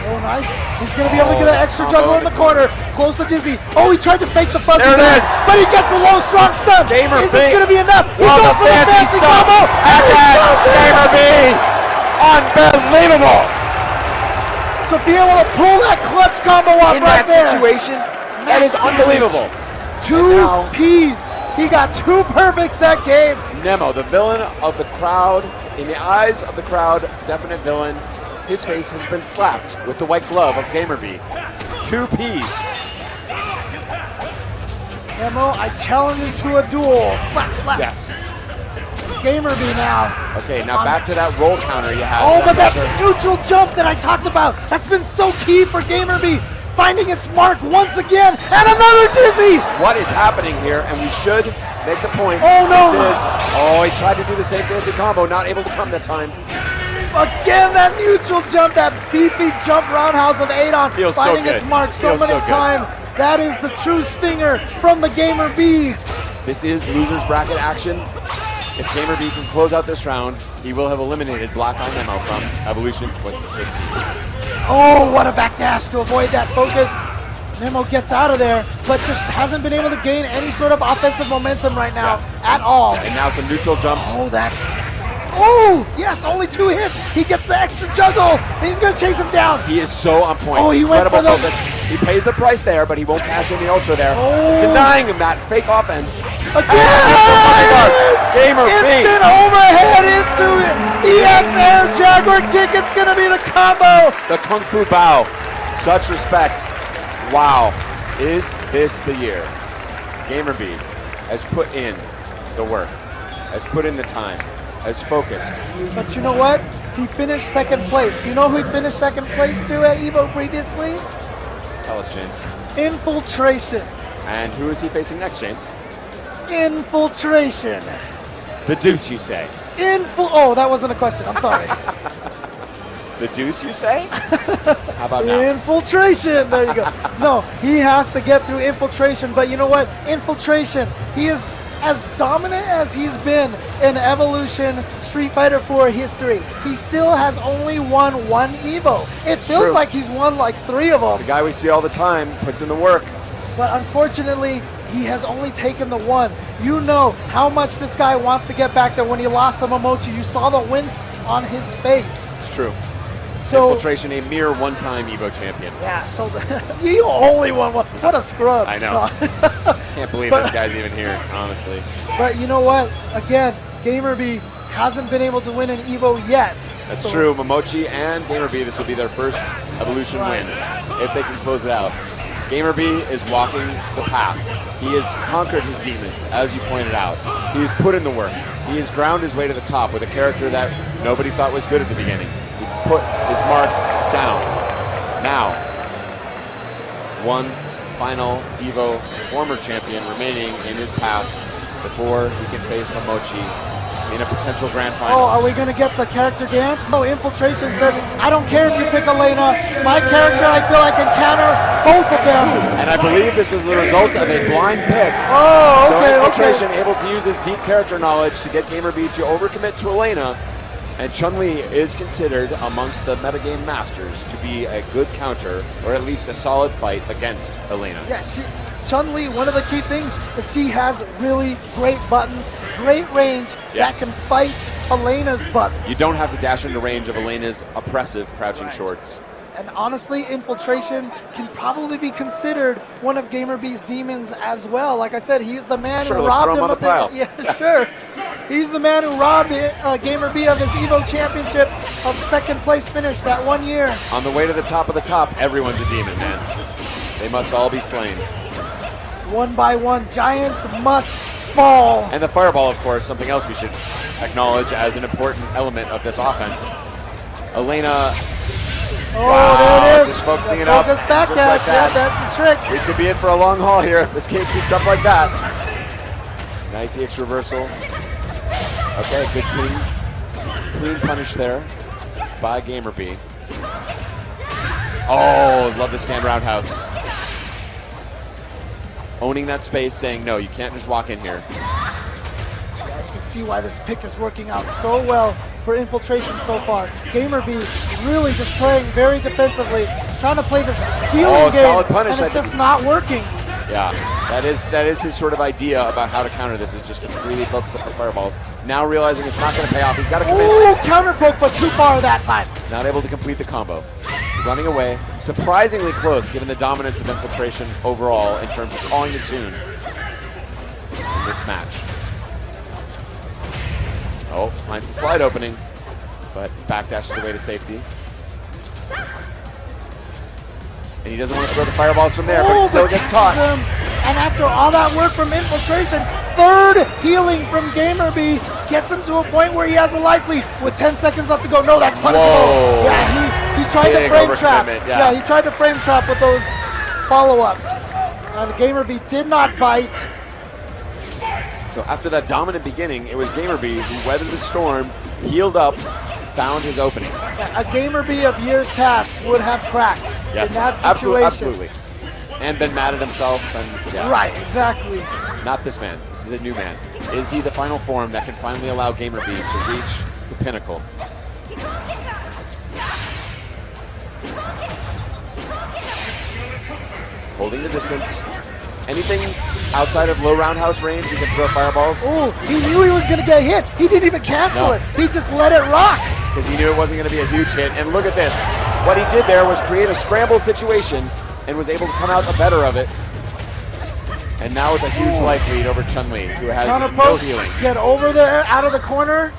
A: Oh, nice. He's going to be able to get an extra juggle in the corner. Close to Dizzy. Oh, he tried to fake the fuzzy
D: There it
A: guard,
D: is.
A: but he gets the low strong stun.
D: GamerBee.
A: Is this going to be enough? He
D: Oh,
A: goes for the fancy combo.
D: And then GamerBee. Unbelievable.
A: To be able to pull that clutch combo off
D: In
A: right
D: that
A: there.
D: situation, that is unbelievable.
A: Two
D: now-
A: Ps. He got two perfects that game.
D: NEMO, the villain of the crowd, in the eyes of the crowd, definite villain. His face has been slapped with the white glove of GamerBee. Two Ps.
A: NEMO, I challenge you to a duel. Slap, slap.
D: Yes.
A: GamerBee now.
D: Okay, now back to that roll counter you had.
A: Oh, but that
D: pressure.
A: neutral jump that I talked about, that's been so key for GamerBee. Finding its mark once again, and another Dizzy!
D: What is happening here? And we should make the point.
A: Oh, no.
D: He tried to do the same fancy combo, not able to come that time.
A: Again, that neutral jump, that beefy jump roundhouse of Adon,
D: Feels so
A: finding
D: good.
A: its mark so
D: Feels
A: many
D: so good.
A: times. That is the true stinger from the GamerBee.
D: This is loser's bracket action. If GamerBee can close out this round, he will have eliminated Black Eye NEMO from Evolution 2015.
A: Oh, what a backdash to avoid that focus. NEMO gets out of there, but just hasn't been able to gain any sort of offensive momentum right now at all.
D: And now some neutral jumps.
A: Oh, that. Oh, yes, only 2 hits. He gets the extra juggle, and he's going to chase him down.
D: He is so on point.
A: Oh, he went for
D: Incredible
A: the-
D: focus. He pays the price there, but he won't cash in the ultra there.
A: Oh.
D: Denying him that fake offense.
A: Again!
D: GamerBee.
A: Instant overhead into it. EX Air Jaguar kick. It's going to be the combo.
D: The Kung Fu Bao. Such respect. Wow. Is this the year? GamerBee has put in the work, has put in the time, has focused.
A: But you know what? He finished second place. Do you know who he finished second place to at EVO previously?
D: Tell us, James.
A: Infiltration.
D: And who is he facing next, James?
A: Infiltration.
D: The Deuce, you say?
A: Oh, that wasn't a question. I'm sorry.
D: The Deuce, you say? How about now?
A: Infiltration. There you go. No, he has to get through infiltration. But you know what? Infiltration. He is as dominant as he's been in Evolution Street Fighter 4 history. He still has only won 1 EVO. It feels
D: true.
A: like he's won like 3 of them.
D: It's a guy we see all the time, puts in the work.
A: But unfortunately, he has only taken the 1. You know how much this guy wants to get back there. When he lost to Momochi, you saw the wince on his face.
D: It's true.
A: So
D: Infiltration, a mere one-time EVO champion.
A: yeah, so you only won 1. What a scrub.
D: I know.
A: No.
D: Can't believe
A: But-
D: this guy's even here, honestly.
A: But you know what? Again, GamerBee hasn't been able to win an EVO yet.
D: That's
A: So-
D: true. Momochi and GamerBee, this will be their first Evolution
A: That's
D: win, if they can close it out. GamerBee is walking the path. He has conquered his demons, as you pointed out. He has put in the work. He has ground his way to the top with a character that nobody thought was good at the beginning. He put his mark down. Now, one final EVO former champion remaining in his path before he can face Momochi in a potential grand final.
A: Oh, are we going to get the character dance? No, Infiltration says, I don't care if you pick Elena. My character, I feel I can counter both of them.
D: And I believe this was the result of a blind pick.
A: Oh,
D: So
A: okay,
D: Infiltration
A: okay.
D: able to use his deep character knowledge to get GamerBee to overcommit to Elena. And Chun-Li is considered amongst the metagame masters to be a good counter, or at least a solid fight against Elena.
A: Yeah, Chun-Li, one of the key things is she has really great buttons, great range
D: Yes.
A: that can fight Elena's buttons.
D: You don't have to dash into range of Elena's oppressive crouching shorts.
A: And honestly, Infiltration can probably be considered one of GamerBee's demons as well. Like I said, he's the man
D: Sure,
A: who
D: let's
A: robbed
D: throw him
A: him
D: on
A: of
D: the pile.
A: Yeah, sure. He's the man who robbed GamerBee of his EVO championship of second place finish that 1 year.
D: On the way to the top of the top, everyone's a demon, man. They must all be slain.
A: One by one, giants must fall.
D: And the fireball, of course, something else we should acknowledge as an important element of this offense. Elena,
A: Oh, there it is.
D: just focusing
A: The
D: it up.
A: focus back
D: just
A: dash,
D: like that.
A: yeah, that's the trick.
D: We could be in for a long haul here. This game keeps up like that. Nice EX reversal. Okay, good clean punish there by GamerBee. Oh, love the stand roundhouse. Owning that space, saying, no, you can't just walk in here.
A: Yeah, you can see why this pick is working out so well for Infiltration so far. GamerBee really just playing very defensively, trying to play this healing game,
D: solid punish.
A: and it's just not working.
D: Yeah, that is his sort of idea about how to counter this, is just to really focus up the fireballs. Now realizing it's not going to pay off, he's got to come in.
A: Ooh, counter poke, but too far that time.
D: Not able to complete the combo. Running away, surprisingly close given the dominance of Infiltration overall in terms of calling the tune in this match. Oh, finds the slide opening, but backdashes away to safety. And he doesn't want to throw the fireballs from there, but he still gets caught.
A: And after all that work from Infiltration, third healing from GamerBee gets him to a point where he has a life lead with 10 seconds left to go. No, that's punishable.
D: Whoa.
A: Yeah, he tried to
D: Big
A: frame trap.
D: overcommitment, yeah.
A: He tried to frame trap with those follow-ups. And GamerBee did not bite.
D: So after that dominant beginning, it was GamerBee who weathered the storm, healed up, found his opening.
A: A GamerBee of years past would have cracked
D: Yes,
A: in that situation.
D: absolutely. And been mad at himself. And yeah.
A: Right, exactly.
D: Not this man. This is a new man. Is he the final form that can finally allow GamerBee to reach the pinnacle? Holding the distance. Anything outside of low roundhouse range, he can throw fireballs.
A: Ooh, he knew he was going to get hit. He didn't even cancel
D: No.
A: it. He just let it rock.
D: Because he knew it wasn't going to be a huge hit. And look at this. What he did there was create a scramble situation and was able to come out the better of it. And now with a huge life lead over Chun-Li, who has
A: Counter
D: no
A: poke,
D: healing.
A: get over there, out of the corner.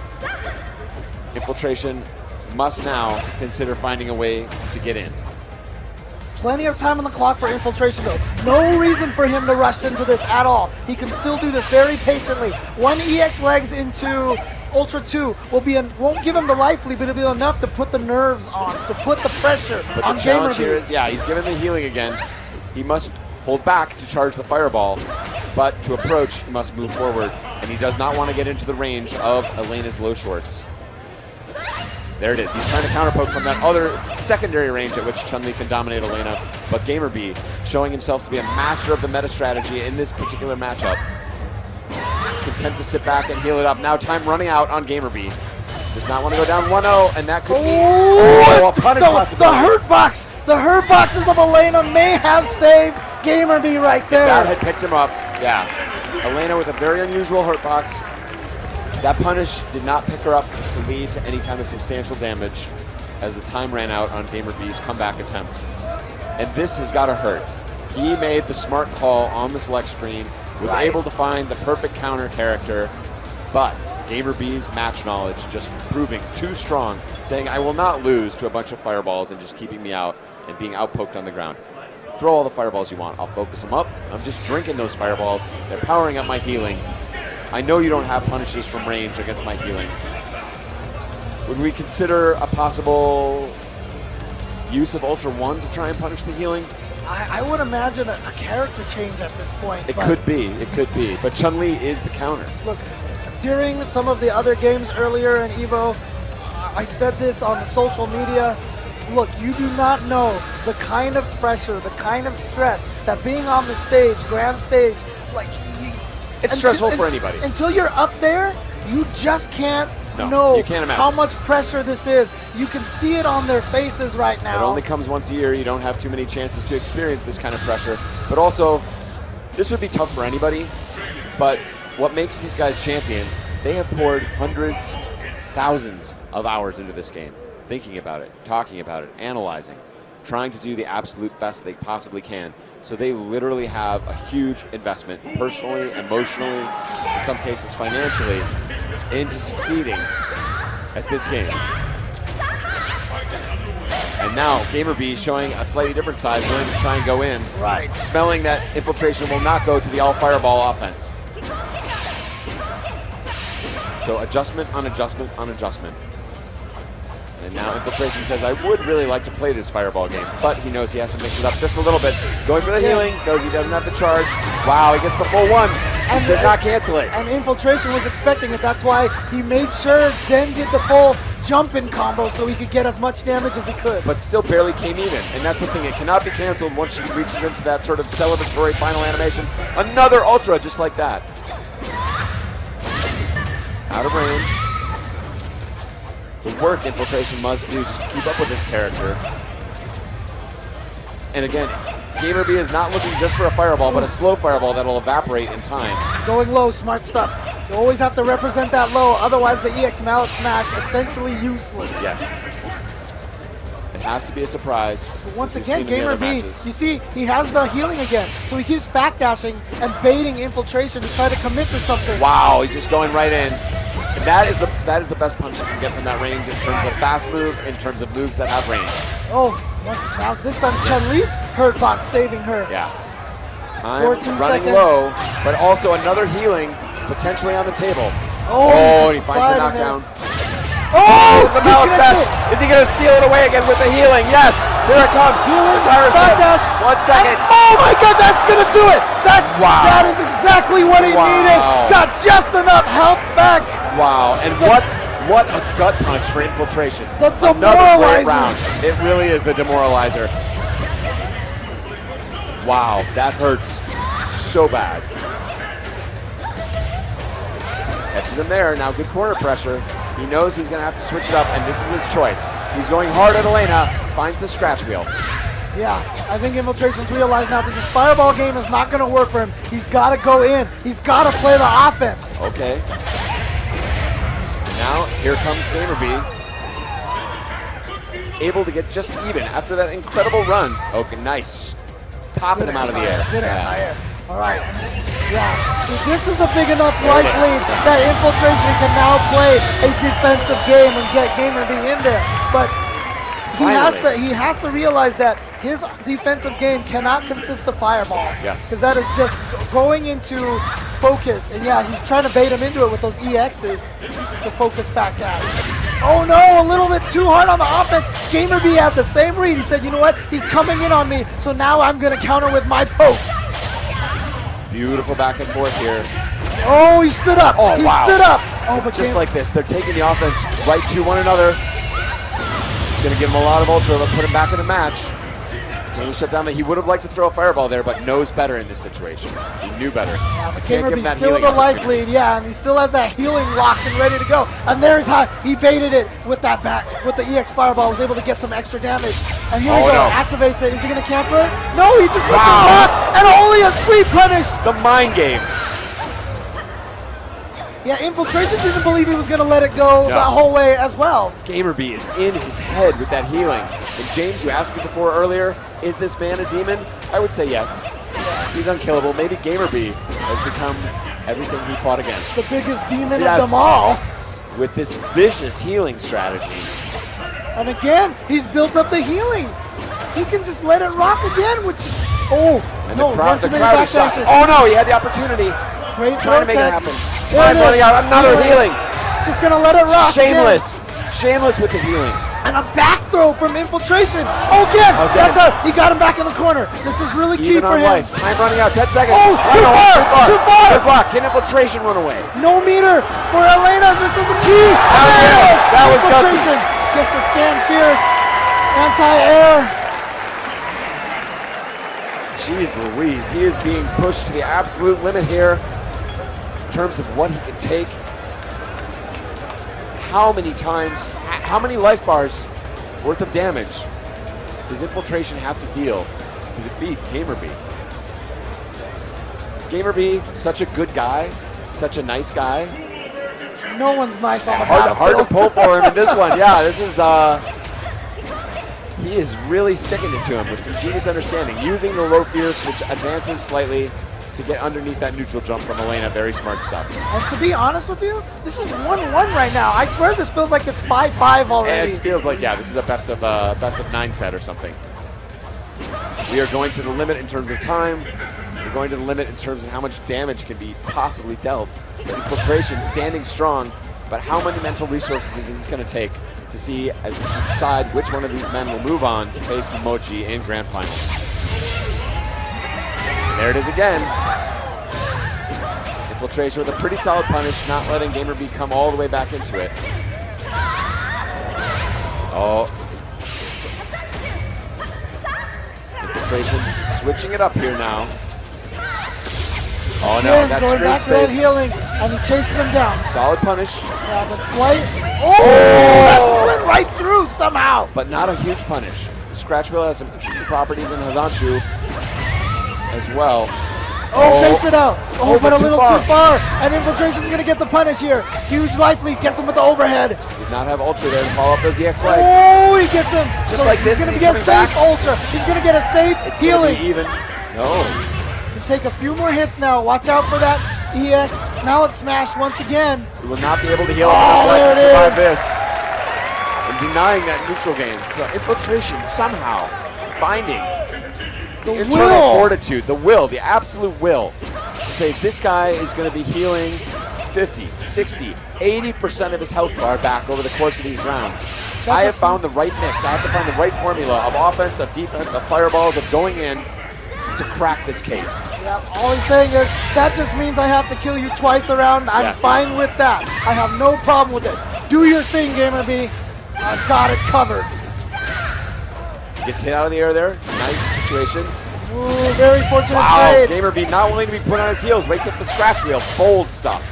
D: Infiltration must now consider finding a way to get in.
A: Plenty of time on the clock for Infiltration, though. No reason for him to rush into this at all. He can still do this very patiently. One EX legs into Ultra 2 won't give him the life lead, but it'll be enough to put the nerves on, to put the pressure
D: But
A: on
D: the challenge here
A: GamerBee.
D: is, yeah, he's given the healing again. He must hold back to charge the fireball, but to approach, he must move forward. And he does not want to get into the range of Elena's low shorts. There it is. He's trying to counterpoke from that other secondary range at which Chun-Li can dominate Elena. But GamerBee showing himself to be a master of the meta strategy in this particular matchup. Content to sit back and heal it up. Now time running out on GamerBee. Does not want to go down 1-0, and that could be a punish possibility.
A: The hurt boxes of Elena may have saved GamerBee right there.
D: That had picked him up. Yeah. Elena with a very unusual hurt box. That punish did not pick her up to lead to any kind of substantial damage as the time ran out on GamerBee's comeback attempt. And this has got to hurt. He made the smart call on the select screen, was able to find the perfect counter character, but GamerBee's match knowledge just proving too strong, saying I will not lose to a bunch of fireballs and just keeping me out and being outpoked on the ground. Throw all the fireballs you want. I'll focus them up. I'm just drinking those fireballs. They're powering up my healing. I know you don't have punishes from range against my healing. Would we consider a possible use of Ultra 1 to try and punish the healing?
A: I would imagine a character change at this point.
D: It
A: but
D: could be. But Chun-Li is the counter.
A: Look, during some of the other games earlier in EVO, I said this on the social media. Look, you do not know the kind of pressure, the kind of stress that being on the stage, grand stage, like
D: It's stressful for anybody.
A: Until you're up there, you just can't
D: No,
A: know
D: you can't imagine.
A: how much pressure this is. You can see it on their faces right now.
D: It only comes once a year. You don't have too many chances to experience this kind of pressure. But also, this would be tough for anybody. But what makes these guys champions, they have poured hundreds, thousands of hours into this game. Thinking about it, talking about it, analyzing, trying to do the absolute best they possibly can. So they literally have a huge investment, personally, emotionally, in some cases financially, into succeeding at this game. And now GamerBee showing a slightly different side, willing to try and go in.
A: Right.
D: Smelling that infiltration will not go to the all fireball offense. So adjustment on adjustment on adjustment. And now Infiltration says, I would really like to play this fireball game, but he knows he has to mix it up just a little bit. Going for the healing, knows he doesn't have the charge. Wow, he gets the full one. And did not cancel it.
A: And Infiltration was expecting it. That's why he made sure Den did the full jump-in combo so he could get as much damage as he could.
D: But still barely came even. And that's the thing, it cannot be canceled once she reaches into that sort of celebratory final animation. Another Ultra just like that. Out of range. The work Infiltration must do just to keep up with this character. And again, GamerBee is not looking just for a fireball, but a slow fireball that'll evaporate in time.
A: Going low, smart stuff. You always have to represent that low, otherwise the EX Mallet Smash essentially useless.
D: Yes. It has to be a surprise.
A: But once again, GamerBee, you see, he has the healing again, so he keeps backdashing and baiting Infiltration to try to commit to something.
D: Wow, he's just going right in. And that is the best punch you can get from that range in terms of fast move, in terms of moves that have range.
A: Oh, now this time Chun-Li's hurt box saving her.
D: Yeah. Time
A: 14
D: running
A: seconds.
D: low, but also another healing potentially on the table.
A: Oh,
D: and he finds the knockdown.
A: Oh,
D: the Mallet Smash. Is he going to steal it away again with the healing? Yes, here it comes.
A: Backdash.
D: 1 second.
A: Oh my God, that's going to do it. That is exactly what he needed. Got just enough health back.
D: Wow, and what a gut punch for Infiltration.
A: The
D: Another great
A: demoralizer.
D: round. It really is the demoralizer. Wow, that hurts so bad. Catches him there. Now good corner pressure. He knows he's going to have to switch it up, and this is his choice. He's going hard at Elena, finds the scratch wheel.
A: Yeah, I think Infiltration's realized now that this fireball game is not going to work for him. He's got to go in. He's got to play the offense.
D: Okay. Now, here comes GamerBee. He's able to get just even after that incredible run. Okay, nice. Popping him out of the air.
A: Good anti-air. All right. Yeah. This is a big enough life lead that Infiltration can now play a defensive game and get GamerBee in there. But he has to realize that his defensive game cannot consist of fireballs.
D: Yes.
A: Because that is just going into focus. And yeah, he's trying to bait him into it with those EXs to focus back down. Oh no, a little bit too hard on the offense. GamerBee had the same read. He said, you know what? He's coming in on me, so now I'm going to counter with my pokes.
D: Beautiful back and forth here.
A: Oh, he stood up.
D: Oh,
A: he
D: wow.
A: stood up. Oh, but
D: just like this, they're taking the offense right to one another. It's going to give him a lot of ultra, but put him back in the match. Can he shut down that? He would have liked to throw a fireball there, but knows better in this situation. He knew better.
A: Yeah, but GamerBee still with a life lead, yeah, and he still has that healing locked and ready to go. And there's how he baited it with that back, with the EX fireball, was able to get some extra damage. And here we go, activates it. Is he going to cancel it? No, he just lets it rock, and only a sweet punish.
D: The mind games.
A: Yeah, Infiltration didn't believe he was going to let it go that whole way as well.
D: GamerBee is in his head with that healing. And James, you asked me before earlier, is this man a demon? I would say yes. He's unkillable. Maybe GamerBee has become everything he fought against.
A: The biggest demon of them all.
D: With this vicious healing strategy.
A: And again, he's built up the healing. He can just let it rock again, which, oh,
D: And
A: no,
D: the crowd
A: too many
D: is shocked.
A: backdashes.
D: Oh no, he had the opportunity.
A: Great
D: Trying to make it
A: tech.
D: happen. Time running out. Another healing.
A: Just gonna let it rock.
D: Shameless. Shameless with the healing.
A: And a back throw from Infiltration. Oh, again. That's he got him back in the corner. This is really key
D: Even
A: for
D: on
A: him.
D: life. Time running out. 10 seconds.
A: Oh, too far. Too far.
D: Good block. Can Infiltration run away?
A: No meter for Elena. This is the key.
D: That was
A: Infiltration gets to stand fierce. Anti-air.
D: Jeez Louise. He is being pushed to the absolute limit here in terms of what he can take. How many times, how many life bars worth of damage does Infiltration have to deal to defeat GamerBee? GamerBee, such a good guy, such a nice guy.
A: No one's nice on the
D: Hard to pull for him in this one. Yeah, this is, he is really sticking it to him with some genius understanding. Using the low fierce, which advances slightly. to get underneath that neutral jump from Elena. Very smart stuff.
A: And to be honest with you, this is 1-1 right now. I swear this feels like it's 5-5 already.
D: It feels like, yeah, this is a best of 9 set or something. We are going to the limit in terms of time. We're going to the limit in terms of how much damage can be possibly dealt. Infiltration standing strong, but how many mental resources is this going to take to see as we decide which one of these men will move on to face Momochi in Grand Finals. There it is again. Infiltration with a pretty solid punish, not letting GamerBee come all the way back into it. Oh. Infiltration switching it up here now. Oh no, that's
A: going back to that healing, and he chases him down.
D: Solid punish.
A: Yeah, but slight. Oh, that just went right through somehow.
D: But not a huge punish. The scratch wheel has some interesting properties in Hazanshu as well.
A: Oh, fakes it out. Oh, but a little too far. And Infiltration's going to get the punish here. Huge life lead, gets him with the overhead.
D: Did not have Ultra there to follow up those EX legs.
A: Oh, he gets him.
D: Just like this.
A: He's going to get a safe Ultra. He's going to get a safe healing.
D: It's even. No.
A: Take a few more hits now. Watch out for that EX mallet smash once again.
D: He will not be able to heal
A: there
D: to
A: it
D: survive
A: is.
D: this. And denying that neutral game. So Infiltration somehow finding
A: The
D: internal
A: will.
D: fortitude, the will, the absolute will to say this guy is going to be healing 50, 60, 80% of his health bar back over the course of these rounds. I have found the right mix. I have to find the right formula of offense, of defense, of fireballs, of going in to crack this case.
A: Yeah, all he's saying is, that just means I have to kill you twice around. I'm fine with that. I have no problem with it. Do your thing, GamerBee. I've got it covered.
D: Gets hit out of the air there. Nice situation.
A: Ooh, very fortunate
D: Wow,
A: trade.
D: GamerBee not willing to be put on his heels. Wakes up the scratch wheel. Bold stuff.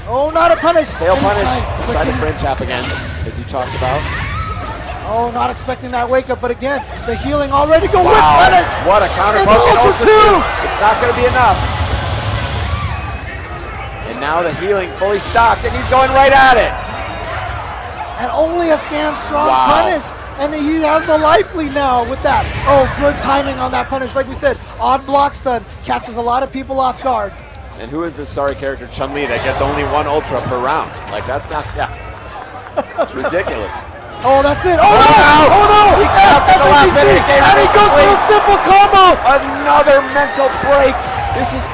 A: Oh, not a punish.
D: Fail punish.
A: Inside.
D: Try to frame tap again, as you talked about.
A: Oh, not expecting that wake up, but again, the healing already go with
D: Wow,
A: punish.
D: what a counter
A: It's
D: poke. And
A: Ultra
D: Ultra 2.
A: 2.
D: It's not going to be enough. And now the healing fully stocked, and he's going right at it.
A: And only a stand strong
D: Wow.
A: punish. And he has the life lead now with that. Oh, good timing on that punish. Like we said, odd block stun catches a lot of people off guard.
D: And who is this sorry character, Chun-Li, that gets only one Ultra per round? Like, that's not, it's ridiculous.
A: Oh, that's it. Oh, no! Oh, no!
D: He capped at the last minute.
A: And he goes for a simple combo!
D: Another mental break. This is,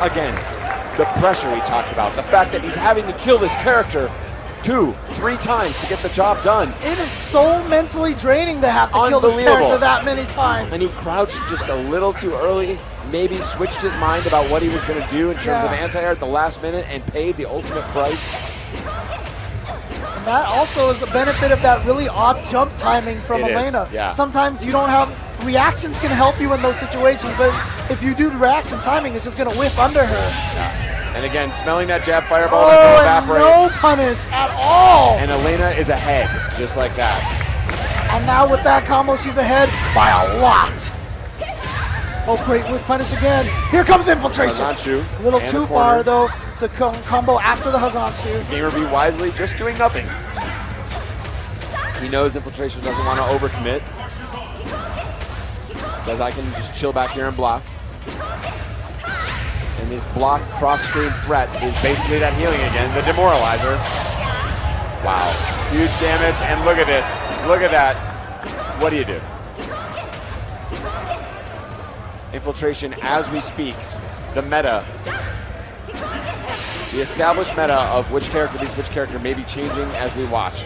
D: again, the pressure we talked about. The fact that he's having to kill this character 2, 3 times to get the job done.
A: It is so mentally draining to have to kill this character that many times.
D: And he crouched just a little too early, maybe switched his mind about what he was going to do in terms of anti-air at the last minute and paid the ultimate price.
A: And that also is a benefit of that really odd jump timing from Elena. Sometimes you don't have, reactions can help you in those situations, but if you do the reaction timing, it's just going to whip under her.
D: And again, smelling that jab fireball
A: and
D: evaporate.
A: No punish at all.
D: And Elena is ahead, just like that.
A: And now with that combo, she's ahead by a lot. Oh, great whip punish again. Here comes Infiltration.
D: Hazanshu.
A: A little too far, though. It's a combo after the Hazanshu.
D: GamerBee wisely just doing nothing. He knows Infiltration doesn't want to overcommit. Says I can just chill back here and block. And his block cross-screen threat is basically that healing again, the demoralizer. Wow, huge damage, and look at this. Look at that. What do you do? Infiltration as we speak. The meta. The established meta of which character beats which character may be changing as we watch.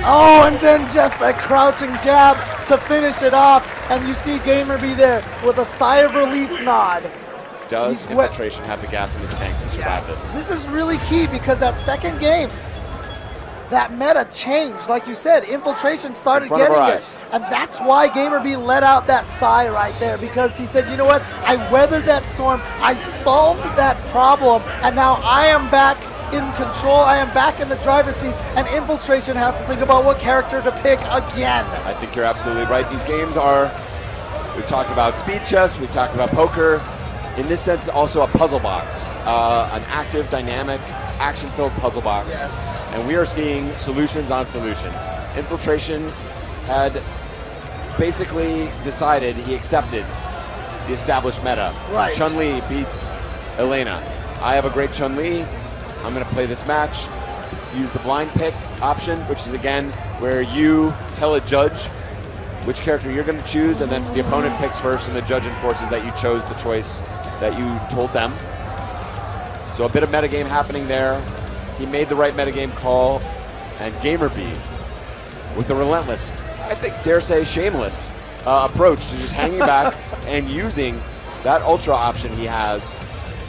A: Oh, and then just a crouching jab to finish it off. And you see GamerBee there with a sigh of relief nod.
D: Does Infiltration have the gas in his tank to survive this?
A: This is really key because that second game, that meta changed. Like you said, Infiltration started getting it. And that's why GamerBee let out that sigh right there, because he said, you know what, I weathered that storm, I solved that problem, and now I am back in control, I am back in the driver's seat, and Infiltration has to think about what character to pick again.
D: I think you're absolutely right. These games are, we've talked about speed chess, we've talked about poker, in this sense also a puzzle box, an active, dynamic, action-filled puzzle box.
A: Yes.
D: And we are seeing solutions on solutions. Infiltration had basically decided he accepted the established meta.
A: Right.
D: Chun-Li beats Elena, I have a great Chun-Li. I'm going to play this match. Use the blind pick option, which is again where you tell a judge which character you're going to choose, and then the opponent picks first, and the judge enforces that you chose the choice that you told them. So a bit of metagame happening there. He made the right metagame call, and GamerBee, with a relentless, I think dare say shameless, approach to just hanging back and using that ultra option he has.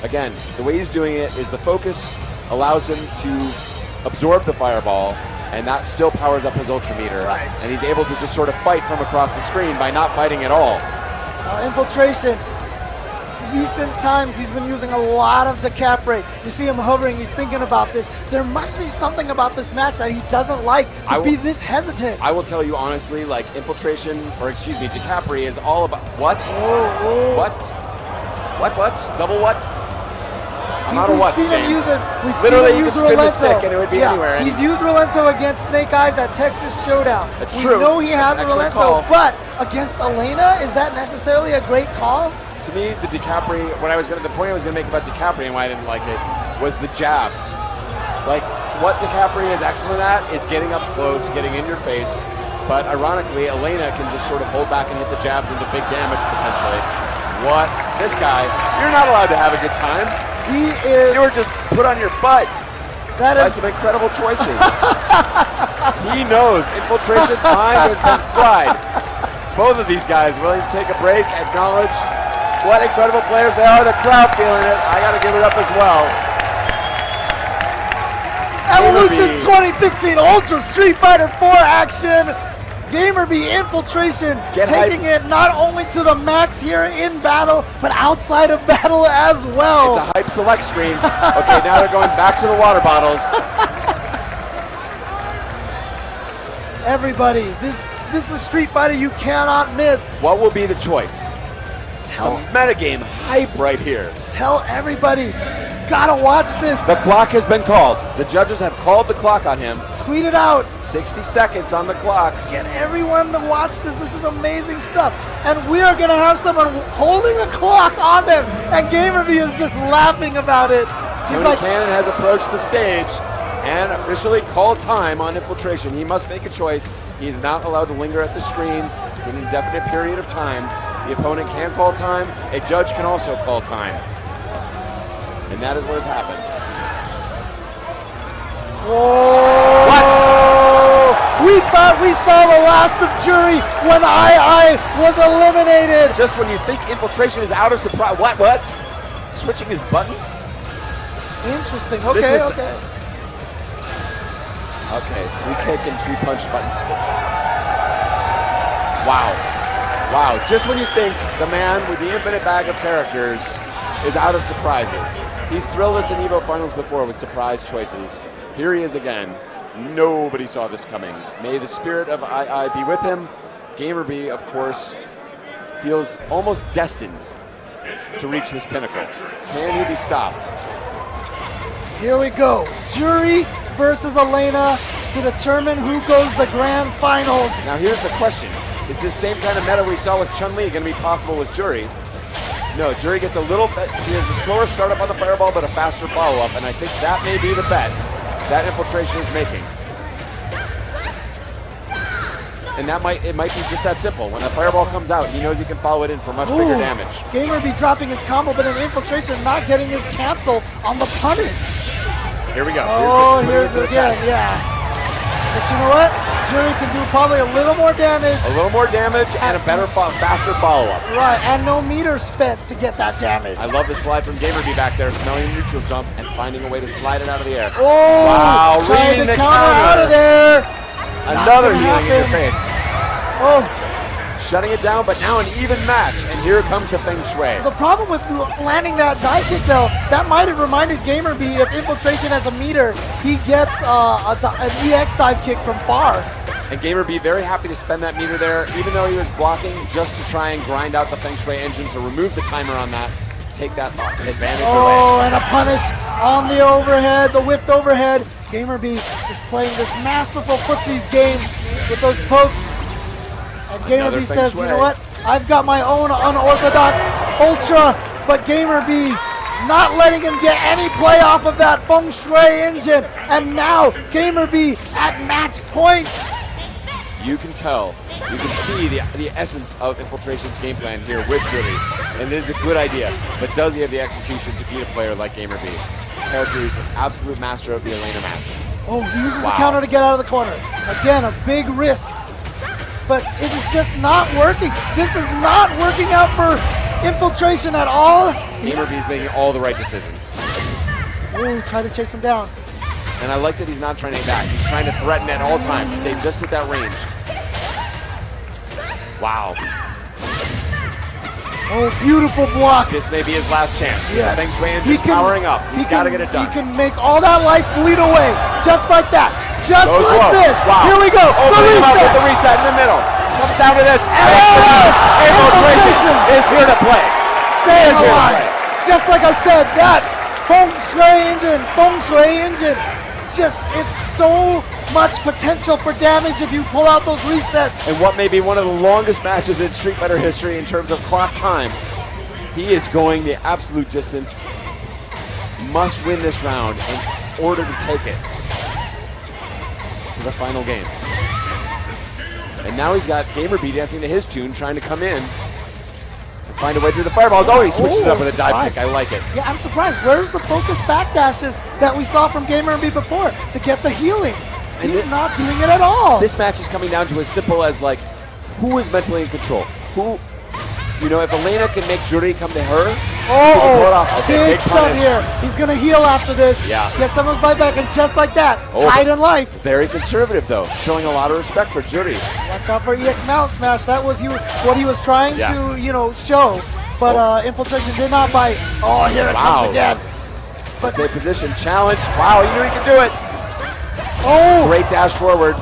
D: Again, the way he's doing it is the focus allows him to absorb the fireball, and that still powers up his ultra meter.
A: Right.
D: And he's able to just sort of fight from across the screen by not fighting at all.
A: Infiltration. Recent times he's been using a lot of Decapre. You see him hovering, he's thinking about this. There must be something about this match that he doesn't like to be this hesitant.
D: I will tell you honestly, like Infiltration, or excuse me, Decapre is all about what? What? Double what? Not a what,
A: We've seen him use it. We've
D: Literally,
A: seen him
D: you
A: use
D: can spin the
A: Rolento.
D: stick and it would be anywhere.
A: He's used Rolento against Snake Eyes at Texas Showdown.
D: That's
A: we
D: true.
A: know he has
D: That's an
A: a
D: excellent call.
A: Rolento, but against Elena, is that necessarily a great call?
D: To me, the Decapre, the point I was gonna make about Decapre and why I didn't like it was the jabs. Like, what Decapre is excellent at is getting up close, getting in your face, but ironically, Elena can just sort of hold back and hit the jabs into big damage potentially. What? This guy, you're not allowed to have a good time.
A: He is.
D: You were just put on your butt.
A: That
D: by
A: is
D: some incredible choices. He knows Infiltration's mind has been fried. Both of these guys willing to take a break, acknowledge what incredible players they are. The crowd feeling it. I got to give it up as well.
A: Evolution 2015 Ultra Street Fighter 4 action. GamerBee Infiltration taking it not only to the max here in battle, but outside of battle as well.
D: It's a hype select screen. Okay, now they're going back to the water bottles.
A: Everybody, this is Street Fighter you cannot miss.
D: What will be the choice? Some metagame hype right here.
A: Tell everybody, gotta watch this.
D: The clock has been called. The judges have called the clock on him.
A: Tweet it out.
D: 60 seconds on the clock.
A: Get everyone to watch this. This is amazing stuff. And we are going to have someone holding the clock on them. And GamerBee is just laughing about it. He's
D: Tony
A: like,
D: Cannon has approached the stage and officially called time on Infiltration. He must make a choice. He's not allowed to linger at the screen for an indefinite period of time. The opponent can call time. A judge can also call time. And that is what has happened.
A: whoa.
D: What?
A: We thought we saw the last of Jury when aiai was eliminated.
D: Just when you think Infiltration is out of surprise. What? Switching his buttons?
A: Interesting.
D: This
A: Okay,
D: is-
A: okay.
D: Okay, 3 kick and 3 punch button switch. Wow, just when you think the man with the infinite bag of characters is out of surprises. He's thrilled us in EVO finals before with surprise choices. Here he is again. Nobody saw this coming. May the spirit of aiai be with him. GamerBee, of course, feels almost destined to reach this pinnacle. Can he be stopped?
A: Here we go. Jury versus Elena to determine who goes the grand finals.
D: Now here's the question. Is this same kind of meta we saw with Chun-Li going to be possible with Jury? No, Jury gets a little bit, she has a slower startup on the fireball, but a faster follow-up, and I think that may be the bet that Infiltration is making. And it might be just that simple. When the fireball comes out, he knows he can follow it in for much bigger damage.
A: GamerBee dropping his combo, but then Infiltration not getting his cancel on the punish.
D: Here we go.
A: Oh, here's
D: the
A: it again, yeah. But you know what? Jury can do probably a little more damage.
D: A little more damage and a better, faster follow-up.
A: Right, and no meter spent to get that damage.
D: I love the slide from GamerBee back there, smelling a neutral jump and finding a way to slide it out of the air.
A: Oh,
D: Wow,
A: trying
D: reading
A: to
D: the
A: counter
D: counter.
A: out of there.
D: Another
A: Not
D: healing
A: gonna
D: in your
A: happen.
D: face.
A: Oh,
D: Shutting it down, but now an even match. And here comes the Feng Shui.
A: the problem with landing that dive kick though, that might have reminded GamerBee if Infiltration has a meter, he gets an EX dive kick from far.
D: And GamerBee very happy to spend that meter there, even though he was blocking just to try and grind out the Feng Shui engine to remove the timer on that, take that advantage
A: Oh,
D: away.
A: and a punish on the overhead, the whipped overhead. GamerBee is playing this masterful footsies game with those pokes. And
D: Another
A: GamerBee
D: Feng
A: says,
D: Shui.
A: you know what? I've got my own unorthodox ultra, but GamerBee not letting him get any play off of that Feng Shui engine. And now GamerBee at match point.
D: You can tell, you can see the essence of Infiltration's game plan here with Jury. And it is a good idea, but does he have the execution to beat a player like GamerBee? Character is an absolute master of the arena match.
A: Oh, he uses the counter to get out of the corner. Again, a big risk. But it is just not working. This is not working out for Infiltration at all.
D: GamerBee is making all the right decisions.
A: Oh, try to chase him down.
D: And I like that he's not trying to back. He's trying to threaten at all times, stay just at that range. Wow.
A: Oh, beautiful block.
D: This may be his last chance.
A: Yes.
D: Feng Shui engine powering up. He's got to get it done.
A: He can make all that life bleed away, just like that. Just
D: Goes
A: like
D: low.
A: this.
D: Wow.
A: Here we go.
D: Opening
A: The
D: him up with
A: reset.
D: the reset in the middle. Comes down to this.
A: Infiltration.
D: Infiltration is here to play.
A: Staying
D: Is here to
A: alive.
D: play.
A: Just like I said, that Feng Shui engine, just, it's so much potential for damage if you pull out those resets.
D: And what may be one of the longest matches in Street Fighter history in terms of clock time. He is going the absolute distance. Must win this round in order to take it to the final game. And now he's got GamerBee dancing to his tune, trying to come in and find a way through the fireballs. Oh, he switches it up with a dive kick. I like it.
A: Yeah, I'm surprised. Where's the focus backdashes that we saw from GamerBee before to get the healing?
D: And
A: He's not doing it at all.
D: This match is coming down to as simple as, like, who is mentally in control? Who, you know, if Elena can make Jury come to her,
A: big stuff here. He's going to heal after this.
D: Yeah.
A: Get some of his life back, and just like that, tied in life.
D: Very conservative, though, showing a lot of respect for Jury.
A: Watch out for EX Mount Smash. That was what he was trying to, you know, show. But Infiltration did not bite. Oh, here it comes again. But
D: Save position, challenge. Wow, he knew he could do it.
A: oh,
D: Great dash forward.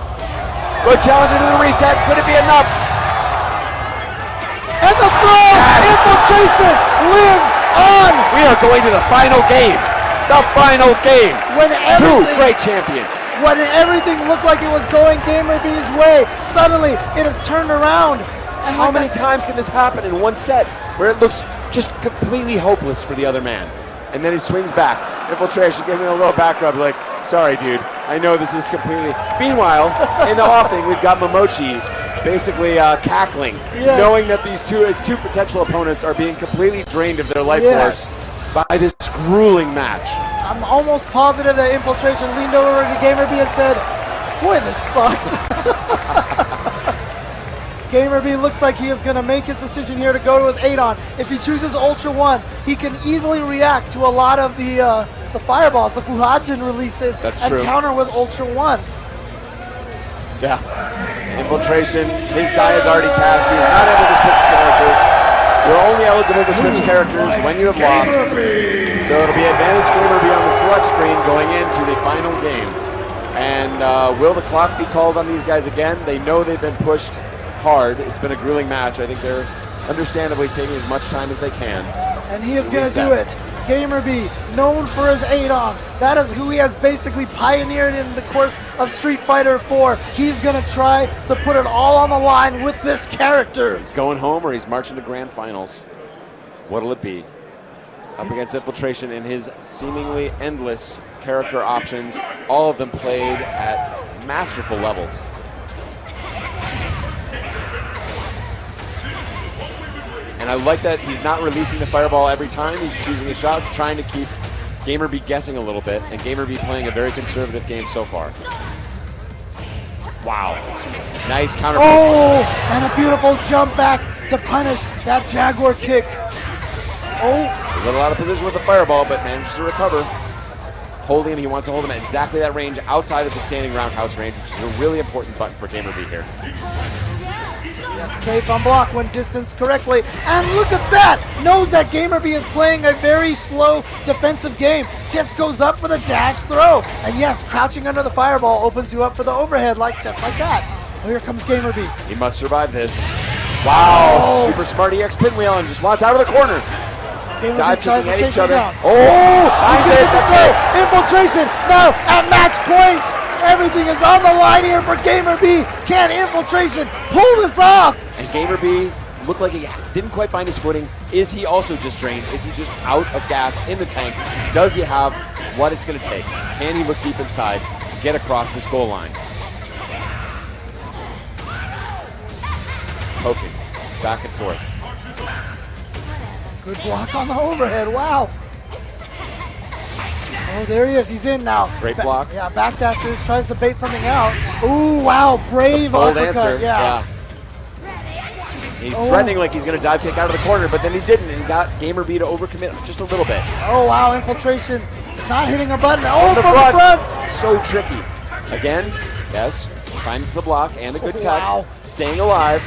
D: Good challenge into the reset. Could it be enough?
A: and the throw! Infiltration lives on!
D: We are going to the final game. The final game.
A: When
D: Two
A: everything,
D: great champions.
A: when everything looked like it was going GamerBee's way, suddenly it has turned around. And
D: How
A: like
D: many
A: I said-
D: times can this happen in one set where it looks just completely hopeless for the other man? And then he swings back. Infiltration, give me a little back rub like, sorry, dude. I know this is completely... Meanwhile, in the offing, we've got Momochi basically cackling,
A: Yes.
D: knowing that his two potential opponents are being completely drained of their life
A: Yes.
D: force by this grueling match.
A: I'm almost positive that Infiltration leaned over to GamerBee and said, boy, this sucks. GamerBee looks like he is going to make his decision here to go with Adon. If he chooses Ultra 1, he can easily react to a lot of the fireballs, the Fuhajin releases,
D: That's
A: and
D: true.
A: counter with Ultra 1.
D: Yeah. Infiltration, his die is already cast. He is not able to switch characters. You're only eligible to switch characters when you have lost. So it'll be advantage GamerBee on the select screen going into the final game. And will the clock be called on these guys again? They know they've been pushed hard. It's been a grueling match. I think they're understandably taking as much time as they can.
A: And he is going to
D: Reset.
A: do it. GamerBee, known for his Adon. That is who he has basically pioneered in the course of Street Fighter 4. He's going to try to put it all on the line with this character.
D: He's going home or he's marching to grand finals. What'll it be? Up against Infiltration in his seemingly endless character options, all of them played at masterful levels. And I like that he's not releasing the fireball every time. He's choosing his shots, trying to keep GamerBee guessing a little bit, and GamerBee playing a very conservative game so far. Wow. Nice counter.
A: Oh, and a beautiful jump back to punish that Jaguar kick. Oh,
D: A little out of position with the fireball, but manages to recover. Holding him, he wants to hold him at exactly that range outside of the standing roundhouse range, which is a really important button for GamerBee here.
A: safe on block when distanced correctly. And look at that! Knows that GamerBee is playing a very slow defensive game. Just goes up for the dash throw. And yes, crouching under the fireball opens you up for the overhead, just like that. Oh, here comes GamerBee.
D: He must survive this. Wow, super smart EX pinwheel and just wants out of the corner.
A: GamerBee
D: Dive
A: tries to
D: kicking at
A: chase
D: each
A: him
D: other.
A: down.
D: Oh,
A: He's
D: finds
A: gonna
D: it,
A: get the
D: that's
A: throw.
D: it.
A: Infiltration now at match point. Everything is on the line here for GamerBee. Can Infiltration pull this off?
D: And GamerBee looked like he didn't quite find his footing. Is he also just drained? Is he just out of gas in the tank? Does he have what it's going to take? Can he look deep inside to get across this goal line? Poking back and forth.
A: Good block on the overhead. Wow. Oh, there he is. He's in now.
D: Great block.
A: Yeah, backdashes, tries to bait something out. Ooh, wow, brave
D: Bold
A: uppercut.
D: answer.
A: Yeah.
D: He's threatening like he's going to dive kick out of the corner, but then he didn't, and he got GamerBee to overcommit just a little bit.
A: Oh, wow, infiltration. Not hitting a button. Oh,
D: From
A: from the front.
D: So tricky. Again, yes, finds the block and a good tech.
A: Wow.
D: Staying alive.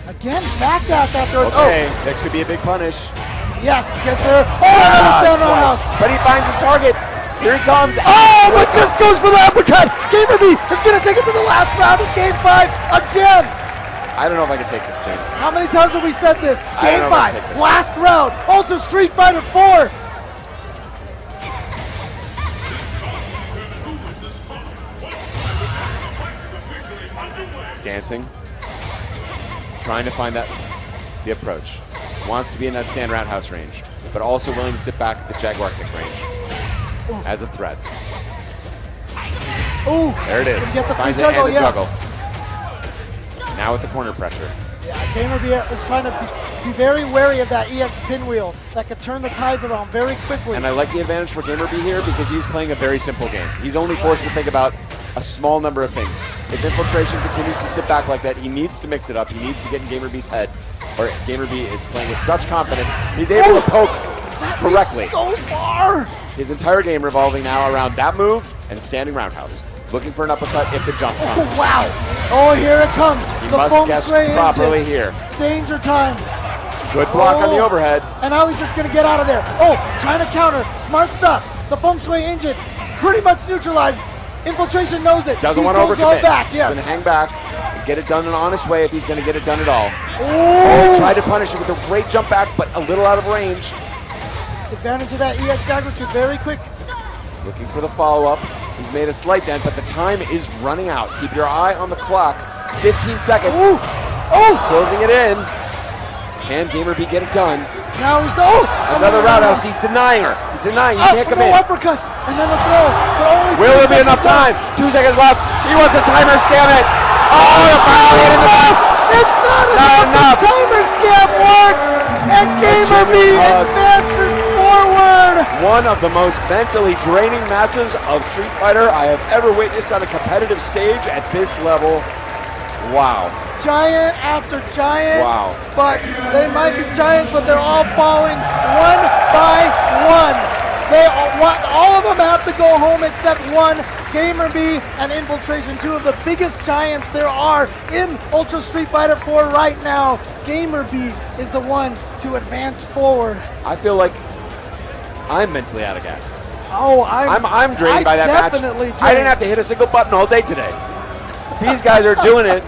A: Again, backdash afterwards.
D: Okay, that should be a big punish.
A: Yes, gets there. Oh, another stand roundhouse.
D: But he finds his target. Here he comes.
A: Oh, but just goes for the uppercut. GamerBee is going to take it to the last round in Game 5 again.
D: I don't know if I can take this, James.
A: How many times have we said this?
D: I
A: Game
D: don't know if I
A: 5,
D: can take this.
A: last round, Ultra Street Fighter 4.
D: Dancing. Trying to find the approach. Wants to be in that stand roundhouse range, but also willing to sit back at the Jaguar kick range as a threat.
A: Ooh,
D: There it is.
A: Get the free
D: Finds
A: juggle,
D: it and the
A: yeah.
D: juggle. Now with the corner pressure.
A: Yeah, GamerBee is trying to be very wary of that EX pinwheel that could turn the tides around very quickly.
D: And I like the advantage for GamerBee here because he's playing a very simple game. He's only forced to think about a small number of things. If infiltration continues to sit back like that, he needs to mix it up. He needs to get in GamerBee's head. Or GamerBee is playing with such confidence, he's able to poke correctly.
A: So far.
D: His entire game revolving now around that move and standing roundhouse. Looking for an uppercut if the jump comes.
A: Oh, wow. Oh, here it comes.
D: He
A: the
D: must
A: feng
D: guess
A: shui
D: properly
A: engine.
D: here.
A: Danger time.
D: Good block on the overhead.
A: And now he's just going to get out of there. Oh, trying to counter. Smart stuff. The feng shui engine pretty much neutralized. Infiltration knows it.
D: Doesn't
A: he
D: want to
A: goes
D: overcommit.
A: all back,
D: He's
A: yes.
D: going to hang back and get it done in an honest way if he's going to get it done at all.
A: Oh,
D: Tried to punish it with a great jump back, but a little out of range.
A: advantage of that EX dagger too, very quick.
D: Looking for the follow-up. He's made a slight dent, but the time is running out. Keep your eye on the clock. 15 seconds.
A: Ooh. Oh,
D: Closing it in. Can GamerBee get it done?
A: now he's
D: Another roundhouse. He's denying her. He's denying. He can't come
A: no
D: in.
A: uppercuts, and then the throw. But only
D: Will
A: 3
D: there be enough time?
A: seconds
D: 2 seconds left. He wants a timer. Scam it. Oh, the final hit in the back.
A: It's not enough. The timer scam works, and GamerBee advances forward.
D: One of the most mentally draining matches of Street Fighter I have ever witnessed on a competitive stage at this level. Wow.
A: Giant after giant.
D: Wow.
A: But they might be giants, but they're all falling one by one. All of them have to go home except one. GamerBee and Infiltration, two of the biggest giants there are in Ultra Street Fighter 4 right now. GamerBee is the one to advance forward.
D: I feel like I'm mentally out of gas.
A: Oh,
D: I'm drained by that match.
A: Definitely
D: I didn't have to hit a single button all day today. These guys are doing it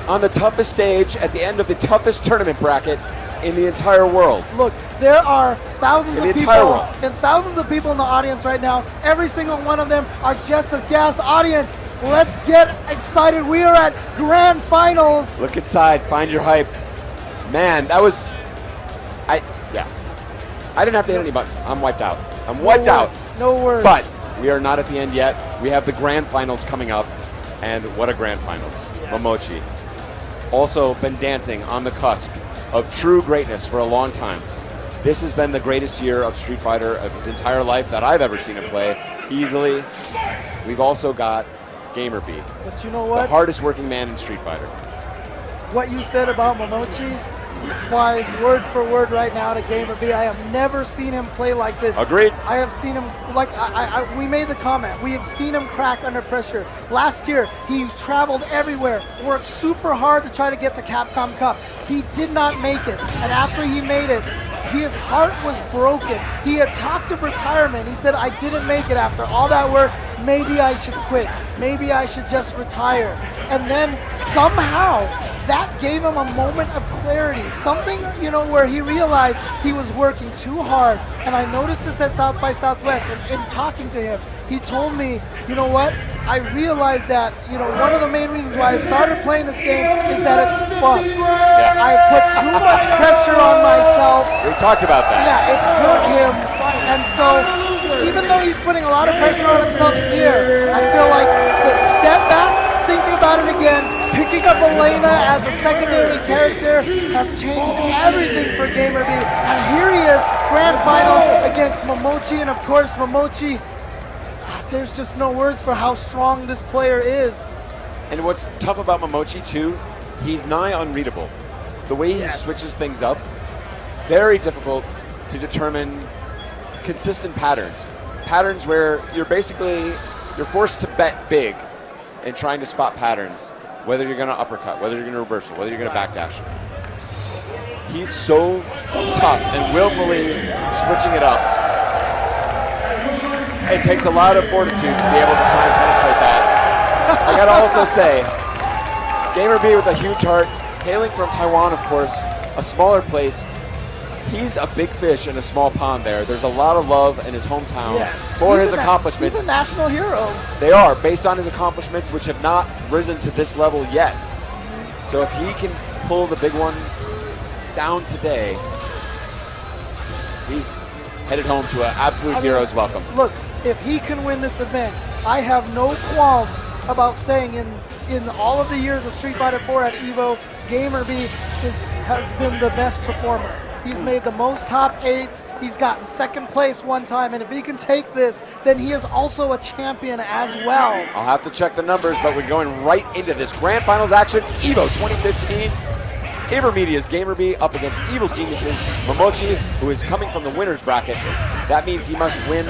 D: on the toughest stage at the end of the toughest tournament bracket in the entire world.
A: Look, there are thousands
D: In
A: of
D: the
A: people
D: entire world.
A: and thousands of people in the audience right now. Every single one of them are just as gas. Audience, let's get excited. We are at grand finals.
D: Look inside, find your hype. Man, that was, I didn't have to hit any buttons. I'm wiped out. I'm wiped out.
A: No words.
D: But we are not at the end yet. We have the grand finals coming up. And what a grand finals.
A: Yes.
D: Momochi. Also been dancing on the cusp of true greatness for a long time. This has been the greatest year of Street Fighter of his entire life that I've ever seen him play. Easily. We've also got GamerBee.
A: But you know
D: The
A: what?
D: hardest working man in Street Fighter.
A: What you said about Momochi applies word for word right now to GamerBee. I have never seen him play like this.
D: Agreed.
A: I have seen him, like, we made the comment, we have seen him crack under pressure. Last year, he traveled everywhere, worked super hard to try to get the Capcom Cup. He did not make it, and after he made it, his heart was broken. He had talked of retirement. He said, I didn't make it after all that work. Maybe I should quit. Maybe I should just retire. And then somehow that gave him a moment of clarity. Something, where he realized he was working too hard. And I noticed this at South by Southwest. And in talking to him, he told me, you know what? I realized that, you know, one of the main reasons why I started playing this game is that it's fun.
D: Yeah.
A: I put too much pressure on myself.
D: We talked about that.
A: Yeah, it's hurt him. And so, even though he's putting a lot of pressure on himself here, I feel like the step back, thinking about it again, picking up Elena as a secondary character has changed everything for GamerBee. And here he is, grand finals against Momochi. And of course, Momochi, there's just no words for how strong this player is.
D: And what's tough about Momochi too, he's nigh unreadable. The way he switches things up, very difficult to determine consistent patterns. Patterns where you're forced to bet big in trying to spot patterns, whether you're gonna uppercut, whether you're gonna reversal, whether you're gonna backdash. He's so tough and willfully switching it up. It takes a lot of fortitude to be able to try and penetrate that. I gotta also say, GamerBee with a huge heart, hailing from Taiwan, of course, a smaller place. He's a big fish in a small pond there. There's a lot of love in his hometown for his accomplishments.
A: He's a national hero.
D: They are, based on his accomplishments, which have not risen to this level yet. So if he can pull the big one down today, he's headed home to an absolute hero's welcome.
A: Look, if he can win this event, I have no qualms about saying in all of the years of Street Fighter 4 at EVO, GamerBee has been the best performer. He's made the most top 8s. He's gotten second place one time, and if he can take this, then he is also a champion as well.
D: I'll have to check the numbers, but we're going right into this grand finals action, EVO 2015. Intermedia's GamerBee up against Evil Genius's Momochi, who is coming from the winner's bracket. That means he must win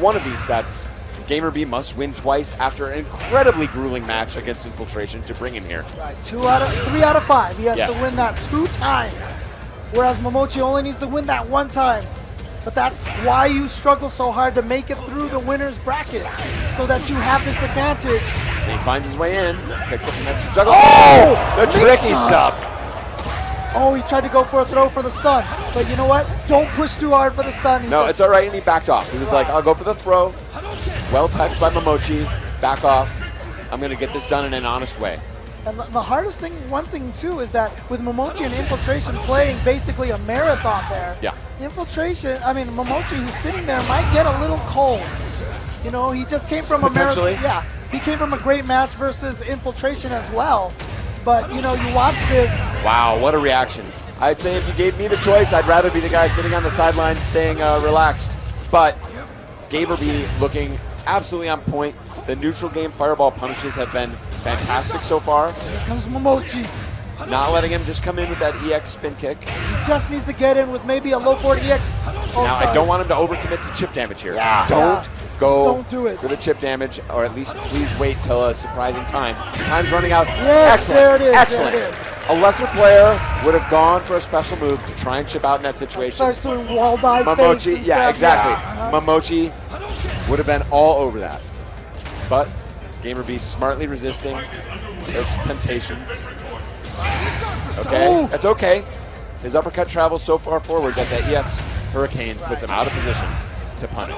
D: one of these sets. GamerBee must win twice after an incredibly grueling match against Infiltration to bring him here.
A: Right, 3 out of 5. He has to win that 2 times, whereas Momochi only needs to win that 1 time. But that's why you struggle so hard to make it through the winner's bracket, so that you have this advantage.
D: And he finds his way in, picks up the next juggle. Oh, the tricky stuff.
A: Oh, he tried to go for a throw for the stun, but you know what? Don't push too hard for the stun.
D: No, it's all right, and he backed off. He was like, I'll go for the throw. Well touched by Momochi. Back off. I'm going to get this done in an honest way.
A: And the hardest thing, one thing too, is that with Momochi and Infiltration playing basically a marathon there, Momochi, who's sitting there, might get a little cold. You know, he just came from a marathon. Yeah, he came from a great match versus Infiltration as well. But, you know, you watch this.
D: Wow, what a reaction. I'd say if you gave me the choice, I'd rather be the guy sitting on the sidelines staying relaxed. But GamerBee looking absolutely on point. The neutral game fireball punishes have been fantastic so far.
A: Here comes Momochi.
D: Not letting him just come in with that EX spin kick.
A: He just needs to get in with maybe a low forward EX. Oh,
D: now, I don't want him to overcommit to chip damage here. Don't
A: do it
D: for the chip damage, or at least please wait till a surprising time. Time's running out.
A: Yes,
D: excellent.
A: There it is.
D: Excellent.
A: There it is.
D: A lesser player would have gone for a special move to try and chip out in that situation.
A: Starts doing wall dive
D: Momochi,
A: face
D: yeah,
A: stuff.
D: exactly.
A: Yeah.
D: Momochi would have been all over that. But GamerBee smartly resisting those temptations. Okay, that's okay. His uppercut travels so far forward that the EX Hurricane puts him out of position to punish.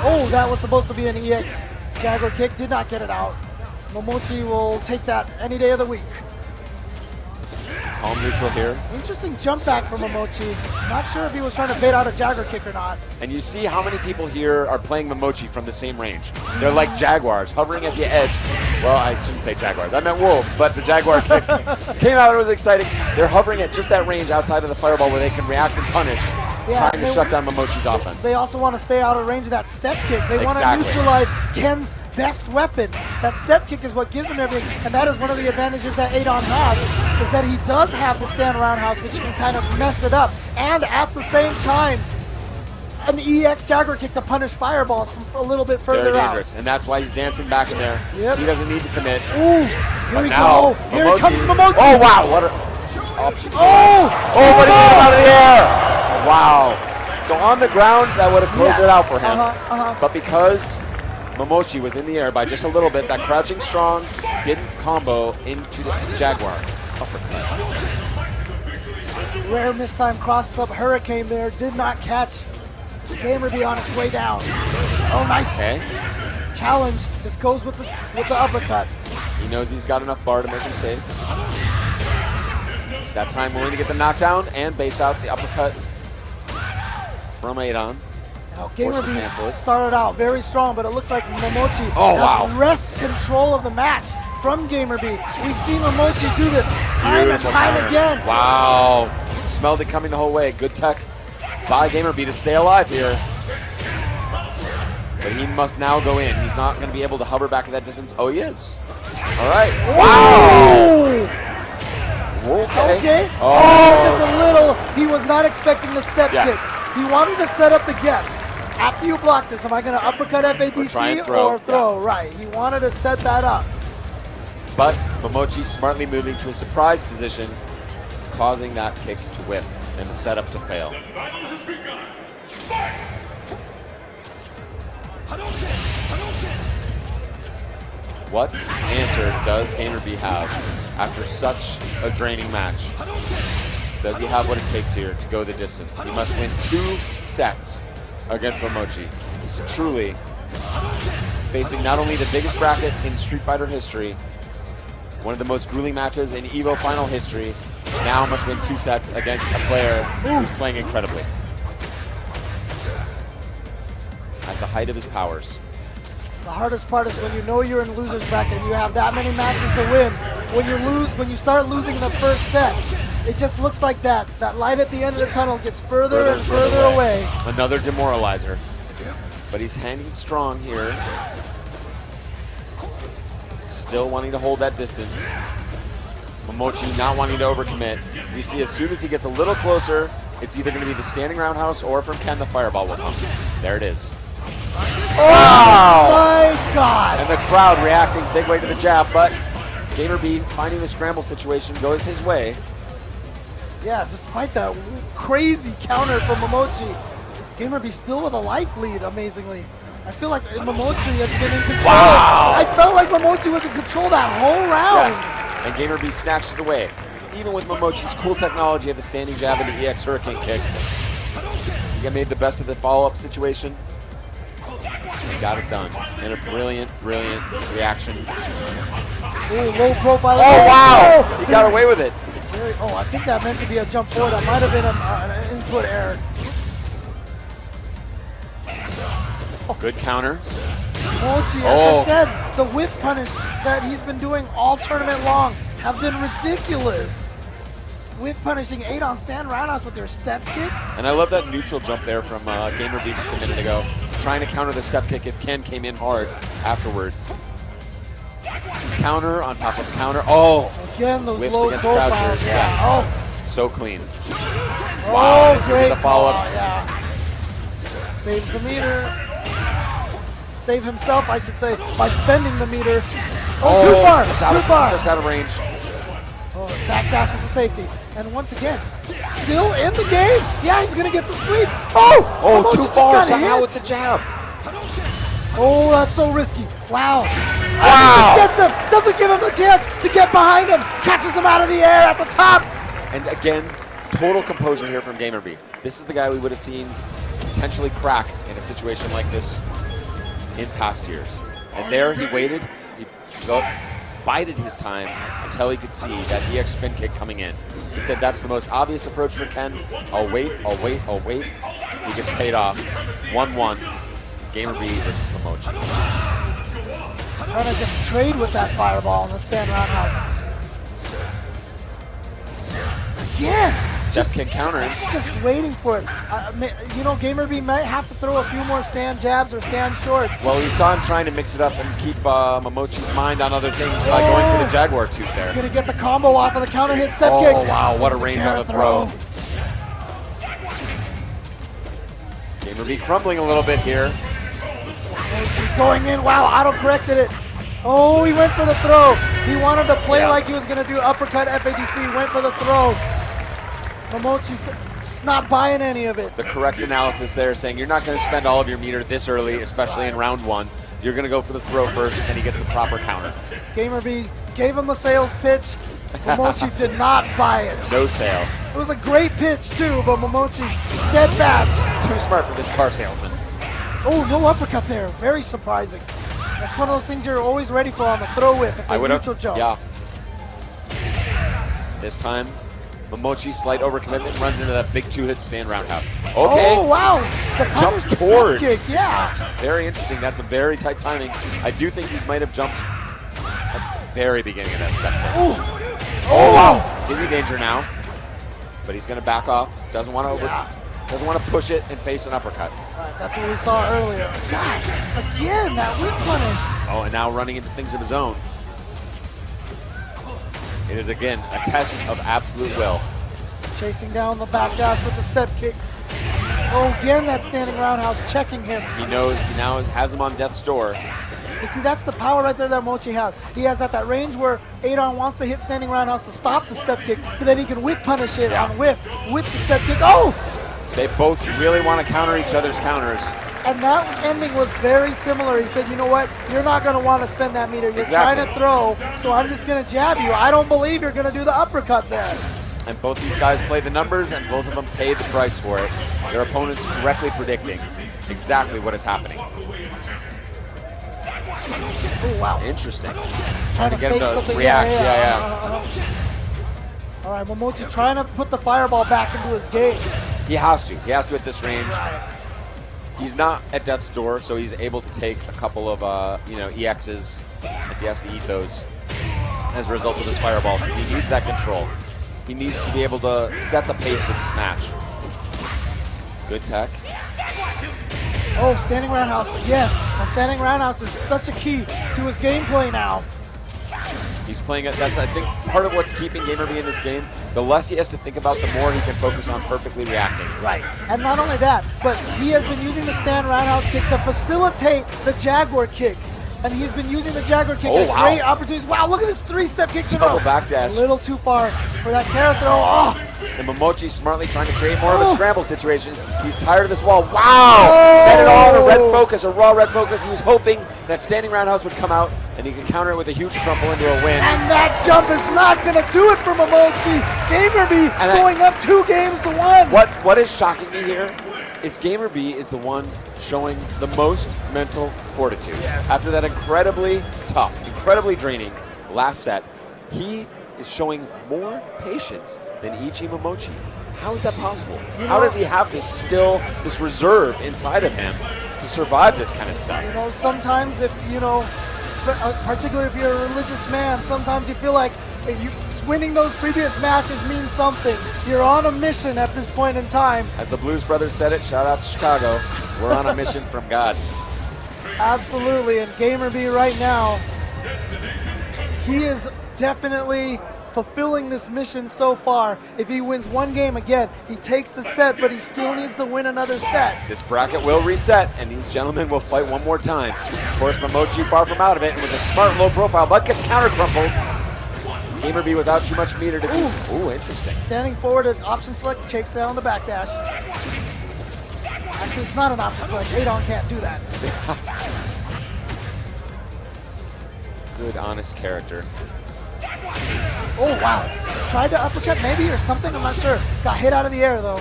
A: Oh, that was supposed to be an EX Jaguar kick. Did not get it out. Momochi will take that any day of the week.
D: Palm neutral here.
A: Interesting jump back from Momochi. Not sure if he was trying to bait out a Jaguar kick or not.
D: And you see how many people here are playing Momochi from the same range. They're like Jaguars, hovering at the edge. Well, I shouldn't say Jaguars. I meant wolves, but the Jaguar kick came out. It was exciting. They're hovering at just that range outside of the fireball where they can react and punish, trying to shut down Momochi's offense.
A: They also want to stay out of range of that step kick. They want to neutralize Ken's best weapon. That step kick is what gives him everything, and that is one of the advantages that Adon has, is that he does have the stand roundhouse, which can kind of mess it up, and at the same time, an EX Jaguar kick to punish fireballs from a little bit further
D: Very
A: out.
D: dangerous, and that's why he's dancing back in there.
A: Yep.
D: He doesn't need to commit.
A: Ooh, here we go. Here comes Momochi.
D: Oh, wow, what a option. Oh, what he did out of the air. Wow. So on the ground, that would have closed it out for him. But because Momochi was in the air by just a little bit, that crouching strong didn't combo into the Jaguar uppercut.
A: Rare mistime crosses up Hurricane there, did not catch GamerBee on its way down. Oh, nice.
D: Okay.
A: challenge, just goes with the uppercut.
D: He knows he's got enough bar to make him safe. That time willing to get the knockdown and baits out the uppercut from Adon.
A: Now,
D: Forced to cancel
A: GamerBee
D: it.
A: started out very strong, but it looks like Momochi
D: Oh,
A: has
D: wow.
A: wrest control of the match from GamerBee. We've seen Momochi do this time and
D: Beautiful
A: time
D: counter.
A: again.
D: Wow. Smelled it coming the whole way. Good tech by GamerBee to stay alive here. But he must now go in. He's not going to be able to hover back at that distance. Oh, he is. All right. Wow.
A: Okay.
D: Oh.
A: Just a little. He was not expecting the step
D: Yes.
A: kick. He wanted to set up the guess. After you block this, am I going to uppercut
D: Or try
A: FADC
D: and throw.
A: or throw?
D: Yeah.
A: Right. He wanted to set that up.
D: But Momochi smartly moving to a surprise position, causing that kick to whiff and the setup to fail.
C: Battle has begun. Fight!
D: What answer does GamerBee have after such a draining match? Does he have what it takes here to go the distance? He must win 2 sets against Momochi. Truly, facing not only the biggest bracket in Street Fighter history, one of the most grueling matches in EVO final history, now must win 2 sets against a player who's playing incredibly. At the height of his powers.
A: The hardest part is when you know you're in loser's bracket and you have that many matches to win. When you start losing the first set, it just looks like that light at the end of the tunnel gets further and further away.
D: Another demoralizer. But he's hanging strong here. Still wanting to hold that distance. Momochi not wanting to overcommit. You see, as soon as he gets a little closer, it's either going to be the standing roundhouse or from Ken the fireball will come. There it is.
A: Wow! My God!
D: And the crowd reacting big way to the jab, but GamerBee finding the scramble situation goes his way.
A: Yeah, despite that crazy counter from Momochi, GamerBee still with a life lead, amazingly. I feel like Momochi has been in control.
D: Wow.
A: I felt like Momochi was in control that whole round.
D: Yes, and GamerBee snatched it away. Even with Momochi's cool technology of the standing jab and the EX Hurricane kick, he made the best of the follow-up situation. And got it done in a brilliant, brilliant reaction.
A: Ooh, low profile.
D: Oh, wow! He got away with it.
A: Oh, I think that meant to be a jump forward. That might have been an input error.
D: Good counter.
A: Momochi, as I said, the whiff punish that he's been doing all tournament long have been ridiculous. Whiff punishing 8 on stand roundhouse with their step kick.
D: And I love that neutral jump there from GamerBee just a minute ago. Trying to counter the step kick if Ken came in hard afterwards. His counter on top of counter. Oh!
A: Again, those
D: Whiffs
A: low
D: against
A: profiles.
D: crouchers.
A: Yeah. Oh,
D: So clean.
A: wow,
D: let's get
A: great
D: the follow-up.
A: call, yeah. Saves the meter. Save himself, I should say, by spending the meter. Oh, too far, too far.
D: Just out of range.
A: Oh, backdashes to safety. And once again, still in the game. Yeah, he's going to get the sweep. Oh, Momochi
D: too
A: just
D: far
A: got
D: somehow
A: hit.
D: with the jab.
A: Oh, that's so risky. Wow.
D: Wow.
A: Gets him. Doesn't give him the chance to get behind him. Catches him out of the air at the top.
D: And again, total composure here from GamerBee. This is the guy we would have seen potentially crack in a situation like this in past years. And there he waited, he bided his time until he could see that EX spin kick coming in. He said that's the most obvious approach for Ken. I'll wait, I'll wait, I'll wait. He gets paid off. 1-1. GamerBee versus Momochi.
A: Trying to just trade with that fireball in the stand roundhouse. Again.
D: Step kick counters.
A: Just waiting for it. You know, GamerBee might have to throw a few more stand jabs or stand shorts.
D: Well, we saw him trying to mix it up and keep Momochi's mind on other things by going for the Jaguar tooth there.
A: Gonna get the combo off of the counter hit step kick.
D: Oh, wow, what a range on the throw. GamerBee crumbling a little bit here.
A: Going in, wow, auto-corrected it. Oh, he went for the throw. He wanted to play like he was gonna do uppercut FADC, went for the throw. Momochi's just not buying any of it.
D: The correct analysis there saying you're not going to spend all of your meter this early, especially in round 1. You're going to go for the throw first, and he gets the proper counter.
A: GamerBee gave him the sales pitch. Momochi did not buy it.
D: No sale.
A: It was a great pitch too, but Momochi steadfast.
D: Too smart for this car salesman.
A: Oh, no uppercut there. Very surprising. That's one of those things you're always ready for on the throw whip if they neutral jump.
D: Yeah. This time, Momochi, slight overcommitment, runs into that big two-hit stand roundhouse. Okay.
A: Oh, wow. The
D: Jump
A: punish, the
D: towards.
A: step kick, yeah.
D: Very interesting. That's a very tight timing. I do think he might have jumped at the very beginning of that step kick. Oh, wow. Dizzy danger now. But he's going to back off. Doesn't want to push it and face an uppercut.
A: Right, that's what we saw earlier. God, again, that whip punish.
D: Oh, and now running into things of his own. It is, again, a test of absolute will.
A: Chasing down the back dash with the step kick. Oh, again, that standing roundhouse checking him.
D: He knows he now has him on death's door.
A: You see, that's the power right there that Mochi has. He has at that range where Adon wants to hit standing roundhouse to stop the step kick, but then he can whip punish it on whip with the step kick. Oh!
D: They both really want to counter each other's counters.
A: And that ending was very similar. He said, you know what? You're not going to want to spend that meter. You're trying to throw, so I'm just going to jab you. I don't believe you're going to do the uppercut there.
D: And both these guys played the numbers, and both of them paid the price for it. Their opponents correctly predicting exactly what is happening.
A: Oh, wow.
D: Interesting.
A: Trying
D: to get him to
A: something.
D: react.
A: All right, Momochi trying to put the fireball back into his game.
D: He has to. He has to at this range.
A: Right.
D: He's not at death's door, so he's able to take a couple of EXs if he has to eat those as a result of his fireball. He needs that control. He needs to be able to set the pace of this match. Good tech.
A: Oh, standing roundhouse again. A standing roundhouse is such a key to his gameplay now.
D: He's playing it. That's, I think, part of what's keeping GamerBee in this game. The less he has to think about, the more he can focus on perfectly reacting.
A: Right. And not only that, but he has been using the stand roundhouse kick to facilitate the Jaguar kick. And he's been using the Jaguar kick at great opportunities. Wow, look at this three-step kick in a row.
D: Double backdash.
A: A little too far for that carrot throw. Oh!
D: And Momochi smartly trying to create more of a scramble situation. He's tired of this wall. Wow! Bet it all on a red focus, a raw red focus. He was hoping that standing roundhouse would come out and he could counter it with a huge crumple into a win.
A: And that jump is not going to do it for Momochi. GamerBee going up 2-1.
D: What is shocking me here is GamerBee is the one showing the most mental fortitude.
A: Yes.
D: After that incredibly tough, incredibly draining last set, he is showing more patience than EG Momochi. How is that possible? How does he have this reserve inside of him to survive this kind of stuff?
A: You know, sometimes if, particularly if you're a religious man, sometimes you feel like winning those previous matches means something. You're on a mission at this point in time.
D: As the Blues Brothers said it, shout out to Chicago, we're on a mission from God.
A: Absolutely, and GamerBee right now, he is definitely fulfilling this mission so far. If he wins one game again, he takes the set, but he still needs to win another set.
D: This bracket will reset, and these gentlemen will fight one more time. Of course, Momochi far from out of it, and with a smart low profile, but gets counter crumpled. GamerBee without too much meter to keep. Ooh, interesting.
A: Standing forward at option select, chase down the backdash. Actually, it's not an option select. Adon can't do that.
D: Good, honest character.
A: Oh, wow. Tried to uppercut maybe or something, I'm not sure. Got hit out of the air, though.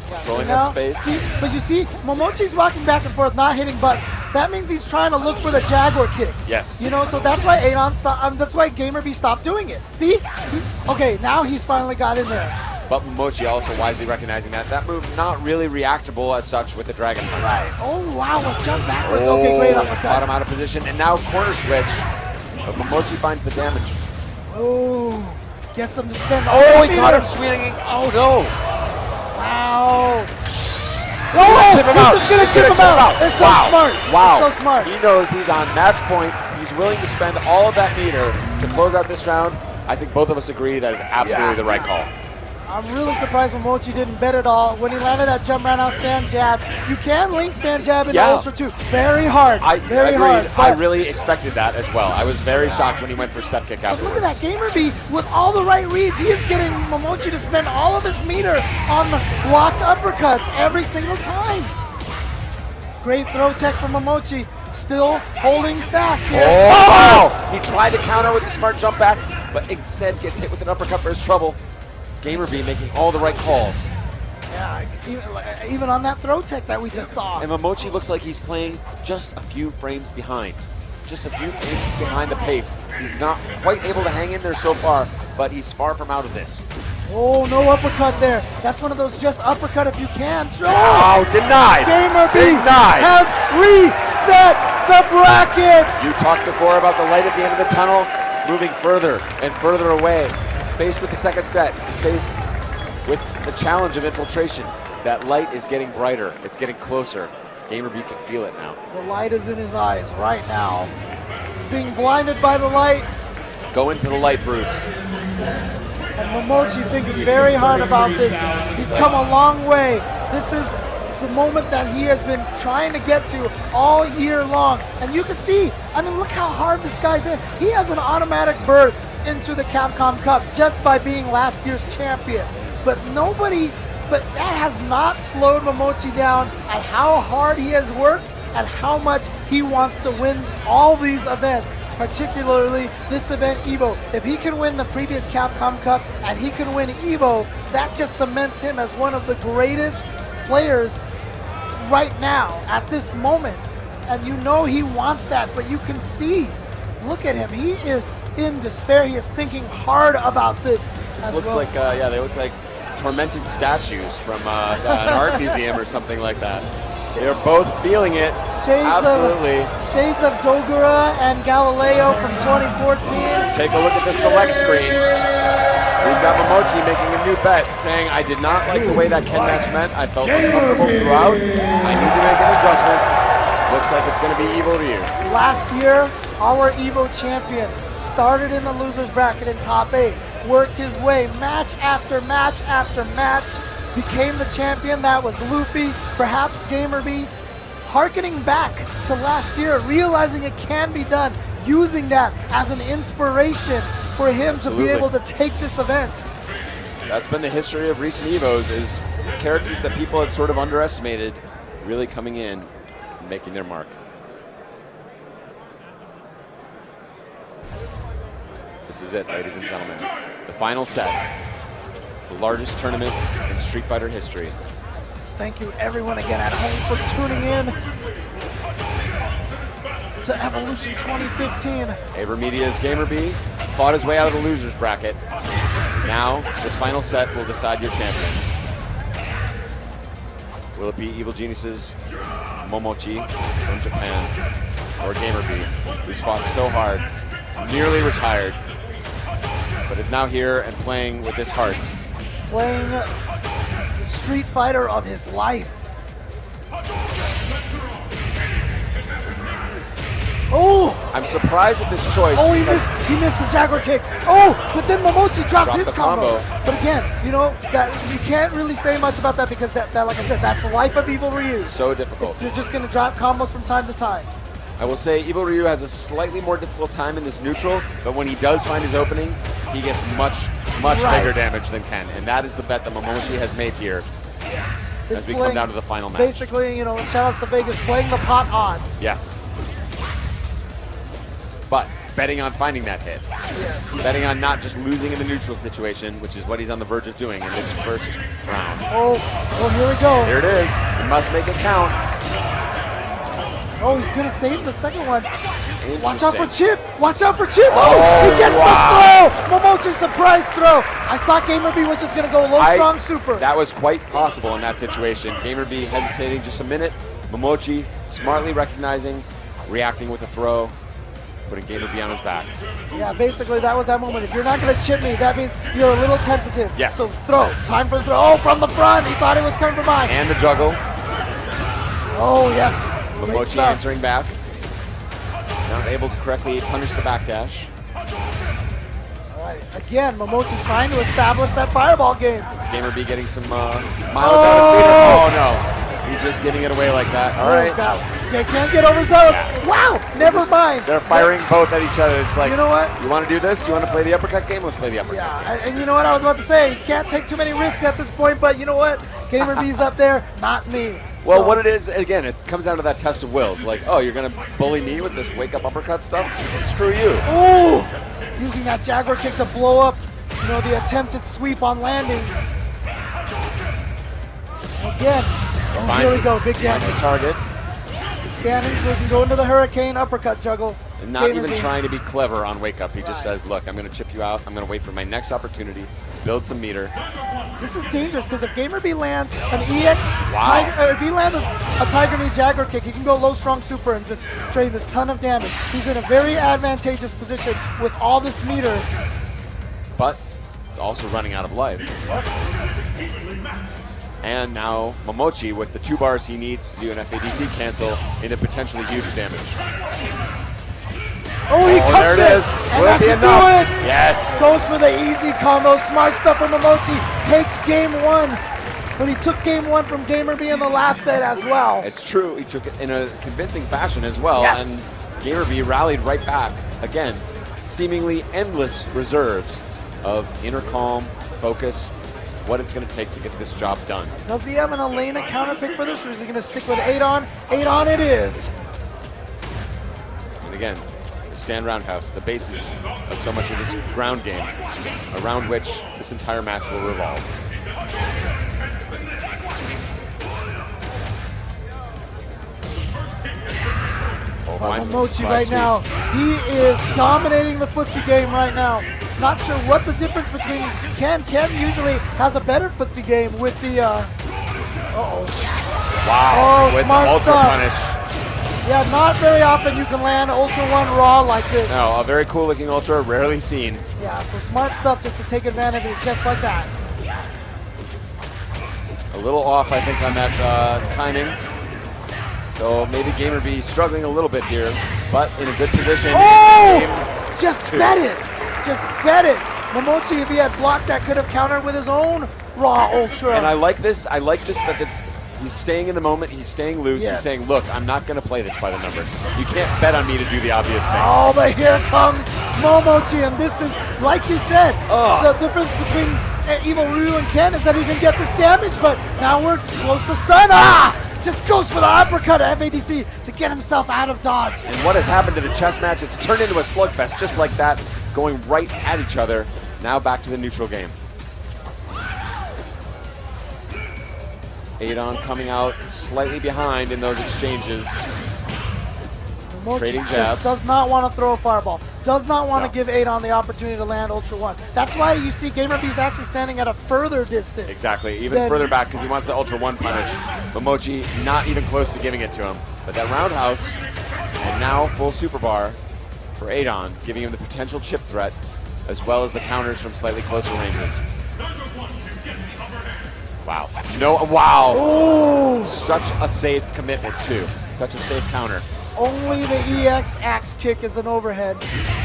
D: Controlling that space.
A: But you see, Momochi's walking back and forth, not hitting buttons. That means he's trying to look for the Jaguar kick.
D: Yes.
A: You know, so that's why Adon stopped. That's why GamerBee stopped doing it. See? Okay, now he's finally got in there.
D: But Momochi also wisely recognizing that move not really reactable as such with the Dragon Punch.
A: Right. Oh, wow, a jump backwards. Okay, great uppercut.
D: Got him out of position, and now corner switch. But Momochi finds the damage.
A: Oh, gets him to spend.
D: Oh, he caught him swinging. Oh, no.
A: Wow.
D: Oh,
A: he's just going to chip him out. It's so smart.
D: Wow.
A: It's so smart.
D: He knows he's on match point. He's willing to spend all of that meter to close out this round. I think both of us agree that is absolutely the right call.
A: I'm really surprised Momochi didn't bet at all. When he landed that jump roundhouse stand jab, you can link stand jab into Ultra 2. Very hard. Very hard.
D: I really expected that as well. I was very shocked when he went for step kick afterwards.
A: Look at that, GamerBee with all the right reads. He is getting Momochi to spend all of his meter on blocked uppercuts every single time. Great throw tech from Momochi. Still holding fast here.
D: Oh, wow. He tried to counter with the smart jump back, but instead gets hit with an uppercut for his trouble. GamerBee making all the right calls.
A: Yeah, even on that throw tech that we just saw.
D: And Momochi looks like he's playing just a few frames behind. Just a few frames behind the pace. He's not quite able to hang in there so far, but he's far from out of this.
A: Oh, no uppercut there. That's one of those just uppercut if you can.
D: Oh, denied.
A: GamerBee
D: Denied.
A: has reset the brackets.
D: You talked before about the light at the end of the tunnel, moving further and further away. Faced with the second set, faced with the challenge of infiltration. That light is getting brighter. It's getting closer. GamerBee can feel it now.
A: The light is in his eyes right now. He's being blinded by the light.
D: Go into the light, Bruce.
A: And Momochi thinking very hard about this. He's come a long way. This is the moment that he has been trying to get to all year long. And you can see, I mean, look how hard this guy's in. He has an automatic berth into the Capcom Cup just by being last year's champion. But that has not slowed Momochi down at how hard he has worked and how much he wants to win all these events, particularly this event, EVO. If he can win the previous Capcom Cup and he can win EVO, that just cements him as one of the greatest players right now, at this moment. And you know he wants that, but you can see, look at him, he is in despair. He is thinking hard about this.
D: This looks like, yeah, they look like tormented statues from an art museum or something like that. They're both feeling it. Absolutely.
A: Shades of Dogura and Galileo from 2014.
D: Take a look at the select screen. We've got Momochi making a new bet, saying, I did not like the way that Ken match meant. I felt uncomfortable throughout. I need to make an adjustment. Looks like it's going to be EVO to.
A: Last year, our EVO champion started in the loser's bracket in top 8, worked his way match after match after match, became the champion. That was Luffy, perhaps GamerBee, hearkening back to last year, realizing it can be done, using that as an inspiration for him to be able to take this event.
D: That's been the history of recent EVOs, is characters that people had sort of underestimated really coming in and making their mark. This is it, ladies and gentlemen. The final set. The largest tournament in Street Fighter history.
A: Thank you everyone again at home for tuning in to Evolution 2015.
D: AverMedia's GamerBee fought his way out of the loser's bracket. Now, this final set will decide your champion. Will it be Evil Genius's Momochi from Japan, or GamerBee, who's fought so hard, nearly retired, but is now here and playing with his heart?
A: Playing the Street Fighter of his life. Oh!
D: I'm surprised at this choice.
A: Oh, he missed the Jaguar kick. Oh, but then Momochi drops his
D: the
A: combo. But again, you know, that you can't really say much about that because that like I said, that's the life of Evil Ryu.
D: So difficult.
A: You're just gonna drop combos from time to time.
D: I will say Evil Ryu has a slightly more difficult time in this neutral, but when he does find his opening, he gets much bigger damage than Ken. And that is the bet that Momochi has made here as we come down to the final match.
A: Basically, you know, shout outs to Vegas, playing the pot odds.
D: Yes. But betting on finding that hit.
A: Yes.
D: Betting on not just losing in the neutral situation, which is what he's on the verge of doing in this first round.
A: Oh, well, here we go.
D: Here it is. He must make it count.
A: Oh, he's gonna save the second one. Watch out for Chip! Watch out for Chip! Oh, he gets the throw! Momochi's surprise throw! I thought GamerBee was just gonna go low strong super.
D: That was quite possible in that situation. GamerBee hesitating just a minute. Momochi smartly recognizing, reacting with a throw, putting GamerBee on his back.
A: Yeah, basically that was that moment. If you're not gonna chip me, that means you're a little tentative.
D: Yes.
A: So throw, time for the throw. Oh, from the front, he thought it was coming from behind.
D: And the juggle.
A: Oh, yes.
D: Momochi answering back. Not able to correctly punish the backdash.
A: All right, again, Momochi trying to establish that fireball game.
D: GamerBee getting some mileage out of speed. Oh no, he's just giving it away like that. All right.
A: God. They can't get overzealous. Wow, never mind.
D: They're firing both at each other. It's like,
A: you know what?
D: You want to do this? You want to play the uppercut game? Let's play the uppercut.
A: Yeah, and you know what I was about to say? You can't take too many risks at this point, but you know what? GamerBee's up there, not me.
D: Well,
A: so,
D: what it is, again, it comes down to that test of wills. Like, oh, you're going to bully me with this wake-up uppercut stuff? Screw you.
A: Ooh! Using that Jaguar kick to blow up, you know, the attempted sweep on landing. Again. Oh, here we go. Big
D: Finds
A: damage.
D: the target.
A: He's standing so he can go into the hurricane uppercut juggle.
D: And not even
A: GamerBee.
D: trying to be clever on wake up. He just says, look, I'm going to chip you out. I'm going to wait for my next opportunity, build some meter.
A: This is dangerous because if GamerBee lands an EX,
D: Wow.
A: if he lands a Tiger Knee Jaguar kick, he can go low strong super and just drain this ton of damage. He's in a very advantageous position with all this meter.
D: But also running out of life. And now Momochi with the 2 bars he needs to do an FADC cancel into potentially huge damage.
A: Oh, he
D: Oh,
A: cuts
D: there it is.
A: And
D: Will
A: that
D: it be
A: should
D: enough?
A: do it.
D: Yes.
A: Goes for the easy combo. Smart stuff from Momochi. Takes game 1. But he took game 1 from GamerBee in the last set as well.
D: It's true. He took it in a convincing fashion as well.
A: Yes.
D: And GamerBee rallied right back. Again, seemingly endless reserves of inner calm, focus, what it's going to take to get this job done.
A: Does he have an Elena counter pick for this, or is he going to stick with 8-on? 8-on it is.
D: And again, the stand roundhouse, the basis of so much of this ground game, around which this entire match will revolve. Oh,
A: But
D: finds the
A: Momochi
D: surprise
A: right
D: sweep.
A: now, he is dominating the footsie game right now. Not sure what the difference between Ken. Ken usually has a better footsie game with the, uh-oh.
D: Wow,
A: Oh,
D: with
A: smart
D: the ultra
A: stuff.
D: punish.
A: Yeah, not very often you can land Ultra 1 raw like this.
D: No, a very cool looking ultra, rarely seen.
A: Yeah, so smart stuff just to take advantage of it just like that.
D: A little off, I think, on that timing. So maybe GamerBee struggling a little bit here, but in a good position.
A: Oh!
D: Game
A: Just
D: 2.
A: bet it! Just bet it! Momochi, if he had blocked that, could have countered with his own raw Ultra.
D: And I like this that he's staying in the moment, he's staying loose,
A: Yes.
D: he's saying, look, I'm not going to play this by the numbers. You can't bet on me to do the obvious thing.
A: Oh, but here comes Momochi, and this is, like you said, the difference between Evil Ryu and Ken is that he can get this damage, but now we're close to stun. Ah! Just goes for the uppercut of FADC to get himself out of dodge.
D: And what has happened to the chess match? It's turned into a slugfest just like that, going right at each other. Now back to the neutral game. 8-on coming out slightly behind in those exchanges.
A: Momochi
D: Trading
A: just
D: jabs.
A: does not want to throw a fireball. Does not want
D: No.
A: to give 8-on the opportunity to land Ultra 1. That's why you see GamerBee's actually standing at a further distance.
D: Exactly, even
A: Then-
D: further back because he wants the Ultra 1 punish. Momochi not even close to giving it to him. But that roundhouse, and now full super bar for 8-on, giving him the potential chip threat, as well as the counters from slightly closer ranges. Wow. No, wow.
A: Oh,
D: Such a safe commitment, too. Such a safe counter.
A: only the EX axe kick is an overhead.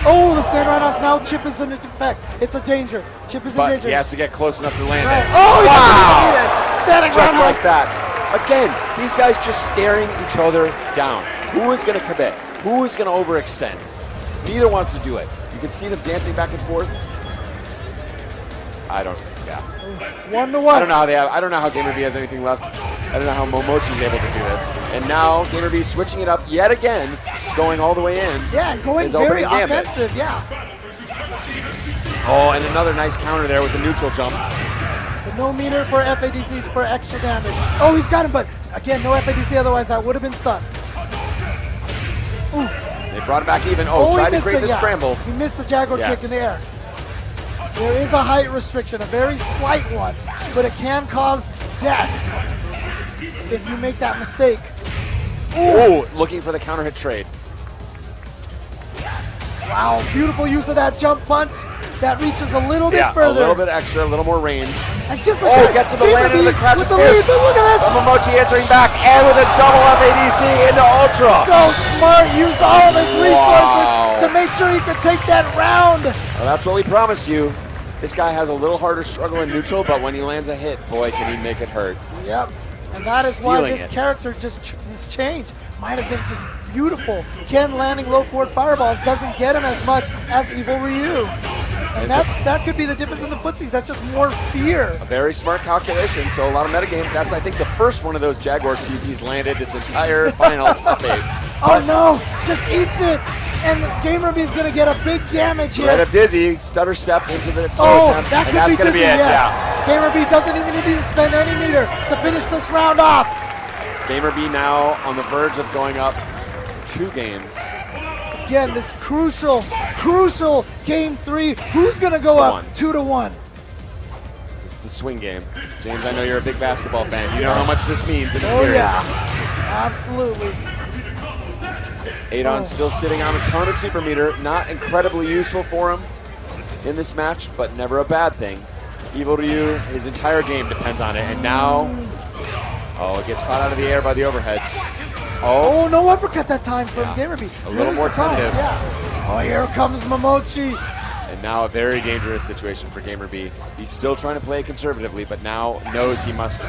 A: Oh, the stand roundhouse. Now Chip is in effect. It's a danger. Chip is in
D: But
A: danger.
D: he has to get close enough to land
A: Right.
D: it.
A: Oh, he
D: Wow.
A: doesn't need it. Standing
D: Just
A: roundhouse.
D: like that. Again, these guys just staring each other down. Who is going to commit? Who is going to overextend? Neither wants to do it. You can see them dancing back and forth. I don't, yeah.
A: 1-1.
D: I don't know how I don't know how GamerBee has anything left. I don't know how Momochi's able to do this. And now GamerBee switching it up yet again, going all the way in.
A: Yeah, going
D: His
A: very
D: opening gambit.
A: offensive. Yeah.
D: Oh, and another nice counter there with the neutral jump.
A: But no meter for FADC for extra damage. Oh, he's got him, but again, no FADC. Otherwise, that would have been stunned. Ooh.
D: They brought it back even. Oh,
A: he
D: tried to
A: missed
D: create
A: it,
D: the
A: yeah.
D: scramble.
A: He missed the Jaguar
D: Yes.
A: kick in the air. There is a height restriction, a very slight one, but it can cause death if you make that mistake.
D: Oh, looking for the counter hit trade.
A: Wow, beautiful use of that jump punch. That reaches a little bit
D: Yeah,
A: further.
D: a little bit extra, a little more range.
A: And just like
D: Oh,
A: that,
D: gets him to land into the
A: GamerBee
D: crouch
A: with the
D: fist.
A: lead, but look at this.
D: Momochi answering back and with a double FADC into Ultra.
A: So smart, used all of his resources
D: Wow.
A: to make sure he could take that round.
D: Well, that's what we promised you. This guy has a little harder struggle in neutral, but when he lands a hit, boy, can he make it hurt.
A: Yep. And that is why
D: Stealing
A: this
D: it.
A: character this change might have been just beautiful. Ken landing low forward fireballs doesn't get him as much as Evil Ryu. And that could be the difference in the footsies. That's just more fear.
D: A very smart calculation, so a lot of metagame. That's, I think, the first one of those Jaguar TPs landed this entire final top 8.
A: Oh no, just eats it. and GamerBee is going to get a big damage here.
D: Right up dizzy, stutter step into the throw
A: Oh,
D: attempt,
A: that
D: and
A: could
D: that's
A: be
D: going to
A: dizzy,
D: be it.
A: yes.
D: Yeah.
A: GamerBee doesn't even need to spend any meter to finish this round off.
D: GamerBee now on the verge of going up 2 games.
A: Again, this crucial game 3. Who's going to go up 2-1?
D: This is the swing game. James, I know you're a big basketball fan. You know how much this means in the
A: Oh
D: series.
A: yeah, absolutely.
D: Adon's still sitting on a ton of super meter. Not incredibly useful for him in this match, but never a bad thing. EVO2, his entire game depends on it. And now, oh, it gets caught out of the air by the overhead.
A: Oh, no uppercut that time from GamerBee.
D: A little more tentative.
A: Yeah. Oh, here comes Momochi.
D: And now a very dangerous situation for GamerBee. He's still trying to play conservatively, but now knows he must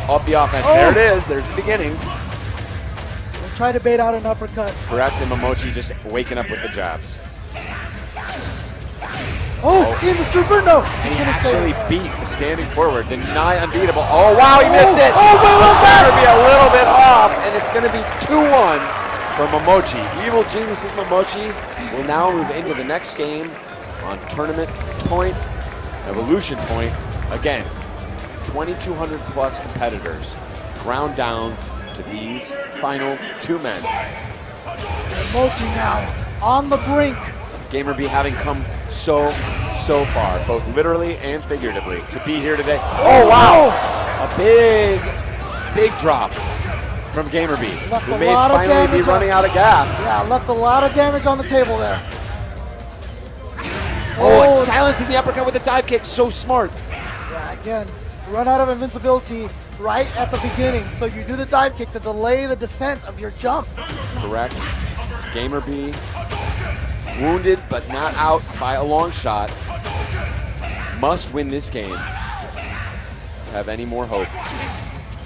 D: up the offense.
A: Oh.
D: There it is. There's the beginning.
A: We'll try to bait out an uppercut.
D: Correct, and Momochi just waking up with the jabs.
A: Oh, in the super? No.
D: And he actually beat the standing forward, the nigh unbeatable. Oh, wow, he missed it.
A: Oh, wait, what's that?
D: It's going to be a little bit off, and it's going to be 2-1 for Momochi. Evil Genius's Momochi will now move into the next game on tournament point, evolution point. Again, 2,200 plus competitors ground down to these final 2 men.
A: Momochi now on the brink.
D: GamerBee having come so far, both literally and figuratively, to be here today. Oh, wow! A big drop from GamerBee,
A: Left
D: who
A: a
D: may
A: lot of
D: finally be
A: damage
D: running out of gas.
A: Yeah, left a lot of damage on the table there.
D: Oh, and silencing the uppercut with a dive kick, so smart.
A: Yeah, again, run out of invincibility right at the beginning. So you do the dive kick to delay the descent of your jump.
D: Correct. GamerBee wounded but not out by a long shot. Must win this game to have any more hope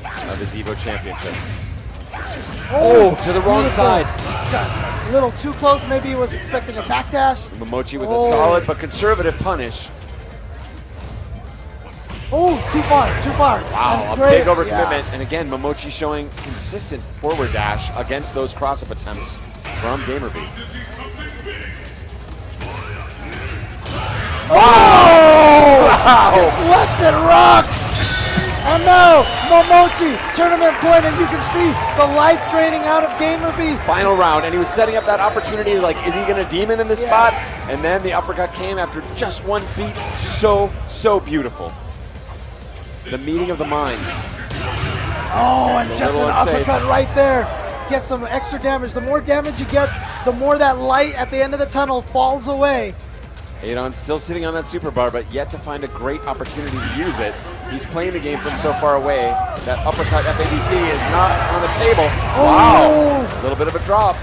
D: of his EVO championship. Oh, to the wrong
A: beautiful.
D: side.
A: Just got a little too close. Maybe he was expecting a backdash.
D: Momochi with a solid but conservative punish.
A: Oh, too far.
D: Wow,
A: And
D: a
A: great,
D: big overcommitment.
A: yeah.
D: And again, Momochi showing consistent forward dash against those cross-up attempts from GamerBee.
A: Oh! Wow. Just lets it rock. And now, Momochi, tournament point, and you can see the life draining out of GamerBee.
D: Final round, and he was setting up that opportunity, like, is he gonna demon in this spot? And then the uppercut came after just 1 beat. So beautiful. The meeting of the minds.
A: Oh, and just an uppercut right there. Gets some extra damage. The more damage he gets, the more that light at the end of the tunnel falls away.
D: Adon still sitting on that super bar, but yet to find a great opportunity to use it. He's playing the game from so far away. That uppercut FADC is not on the table.
A: Oh.
D: Wow, a little bit of a drop.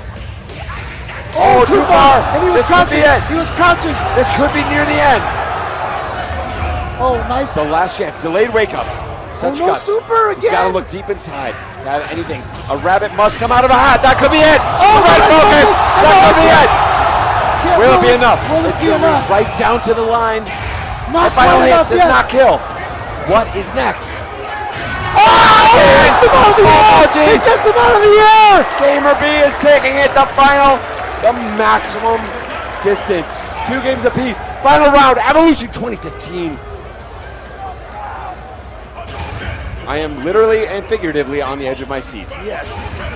A: Oh, too far. And he was
D: This could be
A: crouching.
D: it.
A: He was crouching.
D: This could be near the end.
A: Oh, nice.
D: The last chance, delayed wake up. Such
A: no
D: guts.
A: super
D: He's got to
A: again.
D: look deep inside to have anything. A rabbit must come out of a hat. That could be it.
A: Oh,
D: Red
A: red
D: focus.
A: focus.
D: That could be it.
A: Can't
D: Will it be
A: this.
D: enough?
A: Will this
D: It's
A: be
D: gonna
A: enough?
D: Right down to the line.
A: Not
D: The final
A: quite
D: hit
A: enough
D: does
A: yet.
D: not kill. What is next?
A: Oh, he gets him out of the air. He gets him out of the air.
D: GamerBee is taking it the maximum distance. 2 games apiece. Final round, Evolution 2015. I am literally and figuratively on the edge of my seat.
A: Yes.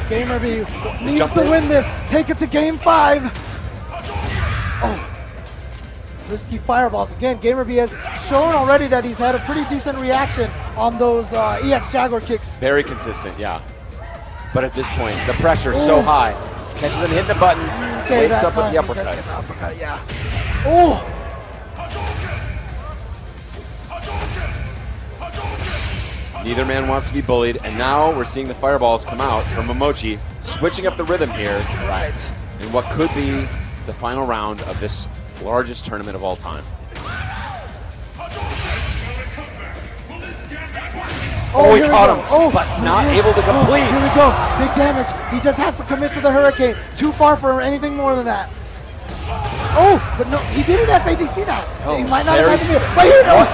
A: GamerBee needs
D: jump
A: to
D: in.
A: win this. Take it to game 5. Oh. Risky fireballs. Again, GamerBee has shown already that he's had a pretty decent reaction on those EX Jaguar kicks.
D: Very consistent, yeah. But at this point, the pressure's so high. Catches him hitting the button,
A: Okay,
D: wakes
A: that
D: up with
A: time
D: the
A: he does
D: uppercut.
A: get the uppercut, yeah. Oh!
D: Neither man wants to be bullied, and now we're seeing the fireballs come out from Momochi, switching up the rhythm here.
A: Right.
D: In what could be the final round of this largest tournament of all time. Oh, he
A: here we
D: caught
A: go.
D: him,
A: Oh,
D: but
A: here
D: not
A: he is.
D: able to complete.
A: Here we go. Big damage. He just has to commit to the hurricane. Too far for anything more than that. Oh, but no, he did an FADC now.
D: Oh,
A: he might not
D: very
A: have had to do it. But here, no,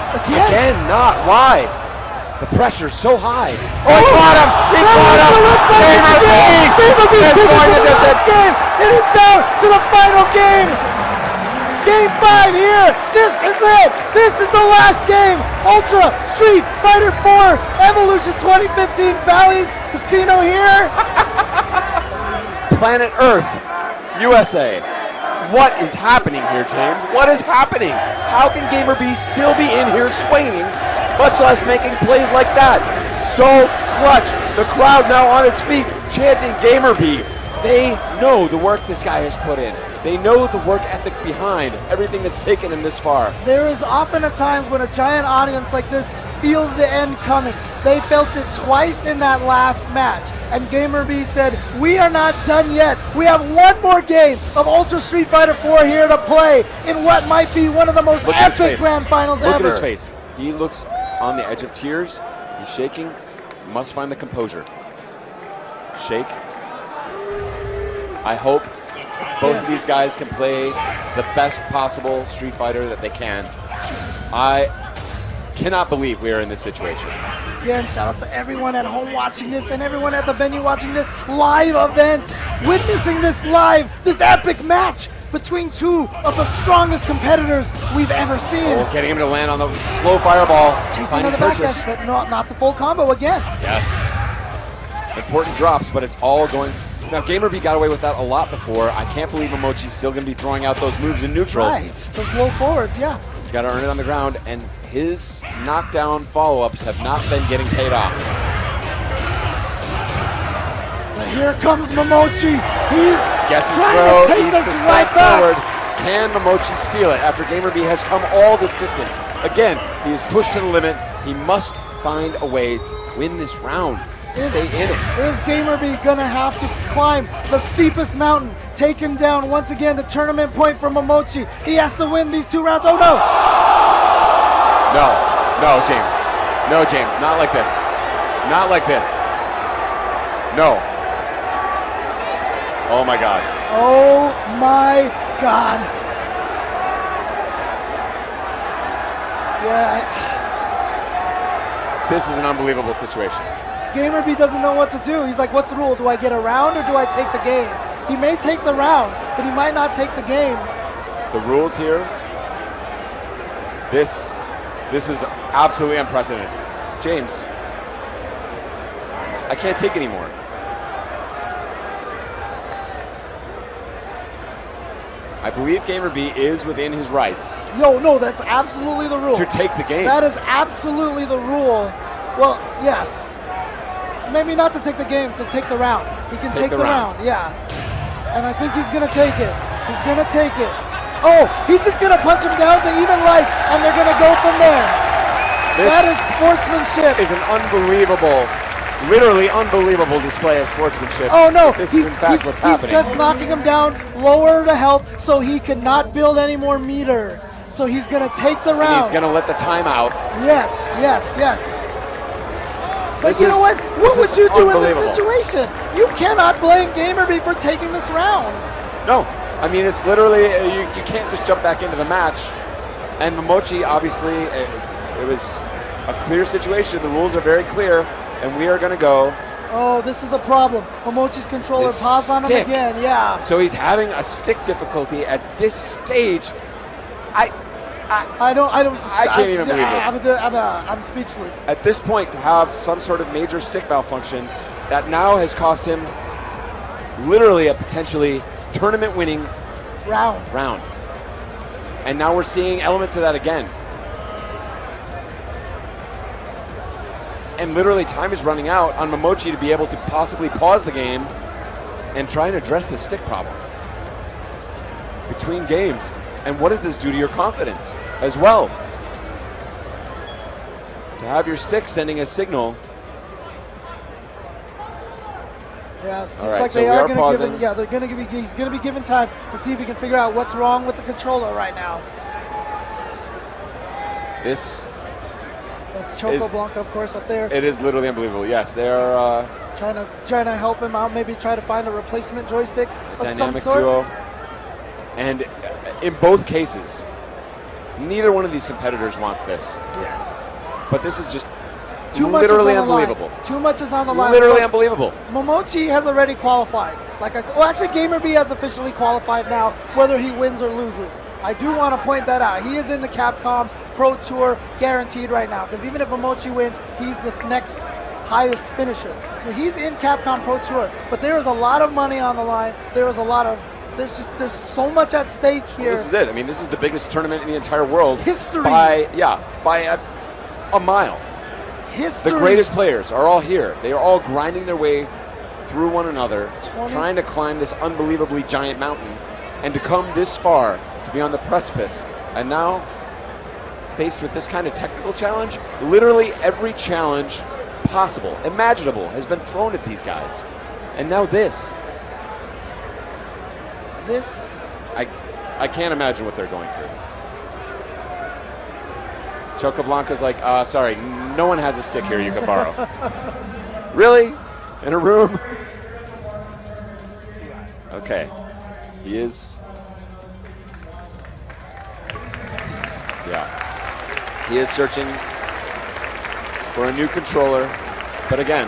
D: Again, not. Why? The pressure's so high. Oh, he caught him! He caught him!
A: GamerBee
D: GamerBee
A: takes it
D: is
A: to
D: going
A: the
D: to
A: last game. It is down to the final This is it. This is the last game. Ultra Street Fighter 4 Evolution 2015 Bally's Casino here.
D: Planet Earth, USA. What is happening here, James? What is happening? How can GamerBee still be in here swinging, much less making plays like that? So clutch. The crowd now on its feet, chanting GamerBee. They know the work this guy has put in. They know the work ethic behind everything that's taken him this far.
A: There is often a times when a giant audience like this feels the end coming. They felt it twice in that last match. And GamerBee said, we are not done yet. We have one more game of Ultra Street Fighter 4 here to play in what might be one of the most epic grand finals ever.
D: Look at his face. He looks on the edge of tears. He's shaking. Must find the composure. Shake. I hope both of these guys can play the best possible Street Fighter that they can. I cannot believe we are in this situation.
A: Again, shout out to everyone at home watching this and everyone at the venue watching this live event, witnessing this live, this epic match between two of the strongest competitors we've ever seen.
D: Oh, getting him to land on the slow fireball.
A: Chasing on the back dash, but not the full combo again.
D: Yes. Important drops, but it's all going. Now, GamerBee got away with that a lot before. I can't believe Momochi's still going to be throwing out those moves in neutral.
A: Right, those low forwards, yeah.
D: He's got to earn it on the ground, and his knockdown follow-ups have not been getting paid off.
A: But here comes Momochi. He's
D: Guesses
A: trying
D: throw,
A: to take
D: needs
A: us
D: to
A: right
D: step
A: back.
D: forward. Can Momochi steal it after GamerBee has come all this distance? Again, he is pushed to the limit. He must find a way to win this round. Stay in it.
A: Is GamerBee gonna have to climb the steepest mountain, taken down once again the tournament point for Momochi? He has to win these 2 rounds. Oh no!
D: No, James. No, James, not like this. Not like this. No. Oh my God.
A: Oh my God. Yeah,
D: This is an unbelievable situation.
A: GamerBee doesn't know what to do. He's like, what's the rule? Do I get a round or do I take the game? He may take the round, but he might not take the game.
D: The rules here, this is absolutely unprecedented. James, I can't take anymore. I believe GamerBee is within his rights
A: Yo, no, that's absolutely the rule.
D: to take the game.
A: That is absolutely the rule. Well, yes. Maybe not to take the game, to take the round. He can take the round, yeah. And I think he's gonna take it. He's gonna take it. Oh, he's just gonna punch him down to even life, and they're gonna go from there. That is sportsmanship.
D: Is an unbelievable, literally unbelievable display of sportsmanship.
A: Oh no,
D: This is in fact what's
A: he's
D: happening.
A: just knocking him down lower to health so he cannot build any more meter. So he's gonna take the round.
D: And he's gonna let the time out.
A: Yes, yes, yes. But
D: This
A: you know
D: is-
A: what? What
D: this
A: would
D: is
A: you do in this
D: unbelievable.
A: situation? You cannot blame GamerBee for taking this round.
D: No, I mean, it's literally, you can't just jump back into the match. And Momochi, obviously, it was a clear situation. The rules are very clear, and we are going to go.
A: Oh, this is a problem. Momochi's controller
D: His
A: paused on him
D: stick.
A: again, yeah.
D: So he's having a stick difficulty at this stage.
A: I
D: can't even believe this.
A: I'm speechless.
D: At this point, to have some sort of major stick malfunction, that now has cost him literally a potentially tournament-winning round. And now we're seeing elements of that again. And literally time is running out on Momochi to be able to possibly pause the game and try and address the stick problem between games. And what does this do to your confidence as well? To have your stick sending a signal.
A: Yeah, it seems
D: All right,
A: like
D: so
A: they
D: we
A: are
D: are
A: going to
D: pausing.
A: give him, yeah, they're going to give he's going to be given time to see if he can figure out what's wrong with the controller right now. That's Choco Blanca, of course, up there.
D: It is literally unbelievable. Yes, they are
A: Trying to help him out, maybe try to find a replacement joystick
D: a
A: of some
D: dynamic
A: sort.
D: duo. And in both cases, neither one of these competitors wants this.
A: Yes.
D: But this is just
A: Too much
D: literally
A: is on the
D: unbelievable.
A: line. Too much is on the line.
D: Literally
A: Look,
D: unbelievable.
A: Momochi has already qualified. Like I said, well, actually, GamerBee has officially qualified now, whether he wins or loses. I do want to point that out. He is in the Capcom Pro Tour guaranteed right now, because even if Momochi wins, he's the next highest finisher. So he's in Capcom Pro Tour, but there is a lot of money on the line. There's so much at stake here.
D: Well, this is it. I mean, this is the biggest tournament in the entire world.
A: History.
D: By a mile.
A: History.
D: The greatest players are all here. They are all grinding their way through one another, trying to climb this unbelievably giant mountain, and to come this far, to be on the precipice. And now, faced with this kind of technical challenge, literally every challenge possible, imaginable, has been thrown at these guys. And now this. I can't imagine what they're going through. Chocoblanca's like, sorry, no one has a stick here you can borrow. Really? In a room? Okay. He is. Yeah. He is searching for a new controller. But again,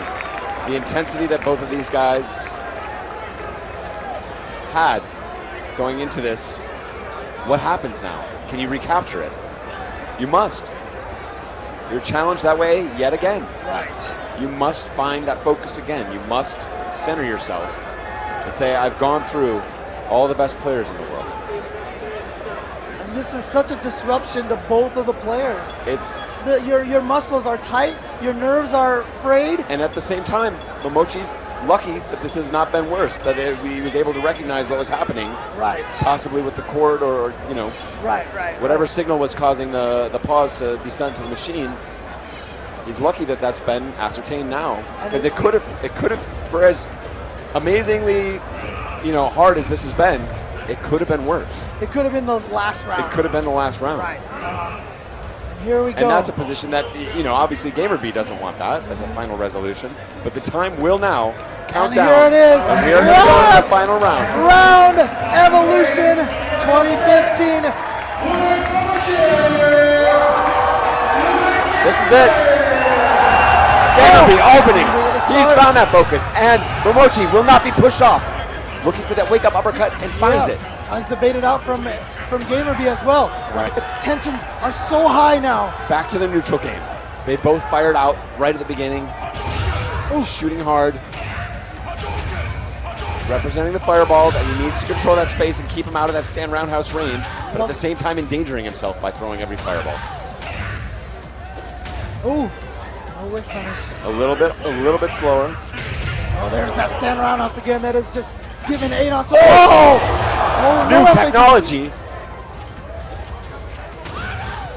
D: the intensity that both of these guys had going into this, what happens now? Can you recapture it? You must. You're challenged that way yet again.
A: Right.
D: You must find that focus again. You must center yourself and say, I've gone through all the best players in the world.
A: And this is such a disruption to both of the players.
D: It's
A: your muscles are tight, your nerves are frayed.
D: And at the same time, Momochi's lucky that this has not been worse, that he was able to recognize what was happening.
A: Right.
D: Possibly with the cord or
A: Right.
D: whatever signal was causing the pause to be sent to the machine. He's lucky that that's been ascertained now, because it could have, for as amazingly, hard as this has been, it could have been worse.
A: It could have been the last round.
D: It could have been the last round.
A: Right. Here we go.
D: And that's a position that, obviously GamerBee doesn't want that as a final resolution, but the time will now count down.
A: And here it is.
D: And we are going to go to the final round.
A: Round Evolution 2015.
D: This is it. GamerBee opening. He's found that focus, and Momochi will not be pushed off. Looking for that wake-up uppercut and finds it.
A: As debated out from GamerBee as well.
D: Right.
A: The tensions are so high now.
D: Back to the neutral game. They both fired out right at the beginning. Shooting hard. Representing the fireballs, and he needs to control that space and keep him out of that stand roundhouse range, but at the same time endangering himself by throwing every fireball.
A: Ooh. No whiff punish.
D: A little bit slower.
A: Oh, there's that stand roundhouse again. That is just giving 8 on. Oh,
D: new technology.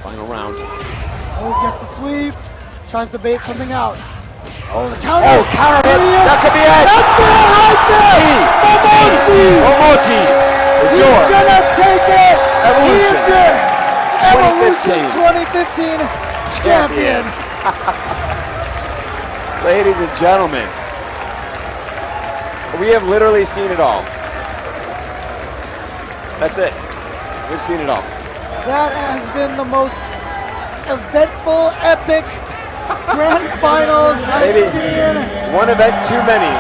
D: Final round.
A: Oh, gets the sweep. Tries to bait something out. Oh, the counter.
D: Oh, counter hit. That could be it.
A: That's it right there.
D: Momochi is
A: He's
D: your
A: gonna take it.
D: Evolution.
A: He is your Evolution 2015 champion.
D: Ladies and gentlemen, we have literally seen it all. That's it. We've seen it all.
A: That has been the most eventful, epic grand finals I've seen.
D: One event too many.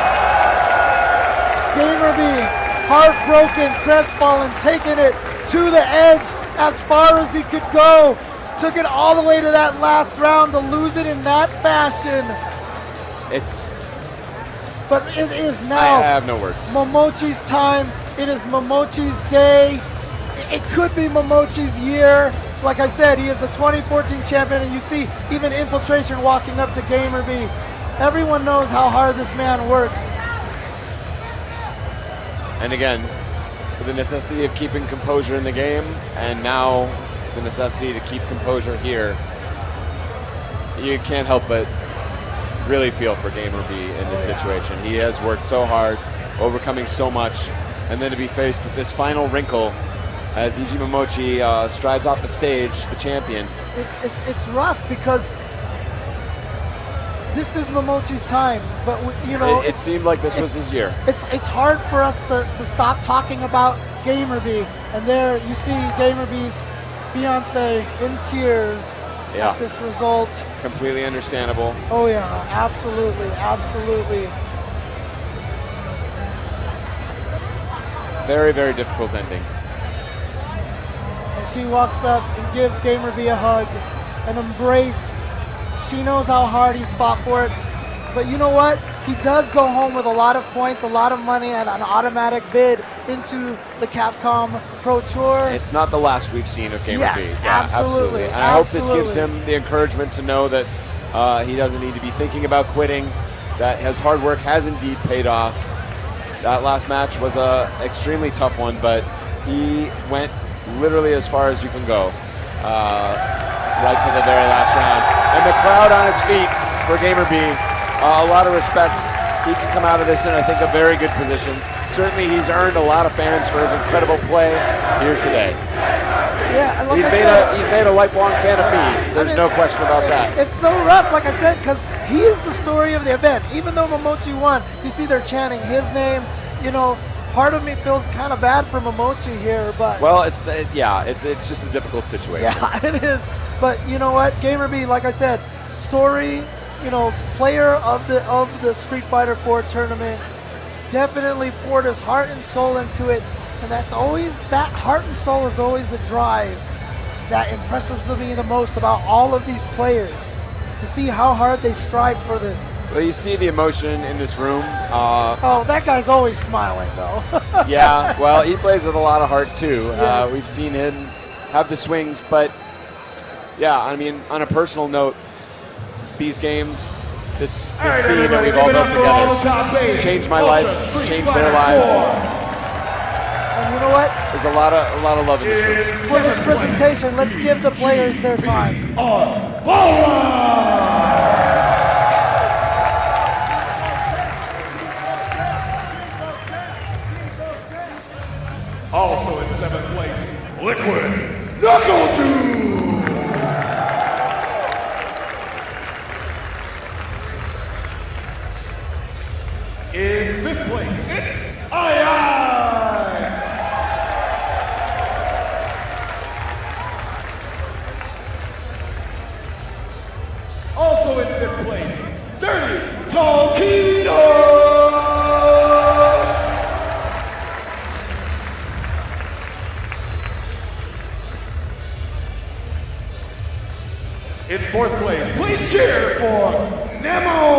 A: GamerBee, heartbroken, crestfallen, taking it to the edge as far as he could go. Took it all the way to that last round to lose it in that fashion. But it is now.
D: I have no words.
A: Momochi's time. It is Momochi's day. It could be Momochi's year. Like I said, he is the 2014 champion, and you see even Infiltration walking up to GamerBee. Everyone knows how hard this man works.
D: And again, for the necessity of keeping composure in the game, and now the necessity to keep composure here, you can't help but really feel for GamerBee in this situation. He has worked so hard, overcoming so much, and then to be faced with this final wrinkle as EG Momochi strides off the stage, the champion.
A: It's rough because this is Momochi's time, but
D: it seemed like this was his year.
A: It's hard for us to stop talking about GamerBee, and there you see GamerBee's fiance in tears at this result.
D: Completely understandable.
A: Oh yeah, absolutely.
D: Very, very difficult ending.
A: Momochi walks up and gives GamerBee a hug, an embrace. She knows how hard he's fought for it. But you know what? He does go home with a lot of points, a lot of money, and an automatic bid into the Capcom Pro Tour.
D: It's not the last we've seen of GamerBee.
A: Yes,
D: Yeah,
A: absolutely.
D: And I hope this gives him the encouragement to know that he doesn't need to be thinking about quitting, that his hard work has indeed paid off. That last match was a extremely tough one, but he went literally as far as you can go, right to the very last round. And the crowd on its feet for GamerBee. A lot of respect. He can come out of this in, I think, a very good position. Certainly, he's earned a lot of fans for his incredible play here today.
A: Yeah, and like
D: He's made a lifelong fan of me. There's no question about that.
A: It's so rough, like I said, because he is the story of the event. Even though Momochi won, you see they're chanting his name. You know, part of me feels kind of bad for Momochi here, but
D: well, it's just a difficult situation.
A: yeah, it is. But you know what, GamerBee, like I said, story. You know, player of the Street Fighter 4 tournament, definitely poured his heart and soul into it, and that heart and soul is always the drive that impresses me the most about all of these players, to see how hard they strive for this.
D: Well, you see the emotion in this room.
A: Oh, that guy's always smiling though.
D: Yeah, well, he plays with a lot of heart too.
A: Yes.
D: We've seen him have the swings, but yeah, I mean, on a personal note, these games, this scene that we've all built together, it's changed my life, it's changed their lives.
A: And you know what?
D: There's a lot of love in this room.
A: For this presentation, let's give the players their time.
C: Also in 7th place, Liquid, NuckleDu. In 5th place, it's aiai. Also in 5th place, Dirty TOKIDO. In 4th place, please cheer for NEMO.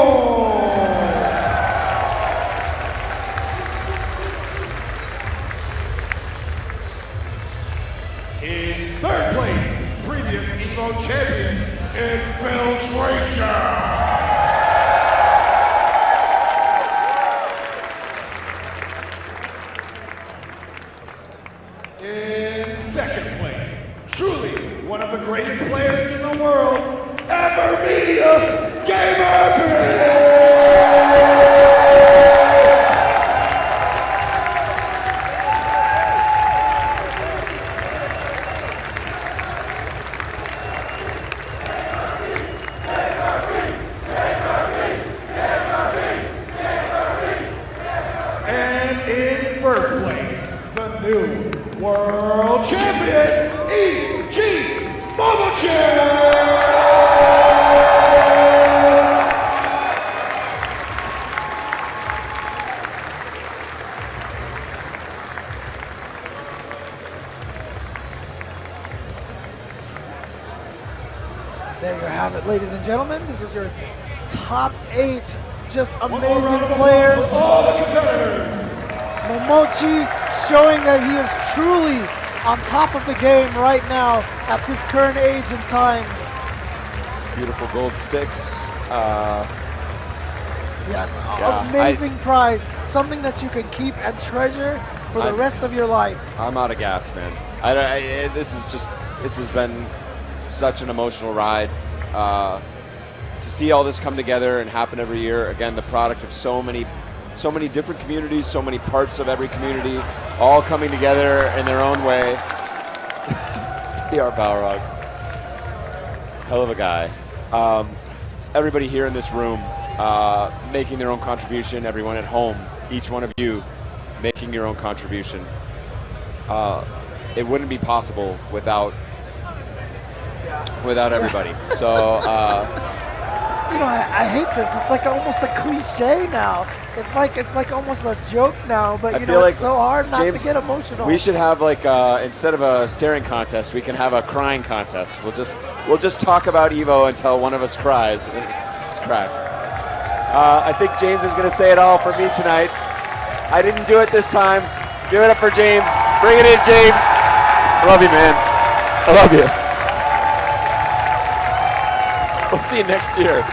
C: In 3rd place, previous EVO champion, INFILTRATION. In 2nd place, truly one of the greatest players in the world, ever be a GamerBee. And in 1st place, the new world champion, EG Momochi.
A: There you have it, ladies and gentlemen. This is your top 8 just amazing players. Momochi showing that he is truly on top of the game right now at this current age and time.
D: Beautiful gold sticks.
A: Yes,
D: Yeah,
A: amazing prize. Something that you can keep and treasure for the rest of your life.
D: I'm out of gas, man. This has been such an emotional ride. To see all this come together and happen every year, again, the product of so many different communities, so many parts of every community, all coming together in their own way. PR Balrog. Hell of a guy. Everybody here in this room making their own contribution, everyone at home, each one of you making your own contribution. It wouldn't be possible without everybody. So
A: you know, I hate this. It's like almost a cliche now. It's like almost a joke now. But you know,
D: like
A: it's so hard not
D: James,
A: to get emotional.
D: We should have like instead of a staring contest, we can have a crying contest. We'll just talk about Evo until one of us cries. Let's cry. I think James is going to say it all for me tonight. I didn't do it this time. Give it up for James. Bring it in, James. I love you, man. I love you. We'll see you next year.